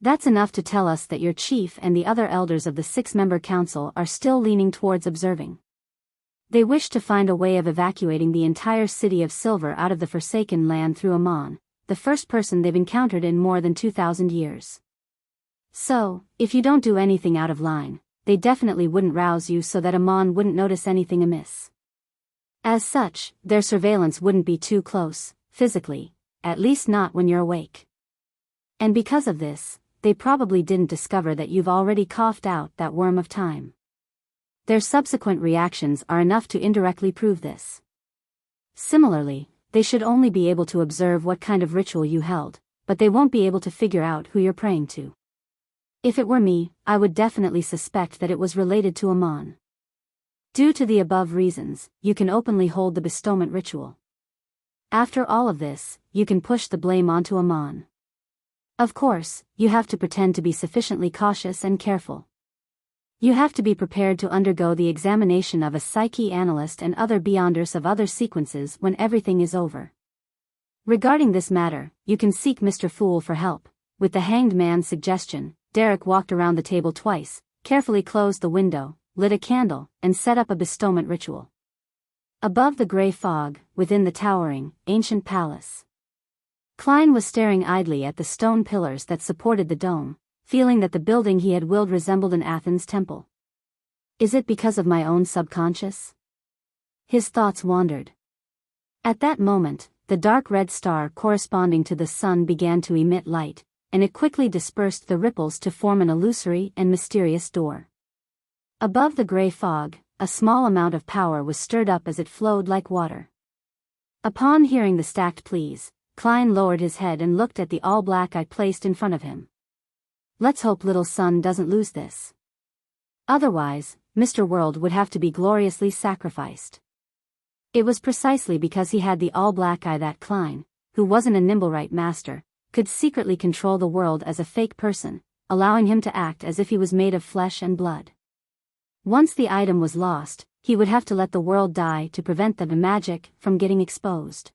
S1: That's enough to tell us that your chief and the other elders of the 6-member council are still leaning towards observing. They wish to find a way of evacuating the entire City of Silver out of the Forsaken Land through Amon, the first person they've encountered in more than 2,000 years. So, if you don't do anything out of line, they definitely wouldn't rouse you so that Amon wouldn't notice anything amiss. As such, their surveillance wouldn't be too close, physically, at least not when you're awake. And because of this, they probably didn't discover that you've already coughed out that worm of time. Their subsequent reactions are enough to indirectly prove this. Similarly, they should only be able to observe what kind of ritual you held, but they won't be able to figure out who you're praying to. If it were me, I would definitely suspect that it was related to Amon. Due to the above reasons, you can openly hold the bestowment ritual. After all of this, you can push the blame onto Amon. Of course, you have to pretend to be sufficiently cautious and careful. You have to be prepared to undergo the examination of a psyche analyst and other beyonders of other sequences when everything is over. Regarding this matter, you can seek Mr. Fool for help. With the hanged man's suggestion, Derek walked around the table twice, carefully closed the window, lit a candle, and set up a bestowment ritual. Above the gray fog, within the towering, ancient palace, Klein was staring idly at the stone pillars that supported the dome, feeling that the building he had willed resembled an Athens temple. Is it because of my own subconscious? His thoughts wandered. At that moment, the dark red star corresponding to the sun began to emit light, and it quickly dispersed the ripples to form an illusory and mysterious door. Above the gray fog, a small amount of power was stirred up as it flowed like water. Upon hearing the stacked pleas, Klein lowered his head and looked at the all-black eye placed in front of him. Let's hope little son doesn't lose this. Otherwise, Mr. World would have to be gloriously sacrificed. It was precisely because he had the all-black eye that Klein, who wasn't a Nimblewright master, could secretly control the world as a fake person, allowing him to act as if he was made of flesh and blood. Once the item was lost, he would have to let the world die to prevent the magic from getting exposed.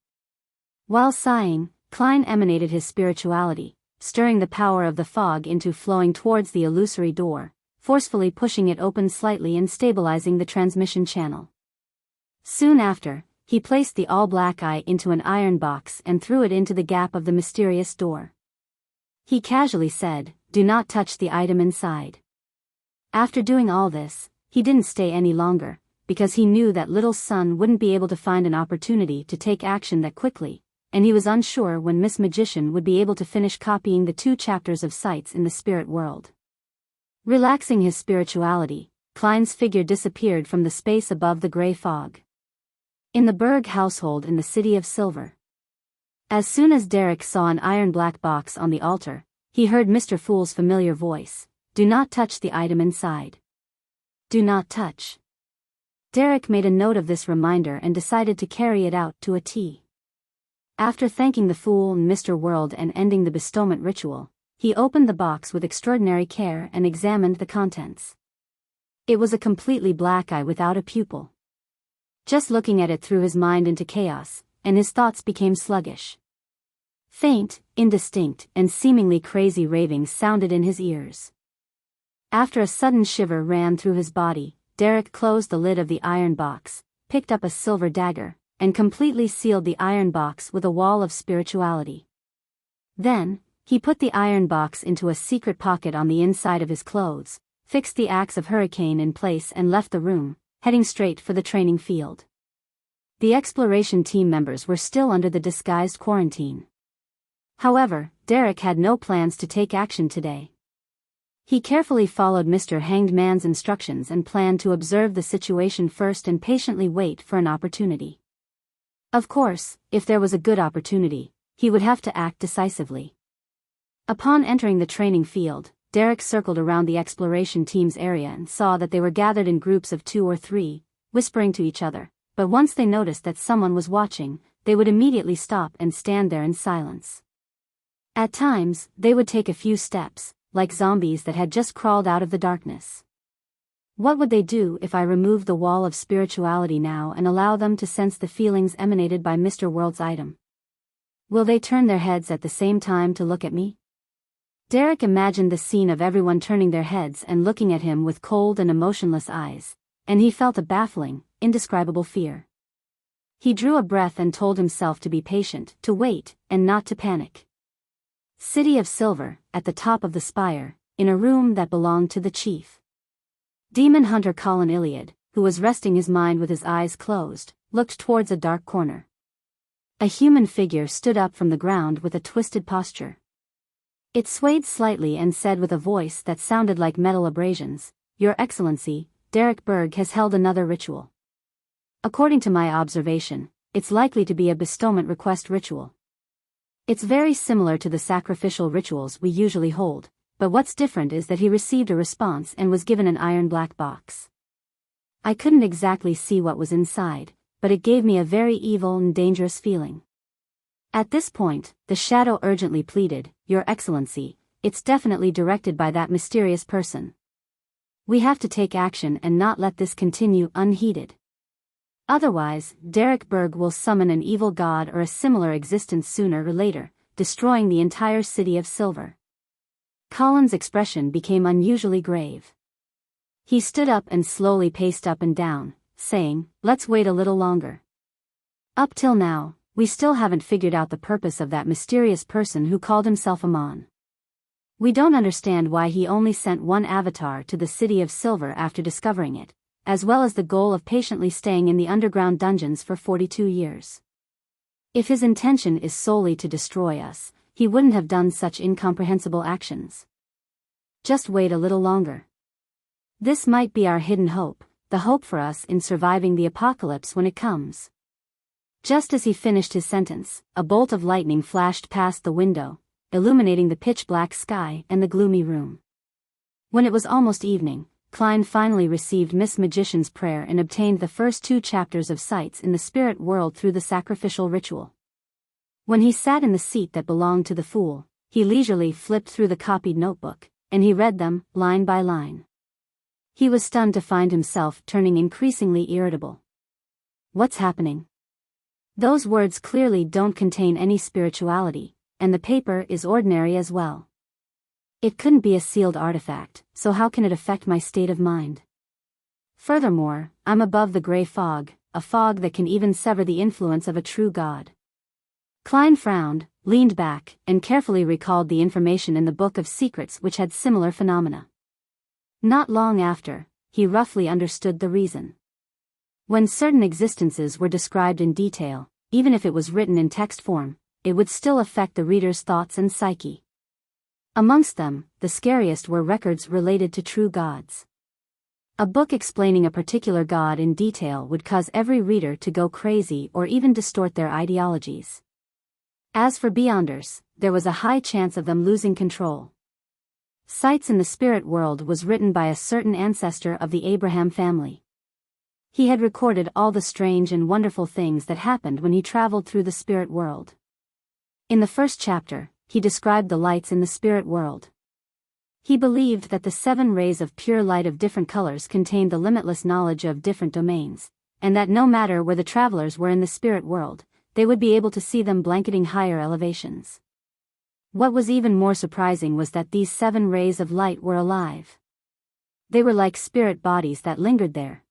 S1: While sighing, Klein emanated his spirituality, stirring the power of the fog into flowing towards the illusory door, forcefully pushing it open slightly and stabilizing the transmission channel. Soon after, he placed the all-black eye into an iron box and threw it into the gap of the mysterious door. He casually said, "Do not touch the item inside." After doing all this, he didn't stay any longer, because he knew that little son wouldn't be able to find an opportunity to take action that quickly, and he was unsure when Miss Magician would be able to finish copying the 2 chapters of Sights in the Spirit World. Relaxing his spirituality, Klein's figure disappeared from the space above the gray fog. In the Berg household in the City of Silver. As soon as Derek saw an iron-black box on the altar, he heard Mr. Fool's familiar voice, "Do not touch the item inside. Do not touch." Derek made a note of this reminder and decided to carry it out to a T. After thanking the Fool and Mr. World and ending the bestowment ritual, he opened the box with extraordinary care and examined the contents. It was a completely black eye without a pupil. Just looking at it threw his mind into chaos, and his thoughts became sluggish. Faint, indistinct, and seemingly crazy ravings sounded in his ears. After a sudden shiver ran through his body, Derek closed the lid of the iron box, picked up a silver dagger, and completely sealed the iron box with a wall of spirituality. Then, he put the iron box into a secret pocket on the inside of his clothes, fixed the axe of Hurricane in place and left the room, heading straight for the training field. The exploration team members were still under the disguised quarantine. However, Derek had no plans to take action today. He carefully followed Mr. Hanged Man's instructions and planned to observe the situation first and patiently wait for an opportunity. Of course, if there was a good opportunity, he would have to act decisively. Upon entering the training field, Derek circled around the exploration team's area and saw that they were gathered in groups of 2 or 3, whispering to each other, but once they noticed that someone was watching, they would immediately stop and stand there in silence. At times, they would take a few steps, like zombies that had just crawled out of the darkness. What would they do if I removed the wall of spirituality now and allow them to sense the feelings emanated by Mr. World's item? Will they turn their heads at the same time to look at me? Derek imagined the scene of everyone turning their heads and looking at him with cold and emotionless eyes, and he felt a baffling, indescribable fear. He drew a breath and told himself to be patient, to wait, and not to panic. City of Silver, at the top of the spire, in a room that belonged to the chief. Demon hunter Colin Iliad, who was resting his mind with his eyes closed, looked towards a dark corner. A human figure stood up from the ground with a twisted posture. It swayed slightly and said with a voice that sounded like metal abrasions, "Your Excellency, Derek Berg has held another ritual. According to my observation, it's likely to be a bestowment request ritual. It's very similar to the sacrificial rituals we usually hold, but what's different is that he received a response and was given an iron-black box. I couldn't exactly see what was inside, but it gave me a very evil and dangerous feeling." At this point, the shadow urgently pleaded, "Your Excellency, it's definitely directed by that mysterious person. We have to take action and not let this continue unheeded. Otherwise, Derek Berg will summon an evil god or a similar existence sooner or later, destroying the entire City of Silver." Colin's expression became unusually grave. He stood up and slowly paced up and down, saying, "Let's wait a little longer. Up till now, we still haven't figured out the purpose of that mysterious person who called himself Amon. We don't understand why he only sent one avatar to the City of Silver after discovering it, as well as the goal of patiently staying in the underground dungeons for 42 years. If his intention is solely to destroy us, he wouldn't have done such incomprehensible actions. Just wait a little longer." This might be our hidden hope, the hope for us in surviving the apocalypse when it comes. Just as he finished his sentence, a bolt of lightning flashed past the window, illuminating the pitch-black sky and the gloomy room. When it was almost evening, Klein finally received Miss Magician's prayer and obtained the first 2 chapters of Sights in the Spirit World through the sacrificial ritual. When he sat in the seat that belonged to the fool, he leisurely flipped through the copied notebook, and he read them, line by line. He was stunned to find himself turning increasingly irritable. What's happening? Those words clearly don't contain any spirituality, and the paper is ordinary as well. It couldn't be a sealed artifact, so how can it affect my state of mind? Furthermore, I'm above the gray fog, a fog that can even sever the influence of a true God. Klein frowned, leaned back, and carefully recalled the information in the Book of Secrets which had similar phenomena. Not long after, he roughly understood the reason. When certain existences were described in detail, even if it was written in text form, it would still affect the reader's thoughts and psyche. Amongst them, the scariest were records related to true gods. A book explaining a particular god in detail would cause every reader to go crazy or even distort their ideologies. As for Beyonders, there was a high chance of them losing control. Sights in the Spirit World was written by a certain ancestor of the Abraham family. He had recorded all the strange and wonderful things that happened when he traveled through the spirit world. In the first chapter, he described the lights in the spirit world. He believed that the 7 rays of pure light of different colors contained the limitless knowledge of different domains, and that no matter where the travelers were in the spirit world, they would be able to see them blanketing higher elevations. What was even more surprising was that these 7 rays of light were alive. They were like spirit bodies that lingered there.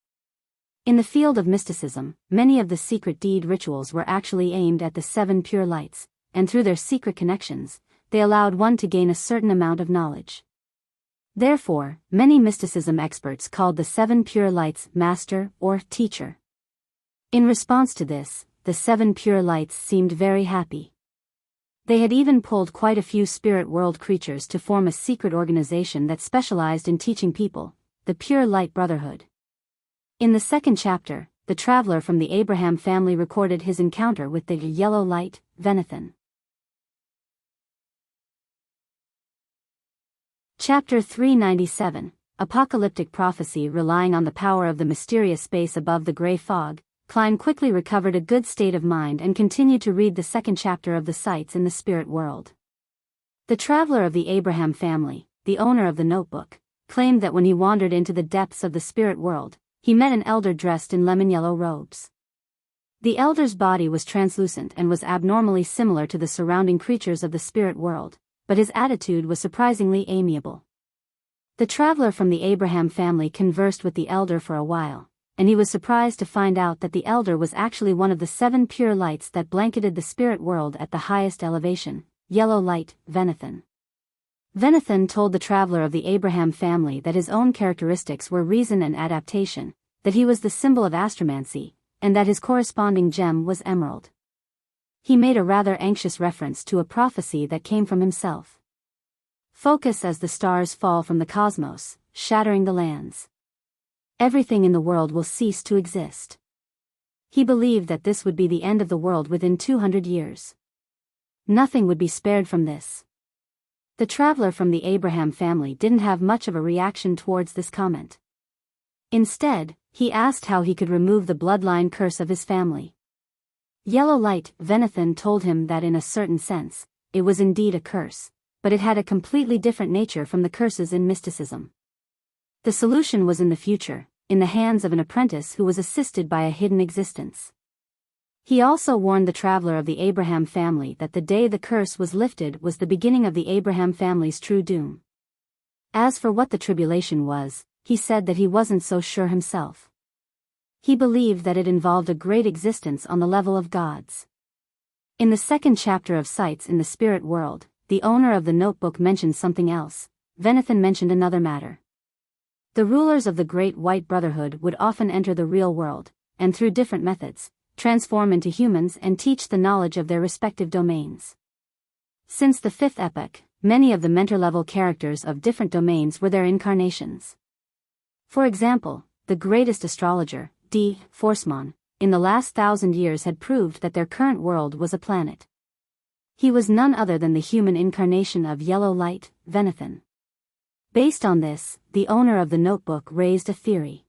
S1: In the field of mysticism, many of the secret deed rituals were actually aimed at the 7 pure lights, and through their secret connections, they allowed one to gain a certain amount of knowledge. Therefore, many mysticism experts called the 7 pure lights master or teacher. In response to this, the 7 pure lights seemed very happy. They had even pulled quite a few spirit world creatures to form a secret organization that specialized in teaching people, the Pure Light Brotherhood. In the second chapter, the traveler from the Abraham family recorded his encounter with the yellow light, Venethan. Chapter 397, Apocalyptic Prophecy. Relying on the power of the mysterious space above the gray fog, Klein quickly recovered a good state of mind and continued to read the second chapter of the Sights in the Spirit World. The traveler of the Abraham family, the owner of the notebook, claimed that when he wandered into the depths of the spirit world, he met an elder dressed in lemon-yellow robes. The elder's body was translucent and was abnormally similar to the surrounding creatures of the spirit world, but his attitude was surprisingly amiable. The traveler from the Abraham family conversed with the elder for a while, and he was surprised to find out that the elder was actually one of the 7 pure lights that blanketed the spirit world at the highest elevation, yellow light, Venethan. Venethan told the traveler of the Abraham family that his own characteristics were reason and adaptation, that he was the symbol of astromancy, and that his corresponding gem was emerald. He made a rather anxious reference to a prophecy that came from himself. Focus as the stars fall from the cosmos, shattering the lands. Everything in the world will cease to exist. He believed that this would be the end of the world within 200 years. Nothing would be spared from this. The traveler from the Abraham family didn't have much of a reaction towards this comment. Instead, he asked how he could remove the bloodline curse of his family. Yellow light, Venethan told him that in a certain sense, it was indeed a curse, but it had a completely different nature from the curses in mysticism. The solution was in the future, in the hands of an apprentice who was assisted by a hidden existence. He also warned the traveler of the Abraham family that the day the curse was lifted was the beginning of the Abraham family's true doom. As for what the tribulation was, he said that he wasn't so sure himself. He believed that it involved a great existence on the level of gods. In the second chapter of Sights in the Spirit World, the owner of the notebook mentioned something else. Venethan mentioned another matter. The rulers of the Great White Brotherhood would often enter the real world, and through different methods, transform into humans and teach the knowledge of their respective domains. Since the 5th epoch, many of the mentor-level characters of different domains were their incarnations. For example, the greatest astrologer, D. Forsman, in the last 1,000 years had proved that their current world was a planet. He was none other than the human incarnation of yellow light, Venethan. Based on this, the owner of the notebook raised a theory.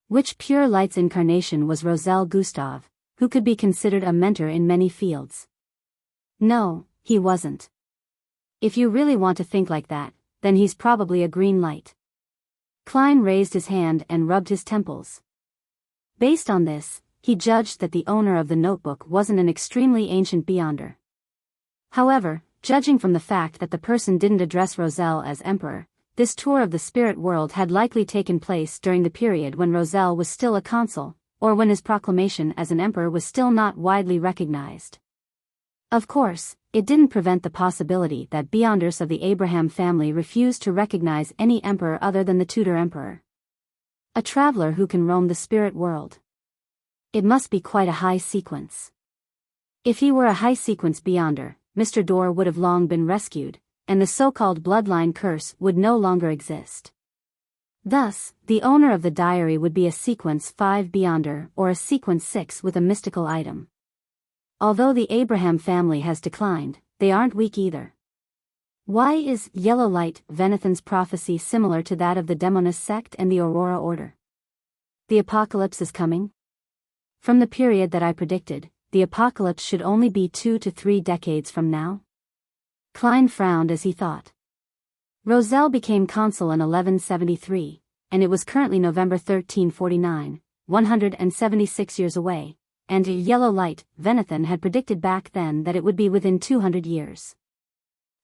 S1: Which pure light's incarnation was Roselle Gustav, who could be considered a mentor in many fields? No, he wasn't. If you really want to think like that, then he's probably a green light. Klein raised his hand and rubbed his temples. Based on this, he judged that the owner of the notebook wasn't an extremely ancient Beyonder. However, judging from the fact that the person didn't address Roselle as emperor, this tour of the spirit world had likely taken place during the period when Roselle was still a consul, or when his proclamation as an emperor was still not widely recognized. Of course, it didn't prevent the possibility that Beyonders of the Abraham family refused to recognize any emperor other than the Tudor emperor. A traveler who can roam the spirit world. It must be quite a high sequence. If he were a high sequence Beyonder, Mr. Dorr would have long been rescued, and the so-called bloodline curse would no longer exist. Thus, the owner of the diary would be a sequence 5 Beyonder or a sequence 6 with a mystical item. Although the Abraham family has declined, they aren't weak either. Why is yellow light Venethan's prophecy similar to that of the Demonist sect and the Aurora Order? The apocalypse is coming? From the period that I predicted, the apocalypse should only be 2 to 3 decades from now? Klein frowned as he thought. Roselle became consul in 1173, and it was currently November 1349, 176 years away, and yellow light Venethan had predicted back then that it would be within 200 years.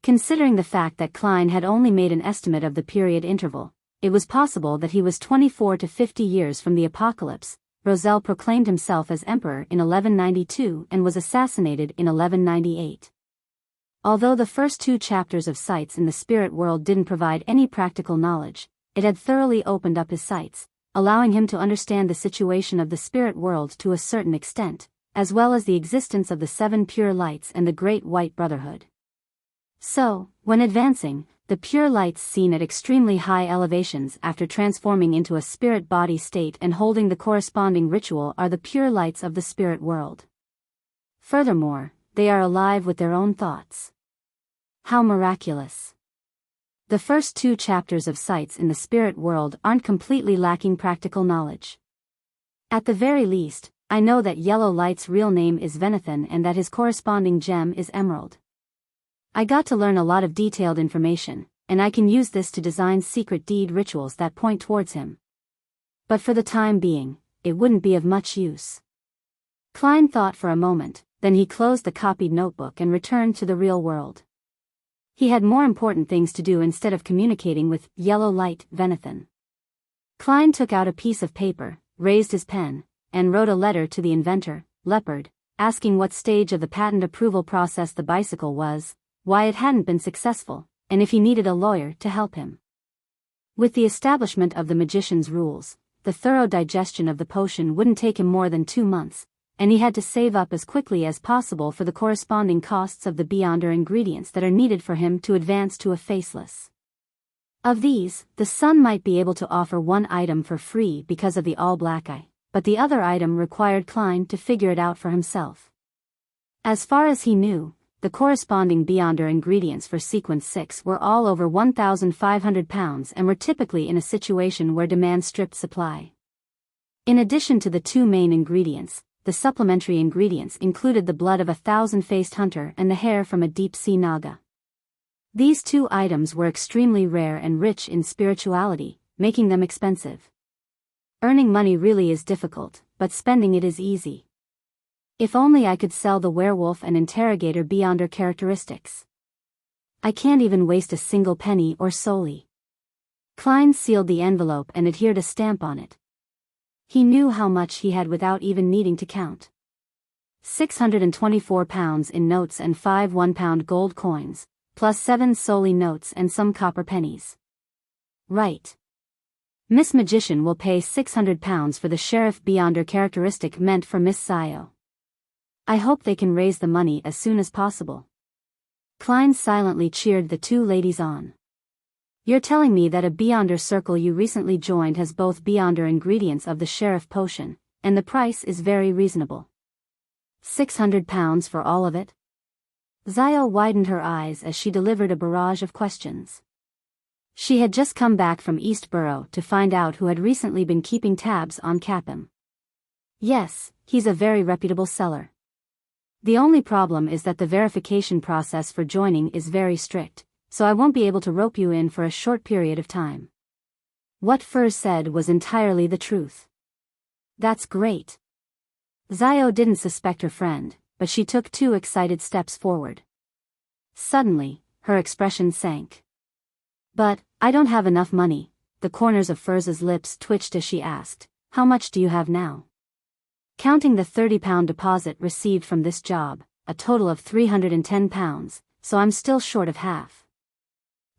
S1: Considering the fact that Klein had only made an estimate of the period interval, it was possible that he was 24 to 50 years from the apocalypse. Roselle proclaimed himself as emperor in 1192 and was assassinated in 1198. Although the first 2 chapters of Sights in the Spirit World didn't provide any practical knowledge, it had thoroughly opened up his sights, allowing him to understand the situation of the spirit world to a certain extent, as well as the existence of the 7 pure lights and the Great White Brotherhood. So, when advancing, the pure lights seen at extremely high elevations after transforming into a spirit body state and holding the corresponding ritual are the pure lights of the spirit world. Furthermore, they are alive with their own thoughts. How miraculous! The first 2 chapters of Sights in the Spirit World aren't completely lacking practical knowledge. At the very least, I know that Yellow Light's real name is Venethan and that his corresponding gem is Emerald. I got to learn a lot of detailed information, and I can use this to design secret deed rituals that point towards him. But for the time being, it wouldn't be of much use. Klein thought for a moment, then he closed the copied notebook and returned to the real world. He had more important things to do instead of communicating with Yellow Light Venethan. Klein took out a piece of paper, raised his pen, and wrote a letter to the inventor, Leopard, asking what stage of the patent approval process the bicycle was, why it hadn't been successful, and if he needed a lawyer to help him. With the establishment of the magician's rules, the thorough digestion of the potion wouldn't take him more than 2 months, and he had to save up as quickly as possible for the corresponding costs of the Beyonder ingredients that are needed for him to advance to a faceless. Of these, the sun might be able to offer 1 item for free because of the all-black eye, but the other item required Klein to figure it out for himself. As far as he knew, the corresponding Beyonder ingredients for Sequence 6 were all over 1,500 pounds and were typically in a situation where demand stripped supply. In addition to the 2 main ingredients, the supplementary ingredients included the blood of a 1,000-faced hunter and the hair from a deep-sea naga. These 2 items were extremely rare and rich in spirituality, making them expensive. Earning money really is difficult, but spending it is easy. If only I could sell the werewolf and interrogator Beyonder characteristics. I can't even waste a single penny or solely. Klein sealed the envelope and adhered a stamp on it. He knew how much he had without even needing to count. 624 pounds in notes and 5 1-pound gold coins, plus 7 solely notes and some copper pennies. Right. Miss Magician will pay 600 pounds for the Sheriff Beyonder characteristic meant for Miss Sayo. I hope they can raise the money as soon as possible. Klein silently cheered the 2 ladies on. You're telling me that a Beyonder circle you recently joined has both Beyonder ingredients of the sheriff potion, and the price is very reasonable. 600 pounds for all of it? Zio widened her eyes as she delivered a barrage of questions. She had just come back from Eastborough to find out who had recently been keeping tabs on Capim. Yes, he's a very reputable seller. The only problem is that the verification process for joining is very strict, so I won't be able to rope you in for a short period of time. What Furs said was entirely the truth. That's great. Zio didn't suspect her friend, but she took 2 excited steps forward. Suddenly, her expression sank. But, I don't have enough money. The corners of Furs's lips twitched as she asked, how much do you have now? Counting the £30 deposit received from this job, a total of £310, so I'm still short of half.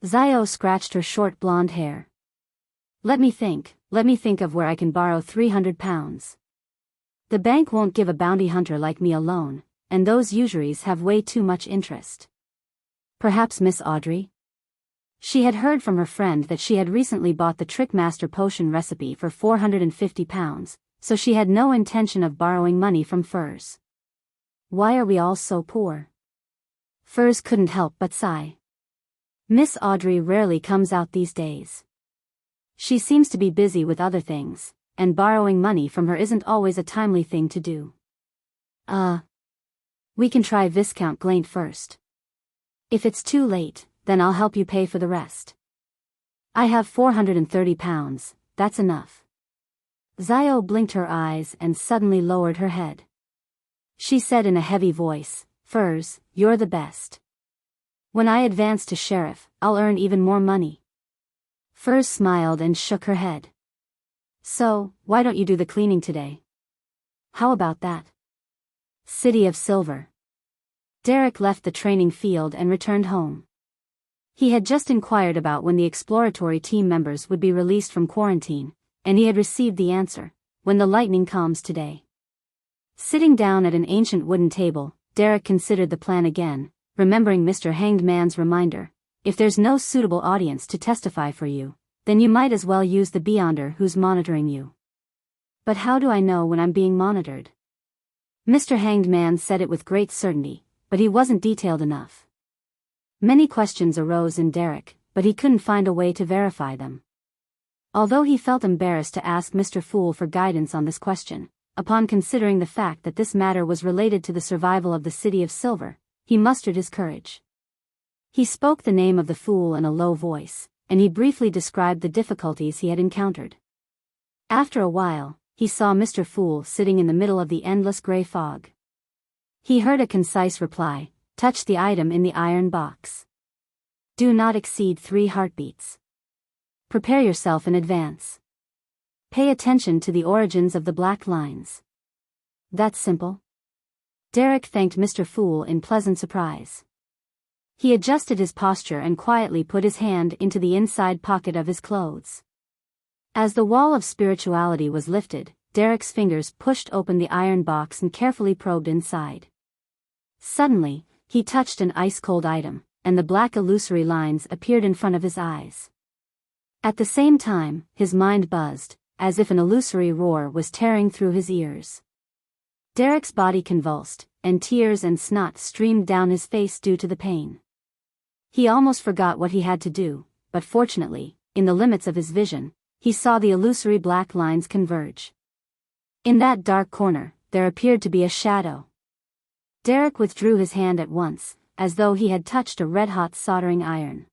S1: Zio scratched her short blonde hair. Let me think of where I can borrow £300. The bank won't give a bounty hunter like me a loan, and those usuries have way too much interest. Perhaps Miss Audrey? She had heard from her friend that she had recently bought the Trickmaster potion recipe for £450, so she had no intention of borrowing money from Furs. Why are we all so poor? Furs couldn't help but sigh. Miss Audrey rarely comes out these days. She seems to be busy with other things, and borrowing money from her isn't always a timely thing to do. We can try Viscount Glaint first. If it's too late, then I'll help you pay for the rest. I have £430, that's enough. Zio blinked her eyes and suddenly lowered her head. She said in a heavy voice, Furs, you're the best. When I advance to sheriff, I'll earn even more money. Furs smiled and shook her head. So, why don't you do the cleaning today? How about that? City of Silver. Derek left the training field and returned home. He had just inquired about when the exploratory team members would be released from quarantine, and he had received the answer, when the lightning comes today. Sitting down at an ancient wooden table, Derek considered the plan again, remembering Mr. Hanged Man's reminder, if there's no suitable audience to testify for you, then you might as well use the Beyonder who's monitoring you. But how do I know when I'm being monitored? Mr. Hanged Man said it with great certainty, but he wasn't detailed enough. Many questions arose in Derek, but he couldn't find a way to verify them. Although he felt embarrassed to ask Mr. Fool for guidance on this question, upon considering the fact that this matter was related to the survival of the City of Silver, he mustered his courage. He spoke the name of the Fool in a low voice, and he briefly described the difficulties he had encountered. After a while, he saw Mr. Fool sitting in the middle of the endless gray fog. He heard a concise reply, touch the item in the iron box. Do not exceed 3 heartbeats. Prepare yourself in advance. Pay attention to the origins of the black lines. That's simple. Derek thanked Mr. Fool in pleasant surprise. He adjusted his posture and quietly put his hand into the inside pocket of his clothes. As the wall of spirituality was lifted, Derek's fingers pushed open the iron box and carefully probed inside. Suddenly, he touched an ice-cold item, and the black illusory lines appeared in front of his eyes. At the same time, his mind buzzed, as if an illusory roar was tearing through his ears. Derek's body convulsed, and tears and snot streamed down his face due to the pain. He almost forgot what he had to do, but fortunately, in the limits of his vision, he saw the illusory black lines converge. In that dark corner, there appeared to be a shadow. Derek withdrew his hand at once, as though he had touched a red-hot soldering iron.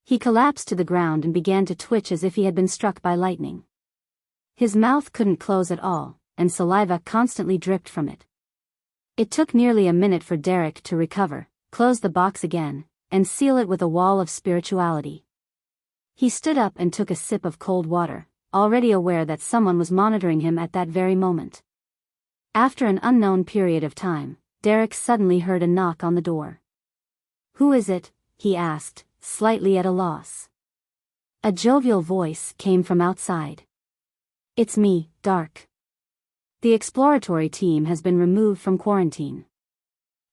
S1: He collapsed to the ground and began to twitch as if he had been struck by lightning. His mouth couldn't close at all, and saliva constantly dripped from it. It took nearly a minute for Derek to recover, close the box again, and seal it with a wall of spirituality. He stood up and took a sip of cold water, already aware that someone was monitoring him at that very moment. After an unknown period of time, Derek suddenly heard a knock on the door. "Who is it?" he asked, slightly at a loss. A jovial voice came from outside. "It's me, Dark. The exploratory team has been removed from quarantine.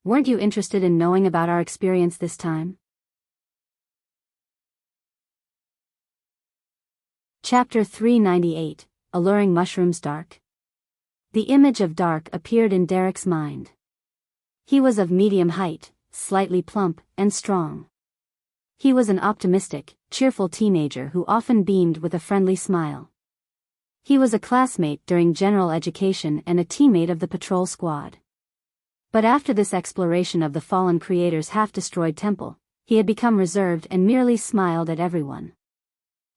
S1: Weren't you interested in knowing about our experience this time?" Chapter 398, Alluring Mushrooms. Dark. The image of Dark appeared in Derek's mind. He was of medium height, slightly plump, and strong. He was an optimistic, cheerful teenager who often beamed with a friendly smile. He was a classmate during general education and a teammate of the patrol squad. But after this exploration of the fallen creator's half-destroyed temple, he had become reserved and merely smiled at everyone.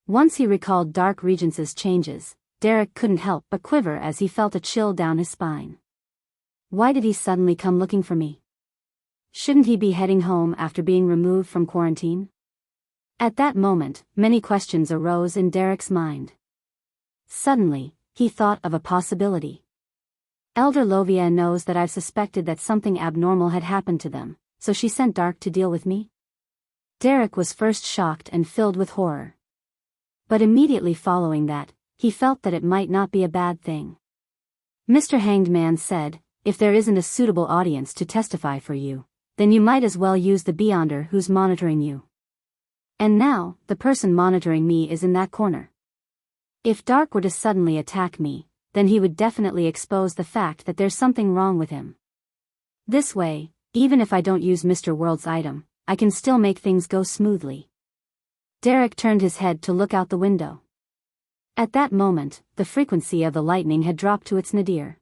S1: Once he recalled Dark Regence's changes, Derek couldn't help but quiver as he felt a chill down his spine. Why did he suddenly come looking for me? Shouldn't he be heading home after being removed from quarantine? At that moment, many questions arose in Derek's mind. Suddenly, he thought of a possibility. Elder Lovia knows that I've suspected that something abnormal had happened to them, so she sent Dark to deal with me? Derek was first shocked and filled with horror. But immediately following that, he felt that it might not be a bad thing. Mr. Hanged Man said, if there isn't a suitable audience to testify for you, then you might as well use the Beyonder who's monitoring you. And now, the person monitoring me is in that corner. If Dark were to suddenly attack me, then he would definitely expose the fact that there's something wrong with him. This way, even if I don't use Mr. World's item, I can still make things go smoothly. Derek turned his head to look out the window. At that moment, the frequency of the lightning had dropped to its nadir.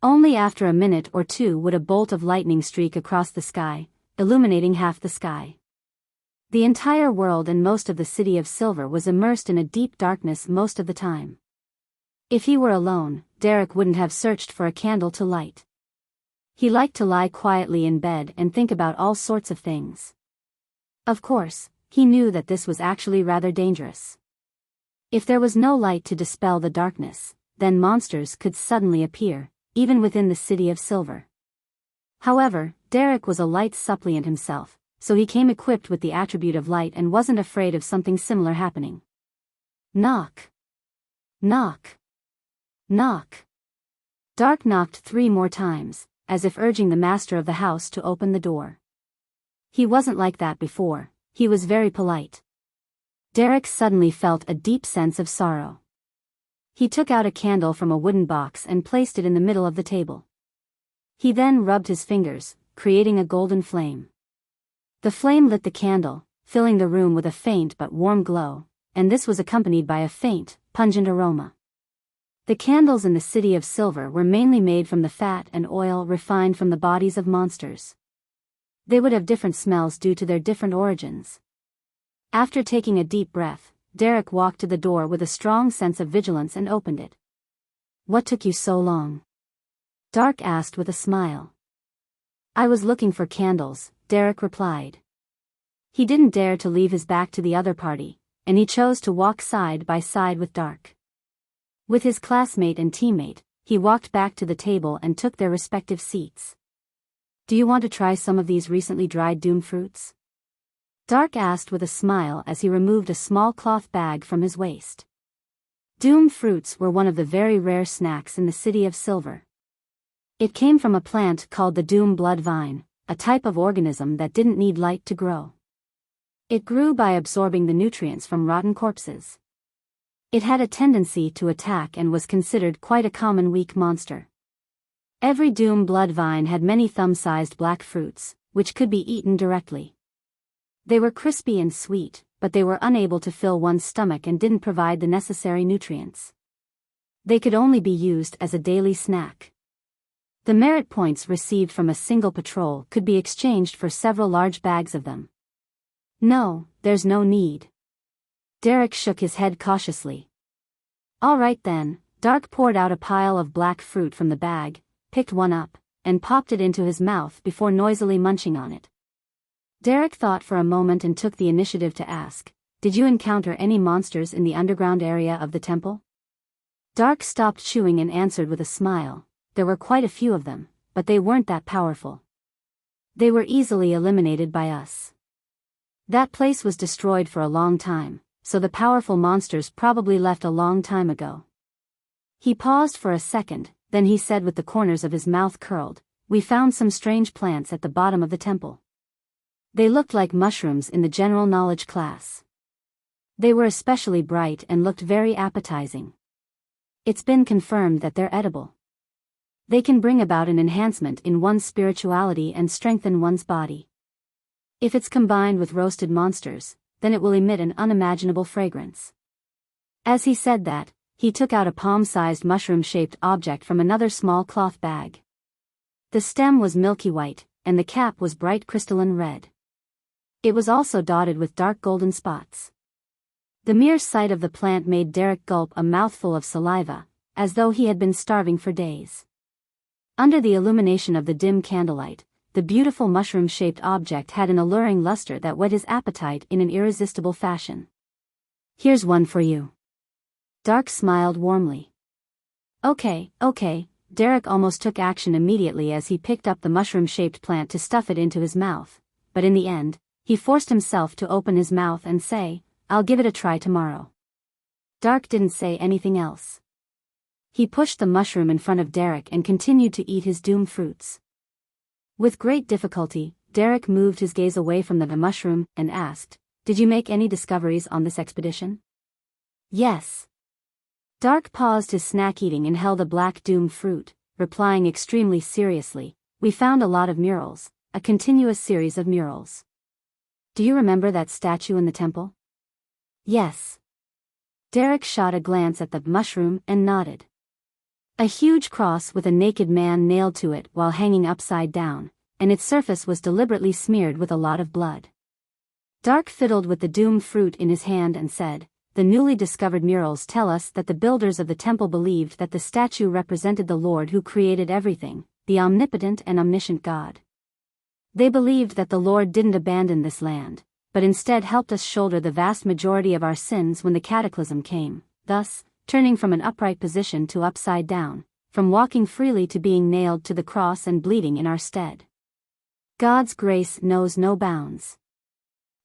S1: Only after a minute or two would a bolt of lightning streak across the sky, illuminating half the sky. The entire world and most of the city of Silver was immersed in a deep darkness most of the time. If he were alone, Derek wouldn't have searched for a candle to light. He liked to lie quietly in bed and think about all sorts of things. Of course, he knew that this was actually rather dangerous. If there was no light to dispel the darkness, then monsters could suddenly appear, even within the city of Silver. However, Derek was a light suppliant himself, so he came equipped with the attribute of light and wasn't afraid of something similar happening. Knock. Knock. Knock. Dark knocked 3 more times, as if urging the master of the house to open the door. He wasn't like that before, he was very polite. Derek suddenly felt a deep sense of sorrow. He took out a candle from a wooden box and placed it in the middle of the table. He then rubbed his fingers, creating a golden flame. The flame lit the candle, filling the room with a faint but warm glow, and this was accompanied by a faint, pungent aroma. The candles in the city of Silver were mainly made from the fat and oil refined from the bodies of monsters. They would have different smells due to their different origins. After taking a deep breath, Derek walked to the door with a strong sense of vigilance and opened it. What took you so long? Dark asked with a smile. I was looking for candles, Derek replied. He didn't dare to leave his back to the other party, and he chose to walk side by side with Dark. With his classmate and teammate, he walked back to the table and took their respective seats. Do you want to try some of these recently dried doom fruits? Dark asked with a smile as he removed a small cloth bag from his waist. Doom fruits were one of the very rare snacks in the city of Silver. It came from a plant called the doom blood vine, a type of organism that didn't need light to grow. It grew by absorbing the nutrients from rotten corpses. It had a tendency to attack and was considered quite a common weak monster. Every doom blood vine had many thumb-sized black fruits, which could be eaten directly. They were crispy and sweet, but they were unable to fill one's stomach and didn't provide the necessary nutrients. They could only be used as a daily snack. The merit points received from a single patrol could be exchanged for several large bags of them. No, there's no need. Derek shook his head cautiously. All right then, Dark poured out a pile of black fruit from the bag, picked one up, and popped it into his mouth before noisily munching on it. Derek thought for a moment and took the initiative to ask, did you encounter any monsters in the underground area of the temple? Dark stopped chewing and answered with a smile, there were quite a few of them, but they weren't that powerful. They were easily eliminated by us. That place was destroyed for a long time, so the powerful monsters probably left a long time ago. He paused for a second, then he said with the corners of his mouth curled, we found some strange plants at the bottom of the temple. They looked like mushrooms in the general knowledge class. They were especially bright and looked very appetizing. It's been confirmed that they're edible. They can bring about an enhancement in one's spirituality and strengthen one's body. If it's combined with roasted monsters, then it will emit an unimaginable fragrance. As he said that, he took out a palm-sized mushroom-shaped object from another small cloth bag. The stem was milky white, and the cap was bright crystalline red. It was also dotted with dark golden spots. The mere sight of the plant made Derek gulp a mouthful of saliva, as though he had been starving for days. Under the illumination of the dim candlelight, the beautiful mushroom-shaped object had an alluring luster that whet his appetite in an irresistible fashion. "Here's one for you." Dark smiled warmly. Okay. Derek almost took action immediately as he picked up the mushroom-shaped plant to stuff it into his mouth, but in the end, he forced himself to open his mouth and say, "I'll give it a try tomorrow." Dark didn't say anything else. He pushed the mushroom in front of Derek and continued to eat his doom fruits. With great difficulty, Derek moved his gaze away from the mushroom and asked, "Did you make any discoveries on this expedition?" "Yes." Dark paused his snack eating and held a black doom fruit, replying extremely seriously, "We found a lot of murals, a continuous series of murals." "Do you remember that statue in the temple?" "Yes." Derek shot a glance at the mushroom and nodded. A huge cross with a naked man nailed to it while hanging upside down, and its surface was deliberately smeared with a lot of blood. Dark fiddled with the doom fruit in his hand and said, "The newly discovered murals tell us that the builders of the temple believed that the statue represented the Lord who created everything, the omnipotent and omniscient God. They believed that the Lord didn't abandon this land, but instead helped us shoulder the vast majority of our sins when the cataclysm came, thus, turning from an upright position to upside down, from walking freely to being nailed to the cross and bleeding in our stead. God's grace knows no bounds.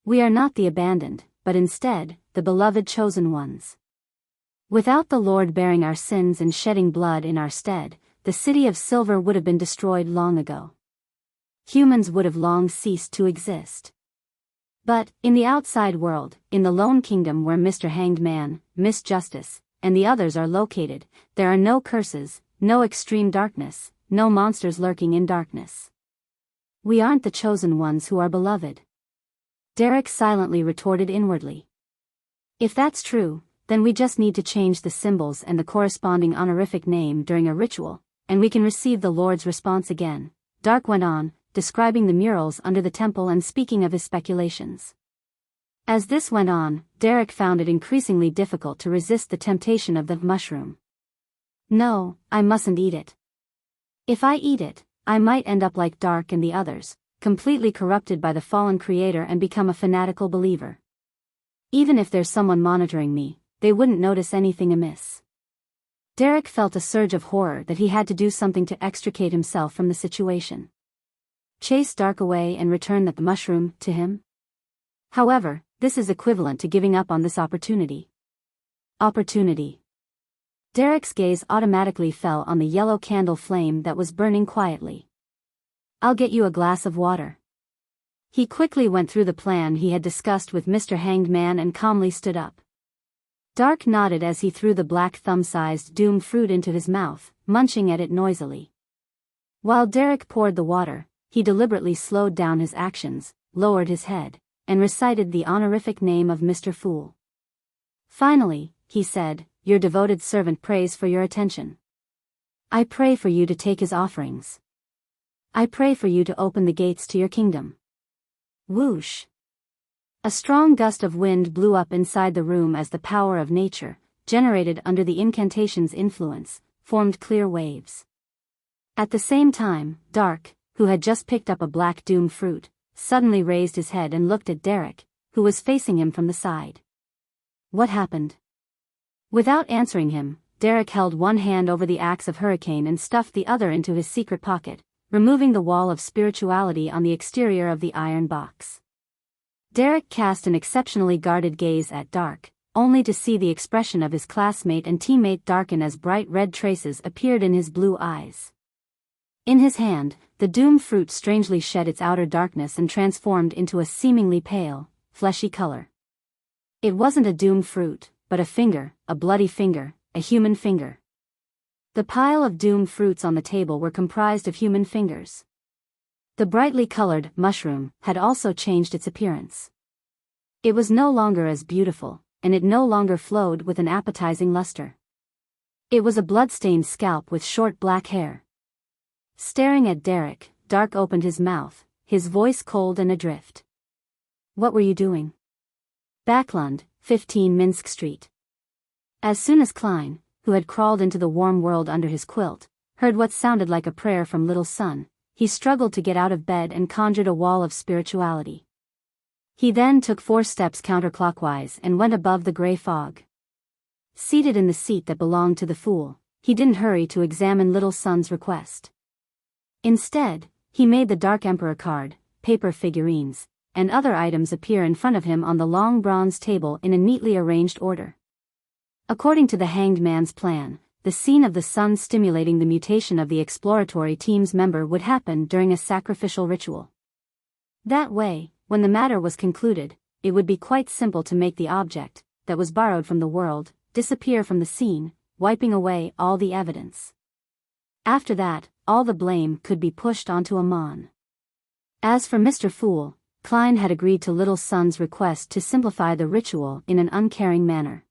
S1: We are not the abandoned, but instead, the beloved chosen ones. Without the Lord bearing our sins and shedding blood in our stead, the city of silver would have been destroyed long ago. Humans would have long ceased to exist. But, in the outside world, in the lone kingdom where Mr. Hanged Man, Miss Justice, and the others are located, there are no curses, no extreme darkness, no monsters lurking in darkness. We aren't the chosen ones who are beloved." Derek silently retorted inwardly. "If that's true, then we just need to change the symbols and the corresponding honorific name during a ritual, and we can receive the Lord's response again," Dark went on, describing the murals under the temple and speaking of his speculations. As this went on, Derek found it increasingly difficult to resist the temptation of the mushroom. "No, I mustn't eat it. If I eat it, I might end up like Dark and the others, completely corrupted by the fallen creator and become a fanatical believer. Even if there's someone monitoring me, they wouldn't notice anything amiss." Derek felt a surge of horror that he had to do something to extricate himself from the situation. Chase Dark away and return the mushroom to him? However, this is equivalent to giving up on this opportunity. Opportunity. Derek's gaze automatically fell on the yellow candle flame that was burning quietly. "I'll get you a glass of water." He quickly went through the plan he had discussed with Mr. Hanged Man and calmly stood up. Dark nodded as he threw the black thumb-sized doom fruit into his mouth, munching at it noisily. While Derek poured the water, he deliberately slowed down his actions, lowered his head, and recited the honorific name of Mr. Fool. Finally, he said, "Your devoted servant prays for your attention. I pray for you to take his offerings. I pray for you to open the gates to your kingdom." Whoosh! A strong gust of wind blew up inside the room as the power of nature, generated under the incantation's influence, formed clear waves. At the same time, Dark, who had just picked up a black doom fruit, suddenly raised his head and looked at Derek, who was facing him from the side. "What happened?" Without answering him, Derek held one hand over the axe of Hurricane and stuffed the other into his secret pocket, removing the wall of spirituality on the exterior of the iron box. Derek cast an exceptionally guarded gaze at Dark, only to see the expression of his classmate and teammate darken as bright red traces appeared in his blue eyes. In his hand, the doom fruit strangely shed its outer darkness and transformed into a seemingly pale, fleshy color. It wasn't a doom fruit, but a finger, a bloody finger, a human finger. The pile of doom fruits on the table were comprised of human fingers. The brightly colored mushroom had also changed its appearance. It was no longer as beautiful, and it no longer flowed with an appetizing luster. It was a blood-stained scalp with short black hair. Staring at Derek, Dark opened his mouth, his voice cold and adrift. "What were you doing?" Backlund, 15 Minsk Street. As soon as Klein, who had crawled into the warm world under his quilt, heard what sounded like a prayer from Little Sun, he struggled to get out of bed and conjured a wall of spirituality. He then took 4 steps counterclockwise and went above the gray fog. Seated in the seat that belonged to the fool, he didn't hurry to examine Little Sun's request. Instead, he made the Dark Emperor card, paper figurines, and other items appear in front of him on the long bronze table in a neatly arranged order. According to the Hanged Man's plan, the scene of the sun stimulating the mutation of the exploratory team's member would happen during a sacrificial ritual. That way, when the matter was concluded, it would be quite simple to make the object, that was borrowed from the world, disappear from the scene, wiping away all the evidence. After that, all the blame could be pushed onto Amon. As for Mr. Fool, Klein had agreed to Little Sun's request to simplify the ritual in an uncaring manner.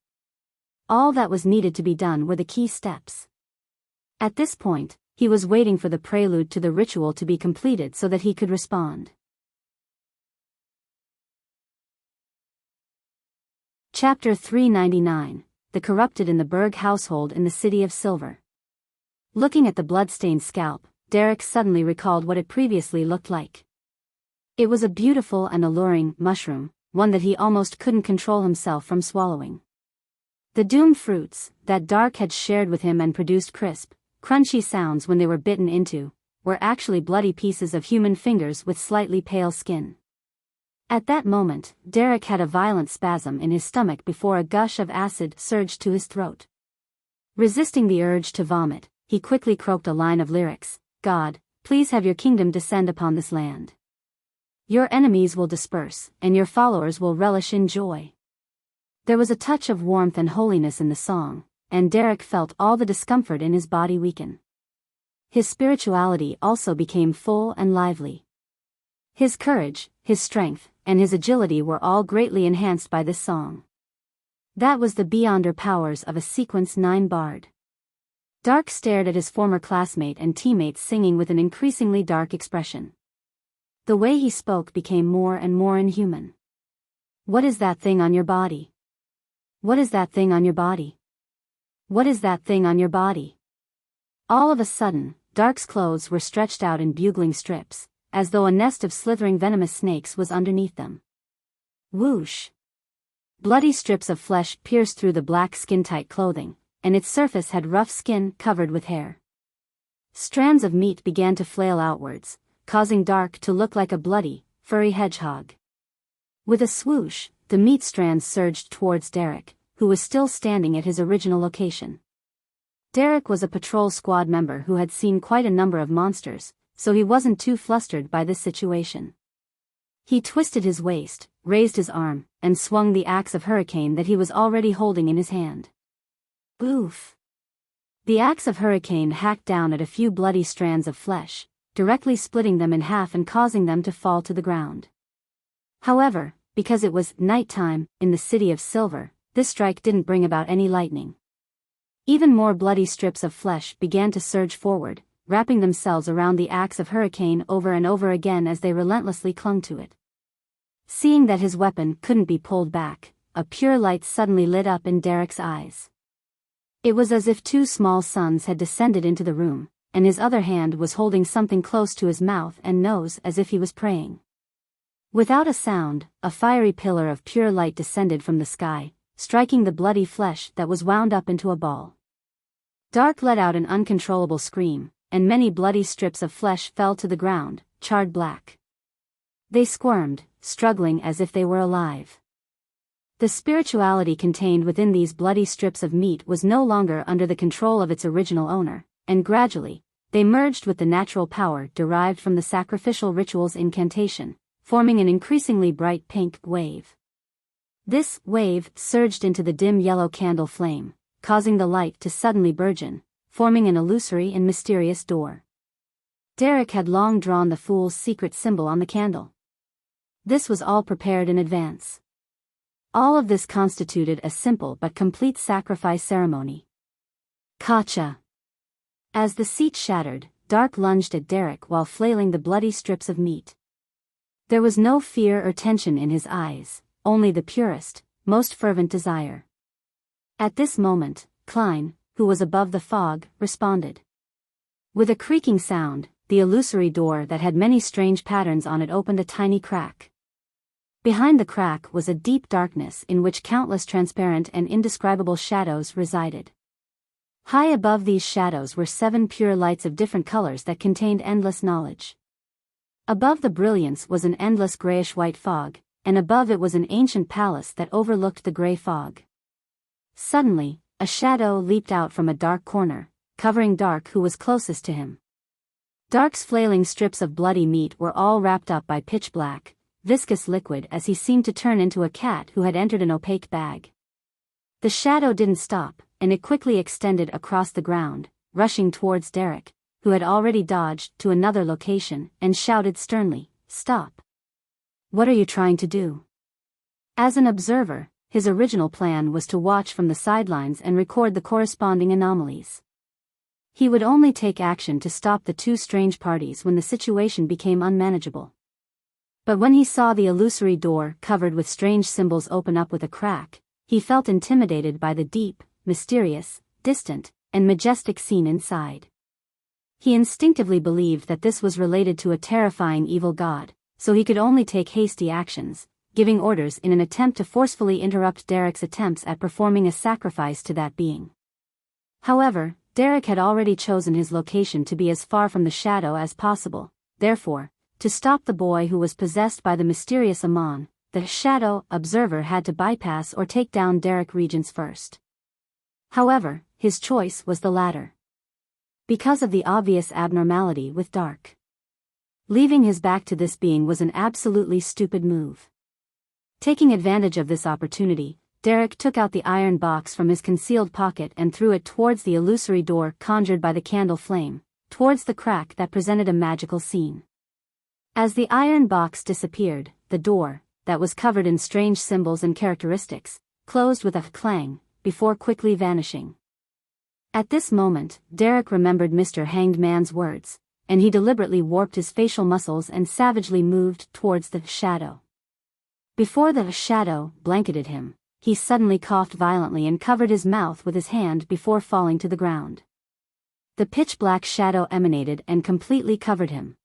S1: All that was needed to be done were the key steps. At this point, he was waiting for the prelude to the ritual to be completed so that he could respond. Chapter 399, The Corrupted in the Berg Household in the City of Silver. Looking at the blood-stained scalp, Derek suddenly recalled what it previously looked like. It was a beautiful and alluring mushroom, one that he almost couldn't control himself from swallowing. The doom fruits, that Dark had shared with him and produced crisp, crunchy sounds when they were bitten into, were actually bloody pieces of human fingers with slightly pale skin. At that moment, Derek had a violent spasm in his stomach before a gush of acid surged to his throat. Resisting the urge to vomit, he quickly croaked a line of lyrics, "God, please have your kingdom descend upon this land. Your enemies will disperse, and your followers will relish in joy." There was a touch of warmth and holiness in the song, and Derek felt all the discomfort in his body weaken. His spirituality also became full and lively. His courage, his strength, and his agility were all greatly enhanced by this song. That was the beyonder powers of a Sequence 9 bard. Dark stared at his former classmate and teammates singing with an increasingly dark expression. The way he spoke became more and more inhuman. "What is that thing on your body? What is that thing on your body? What is that thing on your body?" All of a sudden, Dark's clothes were stretched out in bugling strips, as though a nest of slithering venomous snakes was underneath them. Whoosh! Bloody strips of flesh pierced through the black skin-tight clothing, and its surface had rough skin covered with hair. Strands of meat began to flail outwards, causing Dark to look like a bloody, furry hedgehog. With a swoosh, the meat strands surged towards Derek, who was still standing at his original location. Derek was a patrol squad member who had seen quite a number of monsters, so he wasn't too flustered by this situation. He twisted his waist, raised his arm, and swung the axe of Hurricane that he was already holding in his hand. Oof! The axe of Hurricane hacked down at a few bloody strands of flesh, directly splitting them in half and causing them to fall to the ground. However, because it was nighttime in the City of Silver, this strike didn't bring about any lightning. Even more bloody strips of flesh began to surge forward, wrapping themselves around the axe of Hurricane over and over again as they relentlessly clung to it. Seeing that his weapon couldn't be pulled back, a pure light suddenly lit up in Derek's eyes. It was as if 2 small suns had descended into the room, and his other hand was holding something close to his mouth and nose as if he was praying. Without a sound, a fiery pillar of pure light descended from the sky, striking the bloody flesh that was wound up into a ball. Dark let out an uncontrollable scream, and many bloody strips of flesh fell to the ground, charred black. They squirmed, struggling as if they were alive. The spirituality contained within these bloody strips of meat was no longer under the control of its original owner, and gradually, they merged with the natural power derived from the sacrificial ritual's incantation, forming an increasingly bright pink wave. This wave surged into the dim yellow candle flame, causing the light to suddenly burgeon, forming an illusory and mysterious door. Derek had long drawn the fool's secret symbol on the candle. This was all prepared in advance. All of this constituted a simple but complete sacrifice ceremony. Kacha. As the seat shattered, Dark lunged at Derek while flailing the bloody strips of meat. There was no fear or tension in his eyes, only the purest, most fervent desire. At this moment, Klein, who was above the fog, responded. With a creaking sound, the illusory door that had many strange patterns on it opened a tiny crack. Behind the crack was a deep darkness in which countless transparent and indescribable shadows resided. High above these shadows were 7 pure lights of different colors that contained endless knowledge. Above the brilliance was an endless grayish-white fog, and above it was an ancient palace that overlooked the gray fog. Suddenly, a shadow leaped out from a dark corner, covering Dark, who was closest to him. Dark's flailing strips of bloody meat were all wrapped up by pitch-black, viscous liquid as he seemed to turn into a cat who had entered an opaque bag. The shadow didn't stop, and it quickly extended across the ground, rushing towards Derek, who had already dodged to another location, and shouted sternly, "Stop! What are you trying to do?" As an observer, his original plan was to watch from the sidelines and record the corresponding anomalies. He would only take action to stop the two strange parties when the situation became unmanageable. But when he saw the illusory door covered with strange symbols open up with a crack, he felt intimidated by the deep, mysterious, distant, and majestic scene inside. He instinctively believed that this was related to a terrifying evil god, so he could only take hasty actions, giving orders in an attempt to forcefully interrupt Derek's attempts at performing a sacrifice to that being. However, Derek had already chosen his location to be as far from the shadow as possible. Therefore, to stop the boy who was possessed by the mysterious Amon, the shadow observer had to bypass or take down Derek Regents first. However, his choice was the latter. Because of the obvious abnormality with Dark. Leaving his back to this being was an absolutely stupid move. Taking advantage of this opportunity, Derek took out the iron box from his concealed pocket and threw it towards the illusory door conjured by the candle flame, towards the crack that presented a magical scene. As the iron box disappeared, the door, that was covered in strange symbols and characteristics, closed with a clang, before quickly vanishing. At this moment, Derek remembered Mr. Hanged Man's words, and he deliberately warped his facial muscles and savagely moved towards the shadow. Before the shadow blanketed him, he suddenly coughed violently and covered his mouth with his hand before falling to the ground. The pitch-black shadow emanated and completely covered him.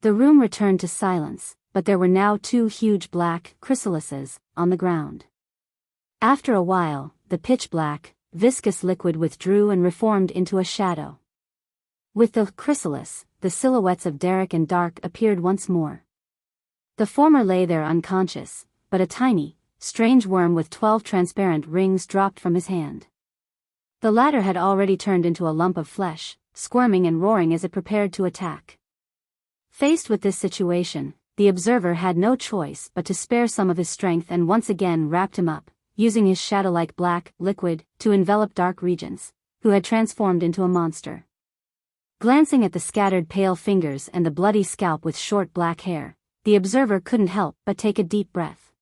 S1: The room returned to silence, but there were now 2 huge black chrysalises on the ground. After a while, the pitch-black, viscous liquid withdrew and reformed into a shadow. With the chrysalis, the silhouettes of Derek and Dark appeared once more. The former lay there unconscious, but a tiny, strange worm with 12 transparent rings dropped from his hand. The latter had already turned into a lump of flesh, squirming and roaring as it prepared to attack. Faced with this situation, the observer had no choice but to spare some of his strength and once again wrapped him up, using his shadow-like black liquid to envelop Dark Regents, who had transformed into a monster. Glancing at the scattered pale fingers and the bloody scalp with short black hair, the observer couldn't help but take a deep breath.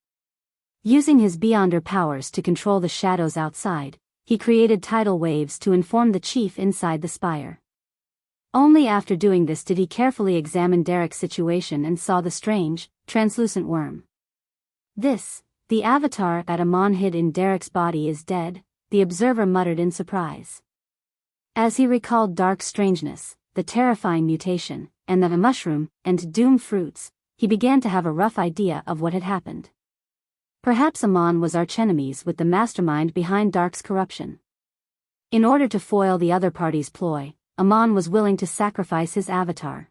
S1: Using his Beyonder powers to control the shadows outside, he created tidal waves to inform the chief inside the spire. Only after doing this did he carefully examine Derek's situation and saw the strange, translucent worm. "This, the avatar that Amon hid in Derek's body is dead," the observer muttered in surprise. As he recalled Dark's strangeness, the terrifying mutation, and the mushroom and doom fruits, he began to have a rough idea of what had happened. Perhaps Amon was archenemies with the mastermind behind Dark's corruption. In order to foil the other party's ploy, Amon was willing to sacrifice his avatar.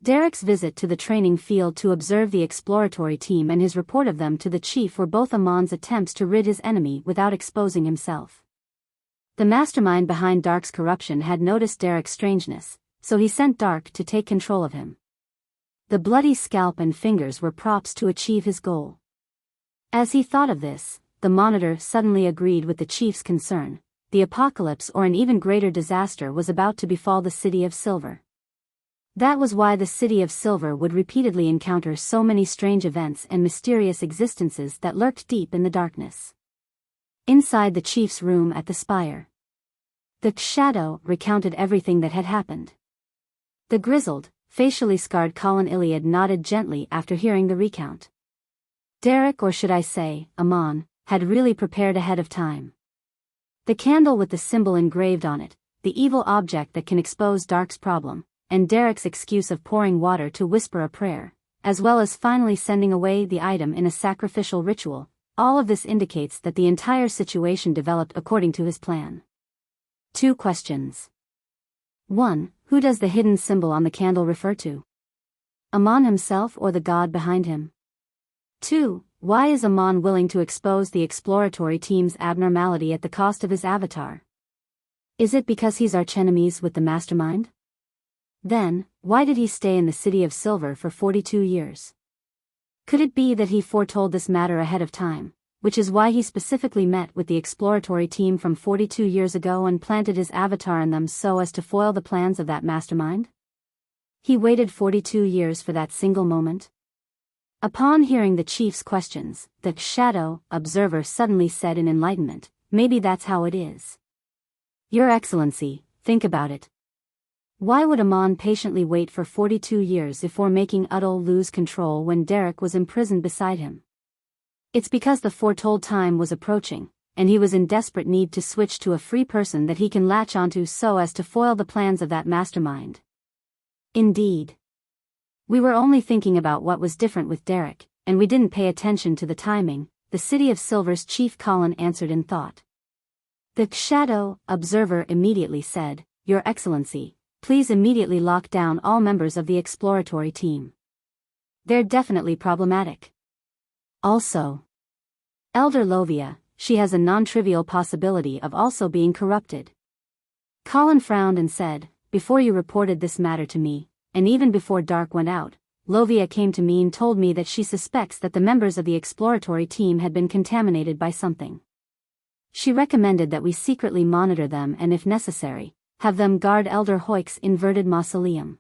S1: Derek's visit to the training field to observe the exploratory team and his report of them to the chief were both Amon's attempts to rid his enemy without exposing himself. The mastermind behind Dark's corruption had noticed Derek's strangeness, so he sent Dark to take control of him. The bloody scalp and fingers were props to achieve his goal. As he thought of this, the monitor suddenly agreed with the chief's concern. The apocalypse or an even greater disaster was about to befall the City of Silver. That was why the City of Silver would repeatedly encounter so many strange events and mysterious existences that lurked deep in the darkness. Inside the chief's room at the spire, the shadow recounted everything that had happened. The grizzled, facially scarred Colin Iliad nodded gently after hearing the recount. Derek, or should I say, Amon, had really prepared ahead of time. The candle with the symbol engraved on it, the evil object that can expose Dark's problem, and Derek's excuse of pouring water to whisper a prayer, as well as finally sending away the item in a sacrificial ritual, all of this indicates that the entire situation developed according to his plan. 2 questions. 1. Who does the hidden symbol on the candle refer to? Amon himself or the god behind him? 2. Why is Amon willing to expose the exploratory team's abnormality at the cost of his avatar? Is it because he's archenemies with the mastermind? Then, why did he stay in the City of Silver for 42 years? Could it be that he foretold this matter ahead of time, which is why he specifically met with the exploratory team from 42 years ago and planted his avatar in them so as to foil the plans of that mastermind? He waited 42 years for that single moment? Upon hearing the chief's questions, the shadow observer suddenly said in enlightenment, "Maybe that's how it is. Your Excellency, think about it. Why would Amon patiently wait for 42 years before making Udal lose control when Derek was imprisoned beside him? It's because the foretold time was approaching, and he was in desperate need to switch to a free person that he can latch onto so as to foil the plans of that mastermind." Indeed. We were only thinking about what was different with Derek, and we didn't pay attention to the timing, the City of Silver's chief Colin answered in thought. The shadow observer immediately said, "Your Excellency, please immediately lock down all members of the exploratory team. They're definitely problematic. Also, Elder Lovia, she has a non-trivial possibility of also being corrupted." Colin frowned and said, "Before you reported this matter to me, and even before Dark went out, Lovia came to me and told me that she suspects that the members of the exploratory team had been contaminated by something. She recommended that we secretly monitor them and if necessary, have them guard Elder Hoyk's inverted mausoleum."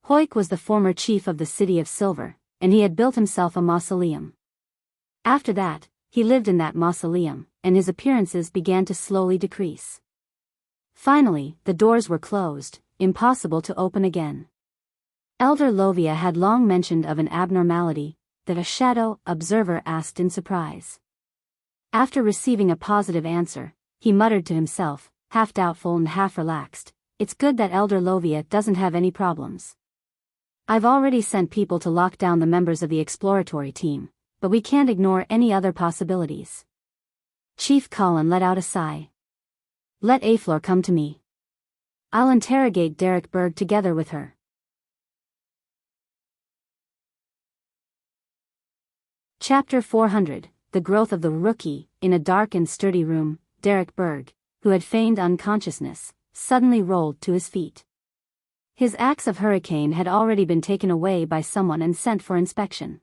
S1: Hoyk was the former chief of the City of Silver, and he had built himself a mausoleum. After that, he lived in that mausoleum, and his appearances began to slowly decrease. Finally, the doors were closed, impossible to open again. Elder Lovia had long mentioned of an abnormality that a shadow observer asked in surprise. After receiving a positive answer, he muttered to himself, half doubtful and half relaxed, "It's good that Elder Lovia doesn't have any problems. I've already sent people to lock down the members of the exploratory team, but we can't ignore any other possibilities." Chief Colin let out a sigh. "Let Aflor come to me. I'll interrogate Derek Berg together with her." Chapter 400, The Growth of the Rookie. In a dark and sturdy room, Derek Berg, who had feigned unconsciousness, suddenly rolled to his feet. His axe of hurricane had already been taken away by someone and sent for inspection.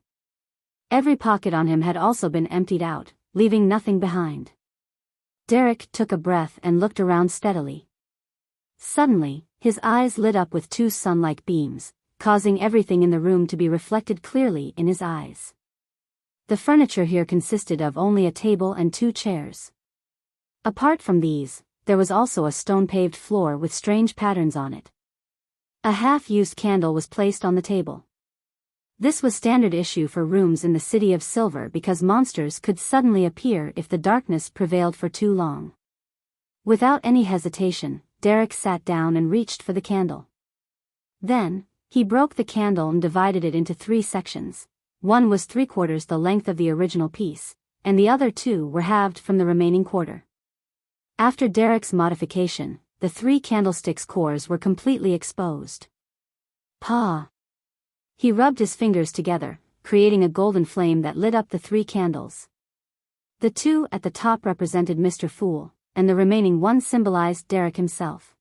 S1: Every pocket on him had also been emptied out, leaving nothing behind. Derek took a breath and looked around steadily. Suddenly, his eyes lit up with 2 sun-like beams, causing everything in the room to be reflected clearly in his eyes. The furniture here consisted of only a table and 2 chairs. Apart from these, there was also a stone-paved floor with strange patterns on it. A half-used candle was placed on the table. This was standard issue for rooms in the City of Silver because monsters could suddenly appear if the darkness prevailed for too long. Without any hesitation, Derek sat down and reached for the candle. Then, he broke the candle and divided it into 3 sections. One was 3/4 the length of the original piece, and the other 2 were halved from the remaining quarter. After Derek's modification, the 3 candlesticks' cores were completely exposed. "Pa!" He rubbed his fingers together, creating a golden flame that lit up the 3 candles. The 2 at the top represented Mr. Fool, and the remaining 1 symbolized Derek himself.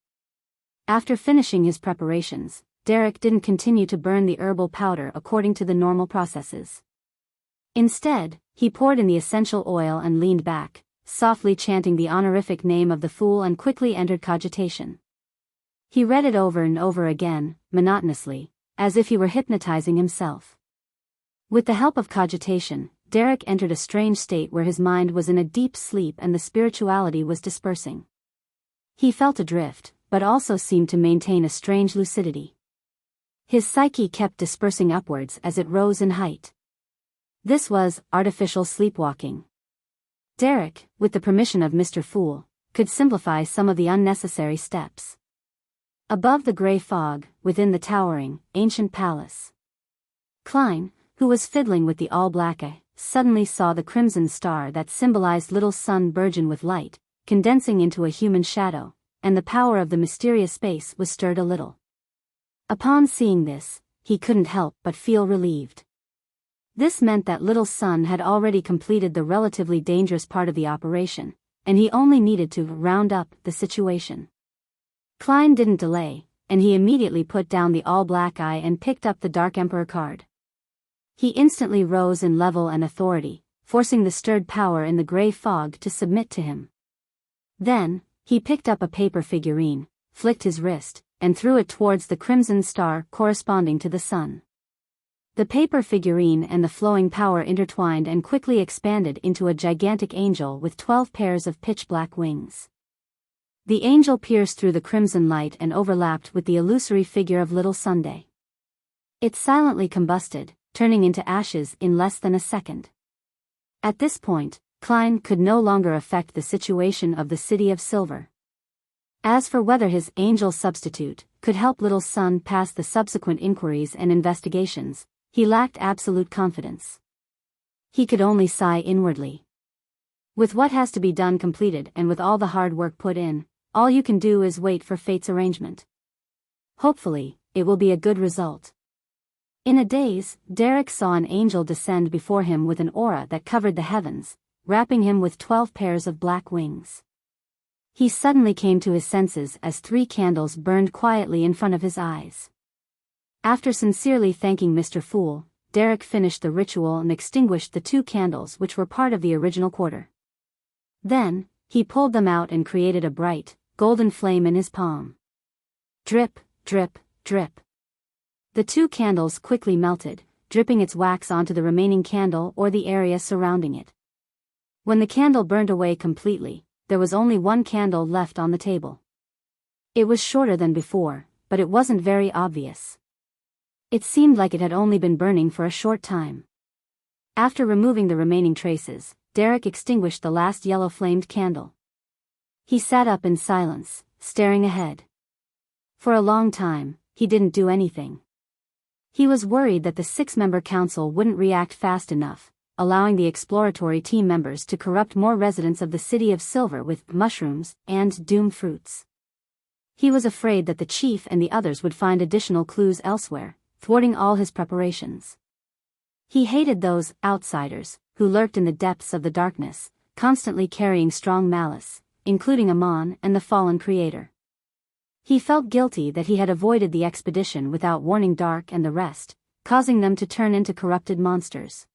S1: After finishing his preparations, Derek didn't continue to burn the herbal powder according to the normal processes. Instead, He poured in the essential oil and leaned back, softly chanting the honorific name of the fool, and quickly entered cogitation. He read it over and over again, monotonously, as if he were hypnotizing himself. With the help of cogitation, Derek entered a strange state where his mind was in a deep sleep and the spirituality was dispersing. He felt adrift, but also seemed to maintain a strange lucidity. His psyche kept dispersing upwards as it rose in height. This was artificial sleepwalking. Derek, with the permission of Mr. Fool, could simplify some of the unnecessary steps. Above the gray fog, within the towering, ancient palace, Klein, who was fiddling with the all-black eye, suddenly saw the crimson star that symbolized Little Sun burgeon with light, condensing into a human shadow, and the power of the mysterious space was stirred a little. Upon seeing this, he couldn't help but feel relieved. This meant that Little Sun had already completed the relatively dangerous part of the operation, and he only needed to round up the situation. Klein didn't delay, and he immediately put down the all-black eye and picked up the Dark Emperor card. He instantly rose in level and authority, forcing the stirred power in the gray fog to submit to him. Then, he picked up a paper figurine, flicked his wrist, and threw it towards the crimson star corresponding to the sun. The paper figurine and the flowing power intertwined and quickly expanded into a gigantic angel with 12 pairs of pitch-black wings. The angel pierced through the crimson light and overlapped with the illusory figure of Little Sunday. It silently combusted, turning into ashes in less than a second. At this point, Klein could no longer affect the situation of the City of Silver. As for whether his angel substitute could help Little Sun pass the subsequent inquiries and investigations, he lacked absolute confidence. He could only sigh inwardly. With what has to be done completed and with all the hard work put in, all you can do is wait for fate's arrangement. Hopefully, it will be a good result. In a daze, Derek saw an angel descend before him with an aura that covered the heavens, wrapping him with 12 pairs of black wings. He suddenly came to his senses as 3 candles burned quietly in front of his eyes. After sincerely thanking Mr. Fool, Derek finished the ritual and extinguished the 2 candles which were part of the original quarter. Then, he pulled them out and created a bright, golden flame in his palm. Drip, drip, drip. The 2 candles quickly melted, dripping its wax onto the remaining candle or the area surrounding it. When the candle burned away completely, there was only 1 candle left on the table. It was shorter than before, but it wasn't very obvious. It seemed like it had only been burning for a short time. After removing the remaining traces, Derek extinguished the last yellow-flamed candle. He sat up in silence, staring ahead. For a long time, he didn't do anything. He was worried that the 6-member council wouldn't react fast enough, allowing the exploratory team members to corrupt more residents of the City of Silver with mushrooms and doom fruits. He was afraid that the chief and the others would find additional clues elsewhere, thwarting all his preparations. He hated those outsiders who lurked in the depths of the darkness, constantly carrying strong malice, including Amon and the fallen creator. He felt guilty that he had avoided the expedition without warning Dark and the rest, causing them to turn into corrupted monsters.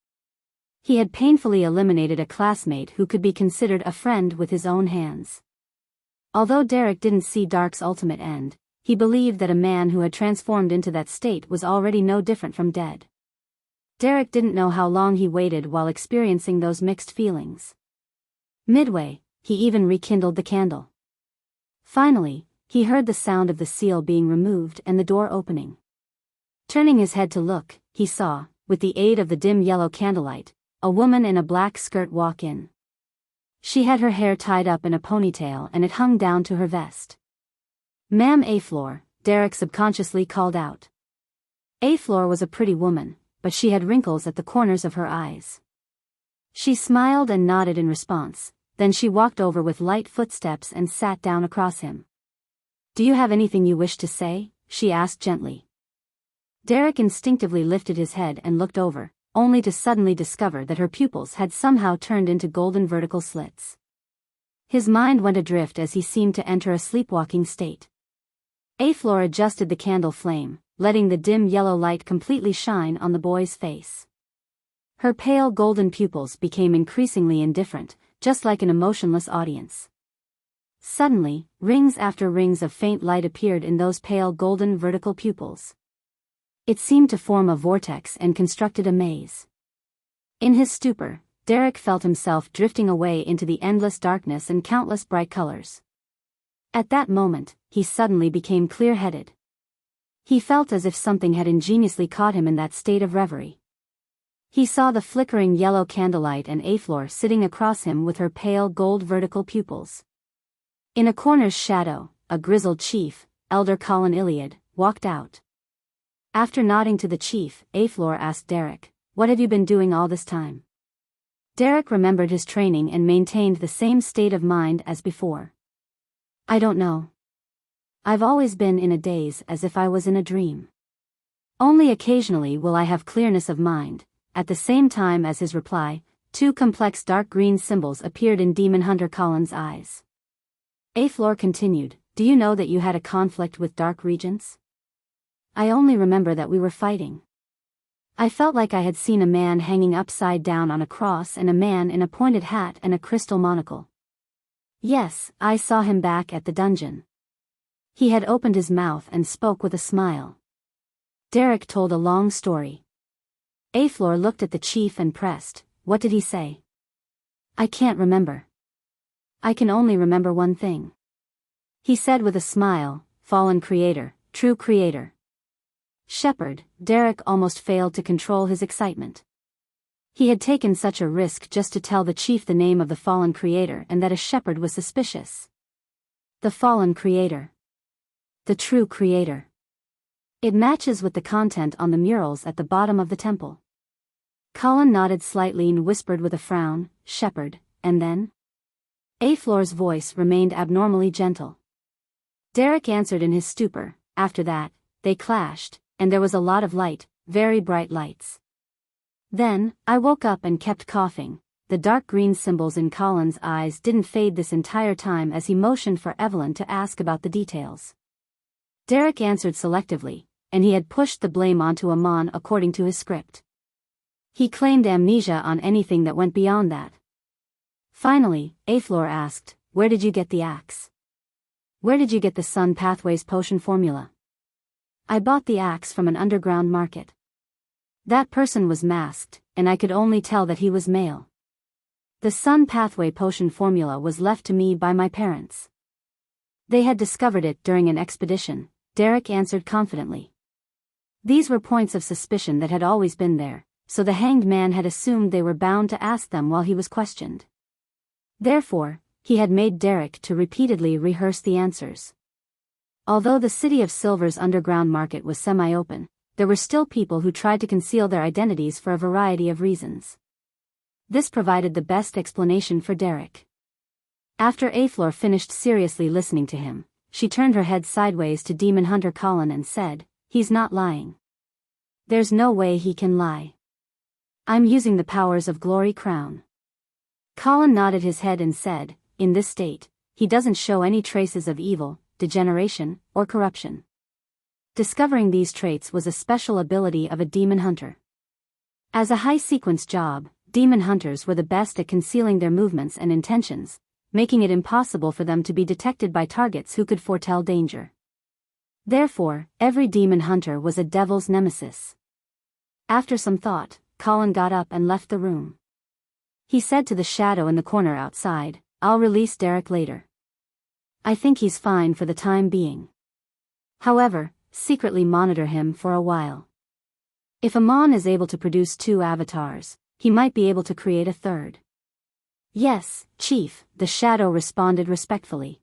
S1: He had painfully eliminated a classmate who could be considered a friend with his own hands. Although Derek didn't see Dark's ultimate end, he believed that a man who had transformed into that state was already no different from dead. Derek didn't know how long he waited while experiencing those mixed feelings. Midway, he even rekindled the candle. Finally, he heard the sound of the seal being removed and the door opening. Turning his head to look, he saw, with the aid of the dim yellow candlelight, a woman in a black skirt walk in. She had her hair tied up in a ponytail and it hung down to her vest. "Ma'am Aflor," Derek subconsciously called out. Aflor was a pretty woman, but she had wrinkles at the corners of her eyes. She smiled and nodded in response, then she walked over with light footsteps and sat down across him. "Do you have anything you wish to say?" she asked gently. Derek instinctively lifted his head and looked over, only to suddenly discover that her pupils had somehow turned into golden vertical slits. His mind went adrift as he seemed to enter a sleepwalking state. Aflor adjusted the candle flame, letting the dim yellow light completely shine on the boy's face. Her pale golden pupils became increasingly indifferent, just like an emotionless audience. Suddenly, rings after rings of faint light appeared in those pale golden vertical pupils. It seemed to form a vortex and constructed a maze. In his stupor, Derek felt himself drifting away into the endless darkness and countless bright colors. At that moment, he suddenly became clear-headed. He felt as if something had ingeniously caught him in that state of reverie. He saw the flickering yellow candlelight and Aflor sitting across him with her pale gold vertical pupils. In a corner's shadow, a grizzled chief, Elder Colin Iliad, walked out. After nodding to the chief, Aflor asked Derek, "What have you been doing all this time?" Derek remembered his training and maintained the same state of mind as before. "I don't know. I've always been in a daze, as if I was in a dream. Only occasionally will I have clearness of mind." At the same time as his reply, two complex dark green symbols appeared in Demon Hunter Colin's eyes. Aflor continued, "Do you know that you had a conflict with Dark Regents?" "I only remember that we were fighting. I felt like I had seen a man hanging upside down on a cross and a man in a pointed hat and a crystal monocle. Yes, I saw him back at the dungeon." He had opened his mouth and spoke with a smile. Derek told a long story. Aflor looked at the chief and pressed, "What did he say?" "I can't remember. I can only remember one thing." He said with a smile, "Fallen Creator, true Creator." Shepherd, Derek almost failed to control his excitement. He had taken such a risk just to tell the chief the name of the fallen creator and that a shepherd was suspicious. The fallen creator. The true creator. It matches with the content on the murals at the bottom of the temple. Colin nodded slightly and whispered with a frown, "Shepherd, and then?" Aflor's voice remained abnormally gentle. Derek answered in his stupor, "After that, they clashed, and there was a lot of light, very bright lights. Then, I woke up and kept coughing." The dark green symbols in Colin's eyes didn't fade this entire time as he motioned for Evelyn to ask about the details. Derek answered selectively, and he had pushed the blame onto Amon according to his script. He claimed amnesia on anything that went beyond that. Finally, Aflor asked, "Where did you get the axe? Where did you get the Sun Pathways potion formula?" "I bought the axe from an underground market. That person was masked, and I could only tell that he was male. The Sun Pathway potion formula was left to me by my parents. They had discovered it during an expedition," Derek answered confidently. These were points of suspicion that had always been there, so the hanged man had assumed they were bound to ask them while he was questioned. Therefore, he had made Derek to repeatedly rehearse the answers. Although the City of Silver's underground market was semi-open, there were still people who tried to conceal their identities for a variety of reasons. This provided the best explanation for Derek. After Aflor finished seriously listening to him, she turned her head sideways to Demon Hunter Colin and said, "He's not lying. There's no way he can lie. I'm using the powers of Glory Crown." Colin nodded his head and said, "In this state, he doesn't show any traces of evil, degeneration, or corruption." Discovering these traits was a special ability of a demon hunter. As a high-sequence job, demon hunters were the best at concealing their movements and intentions, making it impossible for them to be detected by targets who could foretell danger. Therefore, every demon hunter was a devil's nemesis. After some thought, Colin got up and left the room. He said to the shadow in the corner outside, "I'll release Derek later. I think he's fine for the time being. However, secretly monitor him for a while. If Amon is able to produce 2 avatars, he might be able to create a 3rd. "Yes, Chief," the shadow responded respectfully.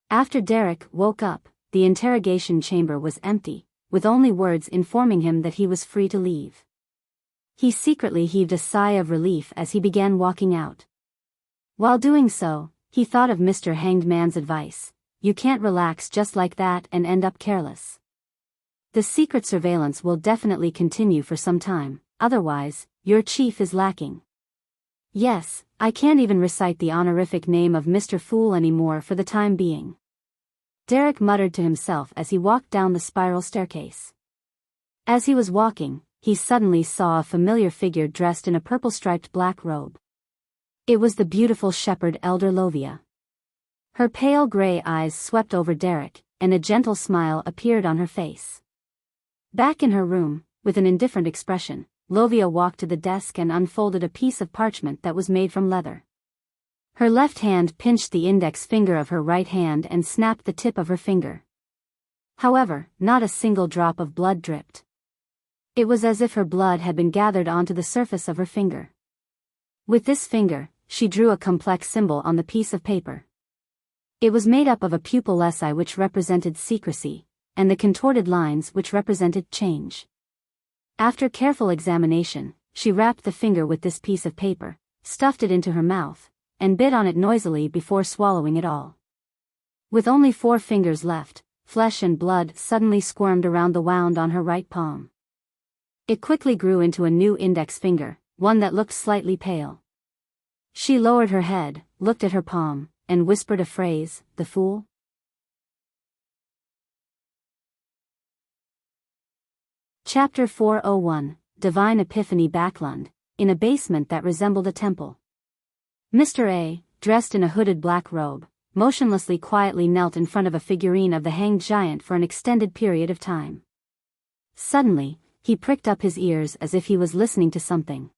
S1: After Derek woke up, the interrogation chamber was empty, with only words informing him that he was free to leave. He secretly heaved a sigh of relief as he began walking out. While doing so, he thought of Mr. Hanged Man's advice: "You can't relax just like that and end up careless. The secret surveillance will definitely continue for some time, otherwise, your chief is lacking." "Yes, I can't even recite the honorific name of Mr. Fool anymore for the time being," Derek muttered to himself as he walked down the spiral staircase. As he was walking, he suddenly saw a familiar figure dressed in a purple-striped black robe. It was the beautiful shepherd elder Lovia. Her pale gray eyes swept over Derek, and a gentle smile appeared on her face. Back in her room, with an indifferent expression, Lovia walked to the desk and unfolded a piece of parchment that was made from leather. Her left hand pinched the index finger of her right hand and snapped the tip of her finger. However, not a single drop of blood dripped. It was as if her blood had been gathered onto the surface of her finger. With this finger, she drew a complex symbol on the piece of paper. It was made up of a pupilless eye which represented secrecy, and the contorted lines which represented change. After careful examination, she wrapped the finger with this piece of paper, stuffed it into her mouth, and bit on it noisily before swallowing it all. With only 4 fingers left, flesh and blood suddenly squirmed around the wound on her right palm. It quickly grew into a new index finger, one that looked slightly pale. She lowered her head, looked at her palm, and whispered a phrase, "The fool?" Chapter 401, Divine Epiphany. Backland, in a basement that resembled a temple. Mr. A, dressed in a hooded black robe, motionlessly quietly knelt in front of a figurine of the hanged giant for an extended period of time. Suddenly, he pricked up his ears as if he was listening to something.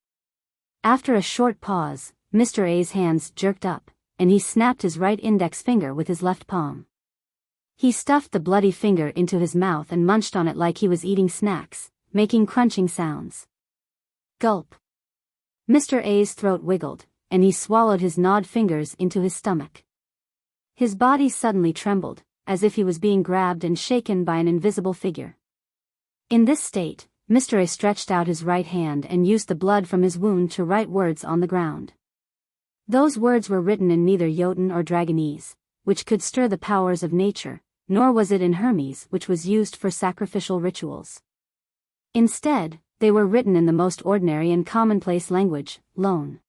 S1: After a short pause, Mr. A's hands jerked up, and he snapped his right index finger with his left palm. He stuffed the bloody finger into his mouth and munched on it like he was eating snacks, making crunching sounds. Gulp. Mr. A's throat wiggled, and he swallowed his gnawed fingers into his stomach. His body suddenly trembled, as if he was being grabbed and shaken by an invisible figure. In this state, Mr. A stretched out his right hand and used the blood from his wound to write words on the ground. Those words were written in neither Jotun or Dragonese, which could stir the powers of nature, nor was it in Hermes, which was used for sacrificial rituals. Instead, they were written in the most ordinary and commonplace language, Lone.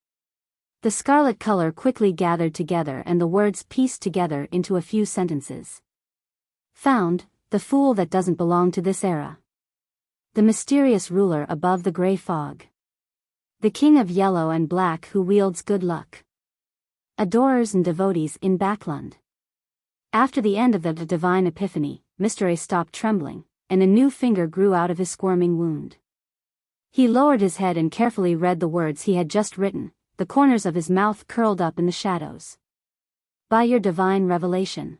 S1: The scarlet color quickly gathered together and the words pieced together into a few sentences. Found, the fool that doesn't belong to this era. The mysterious ruler above the gray fog. The king of yellow and black who wields good luck. Adorers and devotees in Backland. After the end of the divine epiphany, Mr. A stopped trembling, and a new finger grew out of his squirming wound. He lowered his head and carefully read the words he had just written, the corners of his mouth curled up in the shadows. By your divine revelation.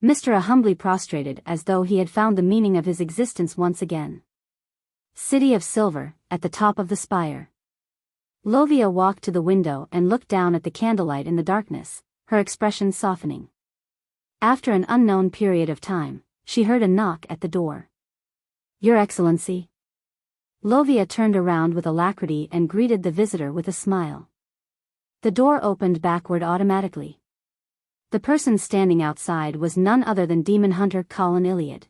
S1: Mr. A humbly prostrated as though he had found the meaning of his existence once again. City of Silver, at the top of the spire. Lovia walked to the window and looked down at the candlelight in the darkness, her expression softening. After an unknown period of time, she heard a knock at the door. Your Excellency. Lovia turned around with alacrity and greeted the visitor with a smile. The door opened backward automatically. The person standing outside was none other than demon hunter Colin Iliad.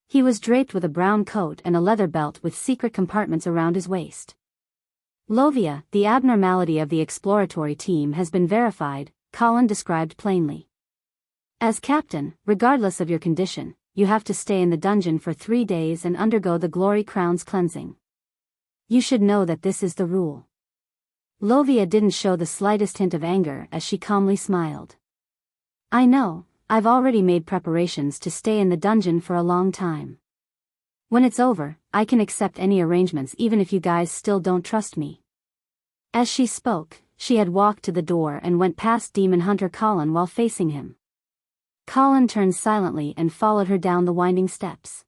S1: He was draped with a brown coat and a leather belt with secret compartments around his waist. Lovia, the abnormality of the exploratory team has been verified, Colin described plainly. As captain, regardless of your condition, you have to stay in the dungeon for 3 days and undergo the Glory Crown's cleansing. You should know that this is the rule. Lovia didn't show the slightest hint of anger as she calmly smiled. I know, I've already made preparations to stay in the dungeon for a long time. When it's over, I can accept any arrangements even if you guys still don't trust me. As she spoke, she had walked to the door and went past Demon Hunter Colin while facing him. Colin turned silently and followed her down the winding steps.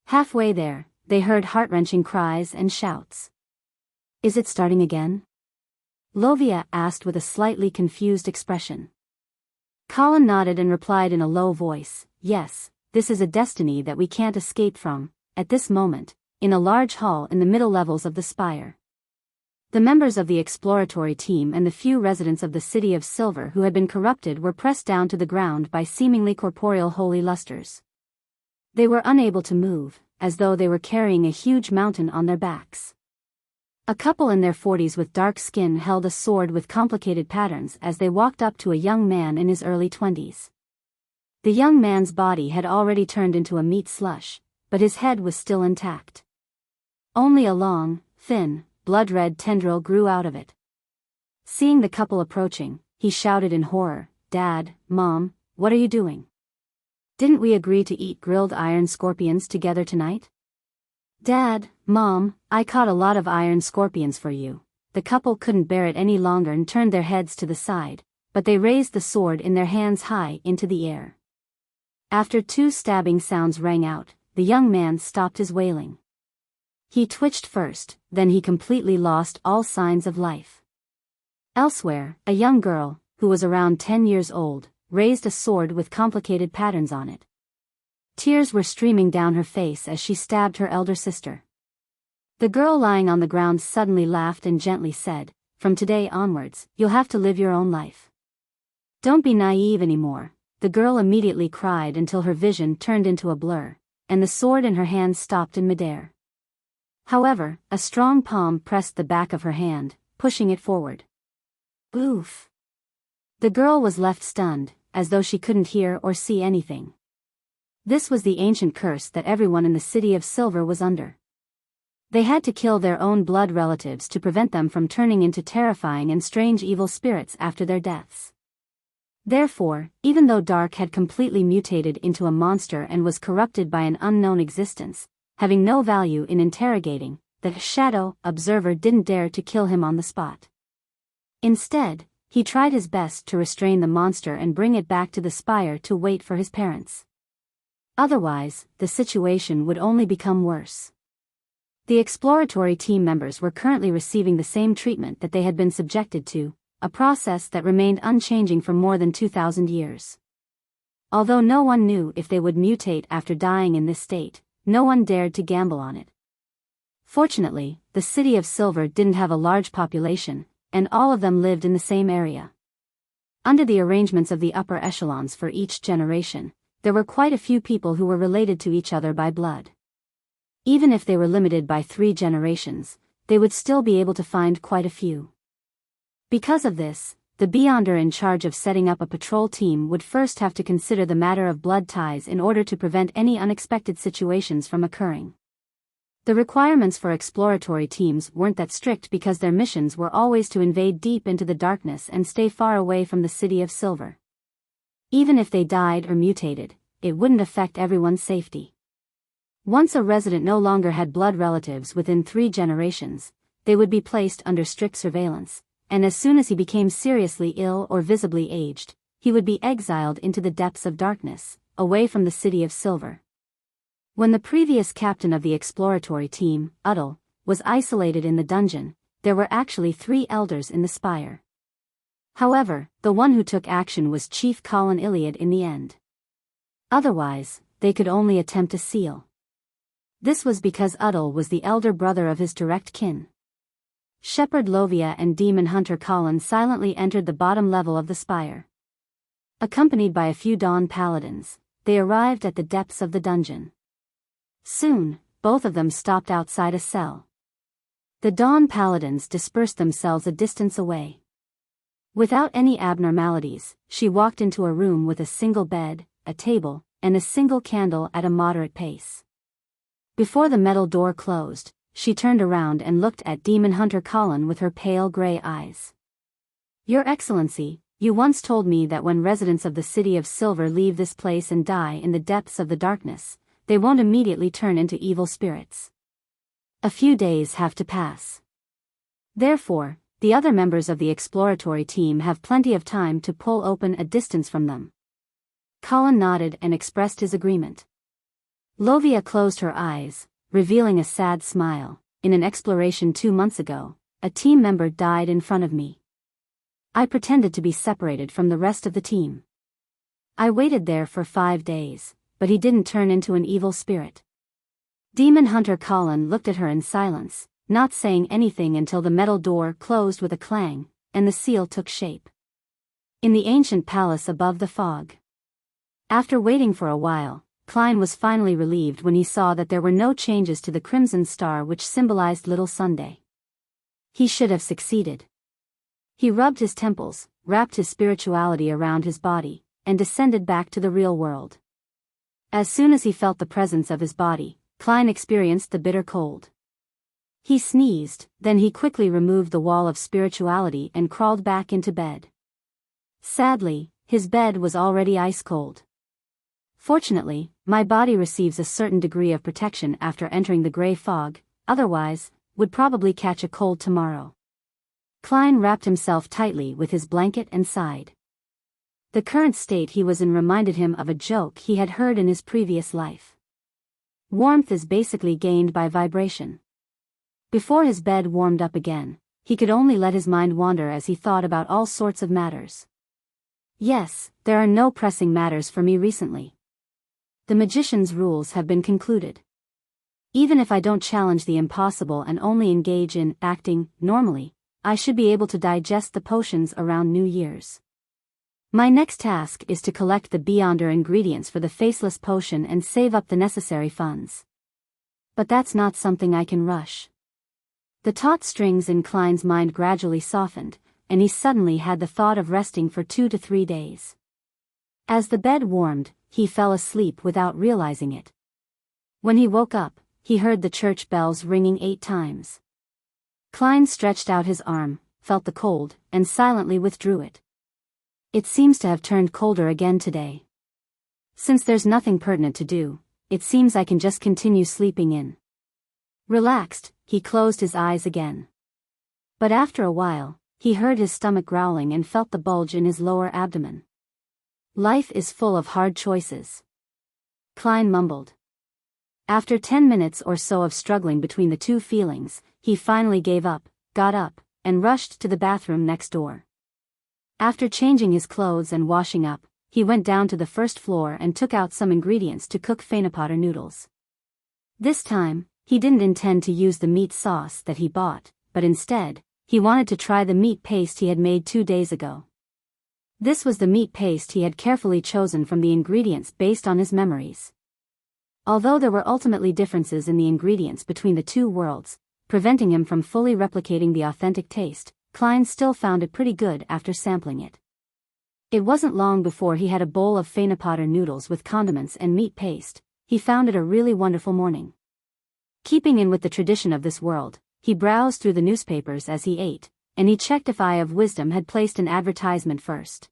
S1: Halfway there, they heard heart-wrenching cries and shouts. Is it starting again? Lovia asked with a slightly confused expression. Colin nodded and replied in a low voice, yes, this is a destiny that we can't escape from, at this moment, in a large hall in the middle levels of the spire. The members of the exploratory team and the few residents of the City of Silver who had been corrupted were pressed down to the ground by seemingly corporeal holy lusters. They were unable to move, as though they were carrying a huge mountain on their backs. A couple in their 40s with dark skin held a sword with complicated patterns as they walked up to a young man in his early 20s. The young man's body had already turned into a meat slush, but his head was still intact. Only a long, thin, blood-red tendril grew out of it. Seeing the couple approaching, he shouted in horror, "Dad, Mom, what are you doing? Didn't we agree to eat grilled iron scorpions together tonight?" "Dad, Mom, I caught a lot of iron scorpions for you." The couple couldn't bear it any longer and turned their heads to the side, but they raised the sword in their hands high into the air. After 2 stabbing sounds rang out, the young man stopped his wailing. He twitched first, then he completely lost all signs of life. Elsewhere, a young girl, who was around 10 years old, raised a sword with complicated patterns on it. Tears were streaming down her face as she stabbed her elder sister. The girl lying on the ground suddenly laughed and gently said, "From today onwards, you'll have to live your own life. Don't be naive anymore." The girl immediately cried until her vision turned into a blur, and the sword in her hand stopped in midair. However, a strong palm pressed the back of her hand, pushing it forward. Oof! The girl was left stunned, as though she couldn't hear or see anything. This was the ancient curse that everyone in the City of Silver was under. They had to kill their own blood relatives to prevent them from turning into terrifying and strange evil spirits after their deaths. Therefore, even though Dark had completely mutated into a monster and was corrupted by an unknown existence, having no value in interrogating, the shadow observer didn't dare to kill him on the spot. Instead, he tried his best to restrain the monster and bring it back to the spire to wait for his parents. Otherwise, the situation would only become worse. The exploratory team members were currently receiving the same treatment that they had been subjected to, a process that remained unchanging for more than 2,000 years. Although no one knew if they would mutate after dying in this state, no one dared to gamble on it. Fortunately, the City of Silver didn't have a large population, and all of them lived in the same area. Under the arrangements of the upper echelons for each generation, there were quite a few people who were related to each other by blood. Even if they were limited by 3 generations, they would still be able to find quite a few. Because of this, the Beyonder in charge of setting up a patrol team would first have to consider the matter of blood ties in order to prevent any unexpected situations from occurring. The requirements for exploratory teams weren't that strict because their missions were always to invade deep into the darkness and stay far away from the City of Silver. Even if they died or mutated, it wouldn't affect everyone's safety. Once a resident no longer had blood relatives within 3 generations, they would be placed under strict surveillance, and as soon as he became seriously ill or visibly aged, he would be exiled into the depths of darkness, away from the City of Silver. When the previous captain of the exploratory team, Udal, was isolated in the dungeon, there were actually 3 elders in the spire. However, the one who took action was Chief Colin Iliad in the end. Otherwise, they could only attempt to seal. This was because Udal was the elder brother of his direct kin. Shepherd Lovia and demon hunter Colin silently entered the bottom level of the spire. Accompanied by a few Dawn paladins, they arrived at the depths of the dungeon. Soon, both of them stopped outside a cell. The Dawn paladins dispersed themselves a distance away. Without any abnormalities, she walked into a room with a single bed, a table, and a single candle at a moderate pace. Before the metal door closed, she turned around and looked at Demon Hunter Colin with her pale gray eyes. "Your Excellency, you once told me that when residents of the City of Silver leave this place and die in the depths of the darkness, they won't immediately turn into evil spirits. A few days have to pass. Therefore, the other members of the exploratory team have plenty of time to pull open a distance from them." Colin nodded and expressed his agreement. Lovia closed her eyes, revealing a sad smile. "In an exploration 2 months ago, a team member died in front of me. I pretended to be separated from the rest of the team. I waited there for 5 days, but he didn't turn into an evil spirit." Demon Hunter Colin looked at her in silence, not saying anything until the metal door closed with a clang, and the seal took shape. In the ancient palace above the fog. After waiting for a while, Klein was finally relieved when he saw that there were no changes to the crimson star which symbolized Little Sunday. He should have succeeded. He rubbed his temples, wrapped his spirituality around his body, and descended back to the real world. As soon as he felt the presence of his body, Klein experienced the bitter cold. He sneezed, then he quickly removed the wall of spirituality and crawled back into bed. Sadly, his bed was already ice cold. Fortunately, my body receives a certain degree of protection after entering the gray fog, otherwise, would probably catch a cold tomorrow. Klein wrapped himself tightly with his blanket and sighed. The current state he was in reminded him of a joke he had heard in his previous life. Warmth is basically gained by vibration. Before his bed warmed up again, he could only let his mind wander as he thought about all sorts of matters. Yes, there are no pressing matters for me recently. The magician's rules have been concluded. Even if I don't challenge the impossible and only engage in acting normally, I should be able to digest the potions around New Year's. My next task is to collect the Beyonder ingredients for the faceless potion and save up the necessary funds. But that's not something I can rush. The taut strings in Klein's mind gradually softened, and he suddenly had the thought of resting for 2 to 3 days. As the bed warmed, he fell asleep without realizing it. When he woke up, he heard the church bells ringing 8 times. Klein stretched out his arm, felt the cold, and silently withdrew it. It seems to have turned colder again today. Since there's nothing pertinent to do, it seems I can just continue sleeping in. Relaxed, he closed his eyes again. But after a while, he heard his stomach growling and felt the bulge in his lower abdomen. Life is full of hard choices. Klein mumbled. After 10 minutes or so of struggling between the two feelings, he finally gave up, got up, and rushed to the bathroom next door. After changing his clothes and washing up, he went down to the first floor and took out some ingredients to cook Phanepotter noodles. This time, he didn't intend to use the meat sauce that he bought, but instead, he wanted to try the meat paste he had made 2 days ago. This was the meat paste he had carefully chosen from the ingredients based on his memories. Although there were ultimately differences in the ingredients between the two worlds, preventing him from fully replicating the authentic taste, Klein still found it pretty good after sampling it. It wasn't long before he had a bowl of Phanepotter noodles with condiments and meat paste. He found it a really wonderful morning. Keeping in with the tradition of this world, he browsed through the newspapers as he ate, and he checked if Eye of Wisdom had placed an advertisement first.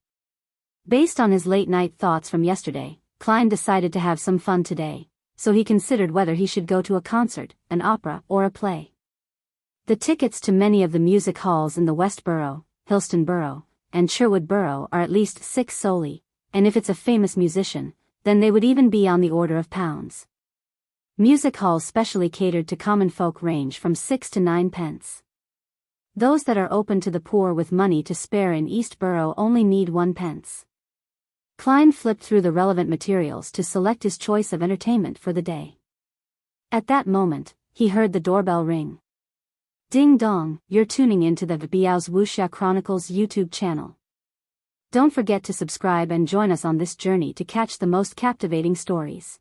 S1: Based on his late-night thoughts from yesterday, Klein decided to have some fun today, so he considered whether he should go to a concert, an opera, or a play. The tickets to many of the music halls in the West Borough, Hillston Borough, and Sherwood Borough are at least 6 solely, and if it's a famous musician, then they would even be on the order of pounds. Music halls specially catered to common folk range from 6 to 9 pence. Those that are open to the poor with money to spare in East Borough only need 1 pence. Klein flipped through the relevant materials to select his choice of entertainment for the day. At that moment, he heard the doorbell ring. Ding dong, you're tuning into the Biyao's Wuxia Chronicles YouTube channel. Don't forget to subscribe and join us on this journey to catch the most captivating stories.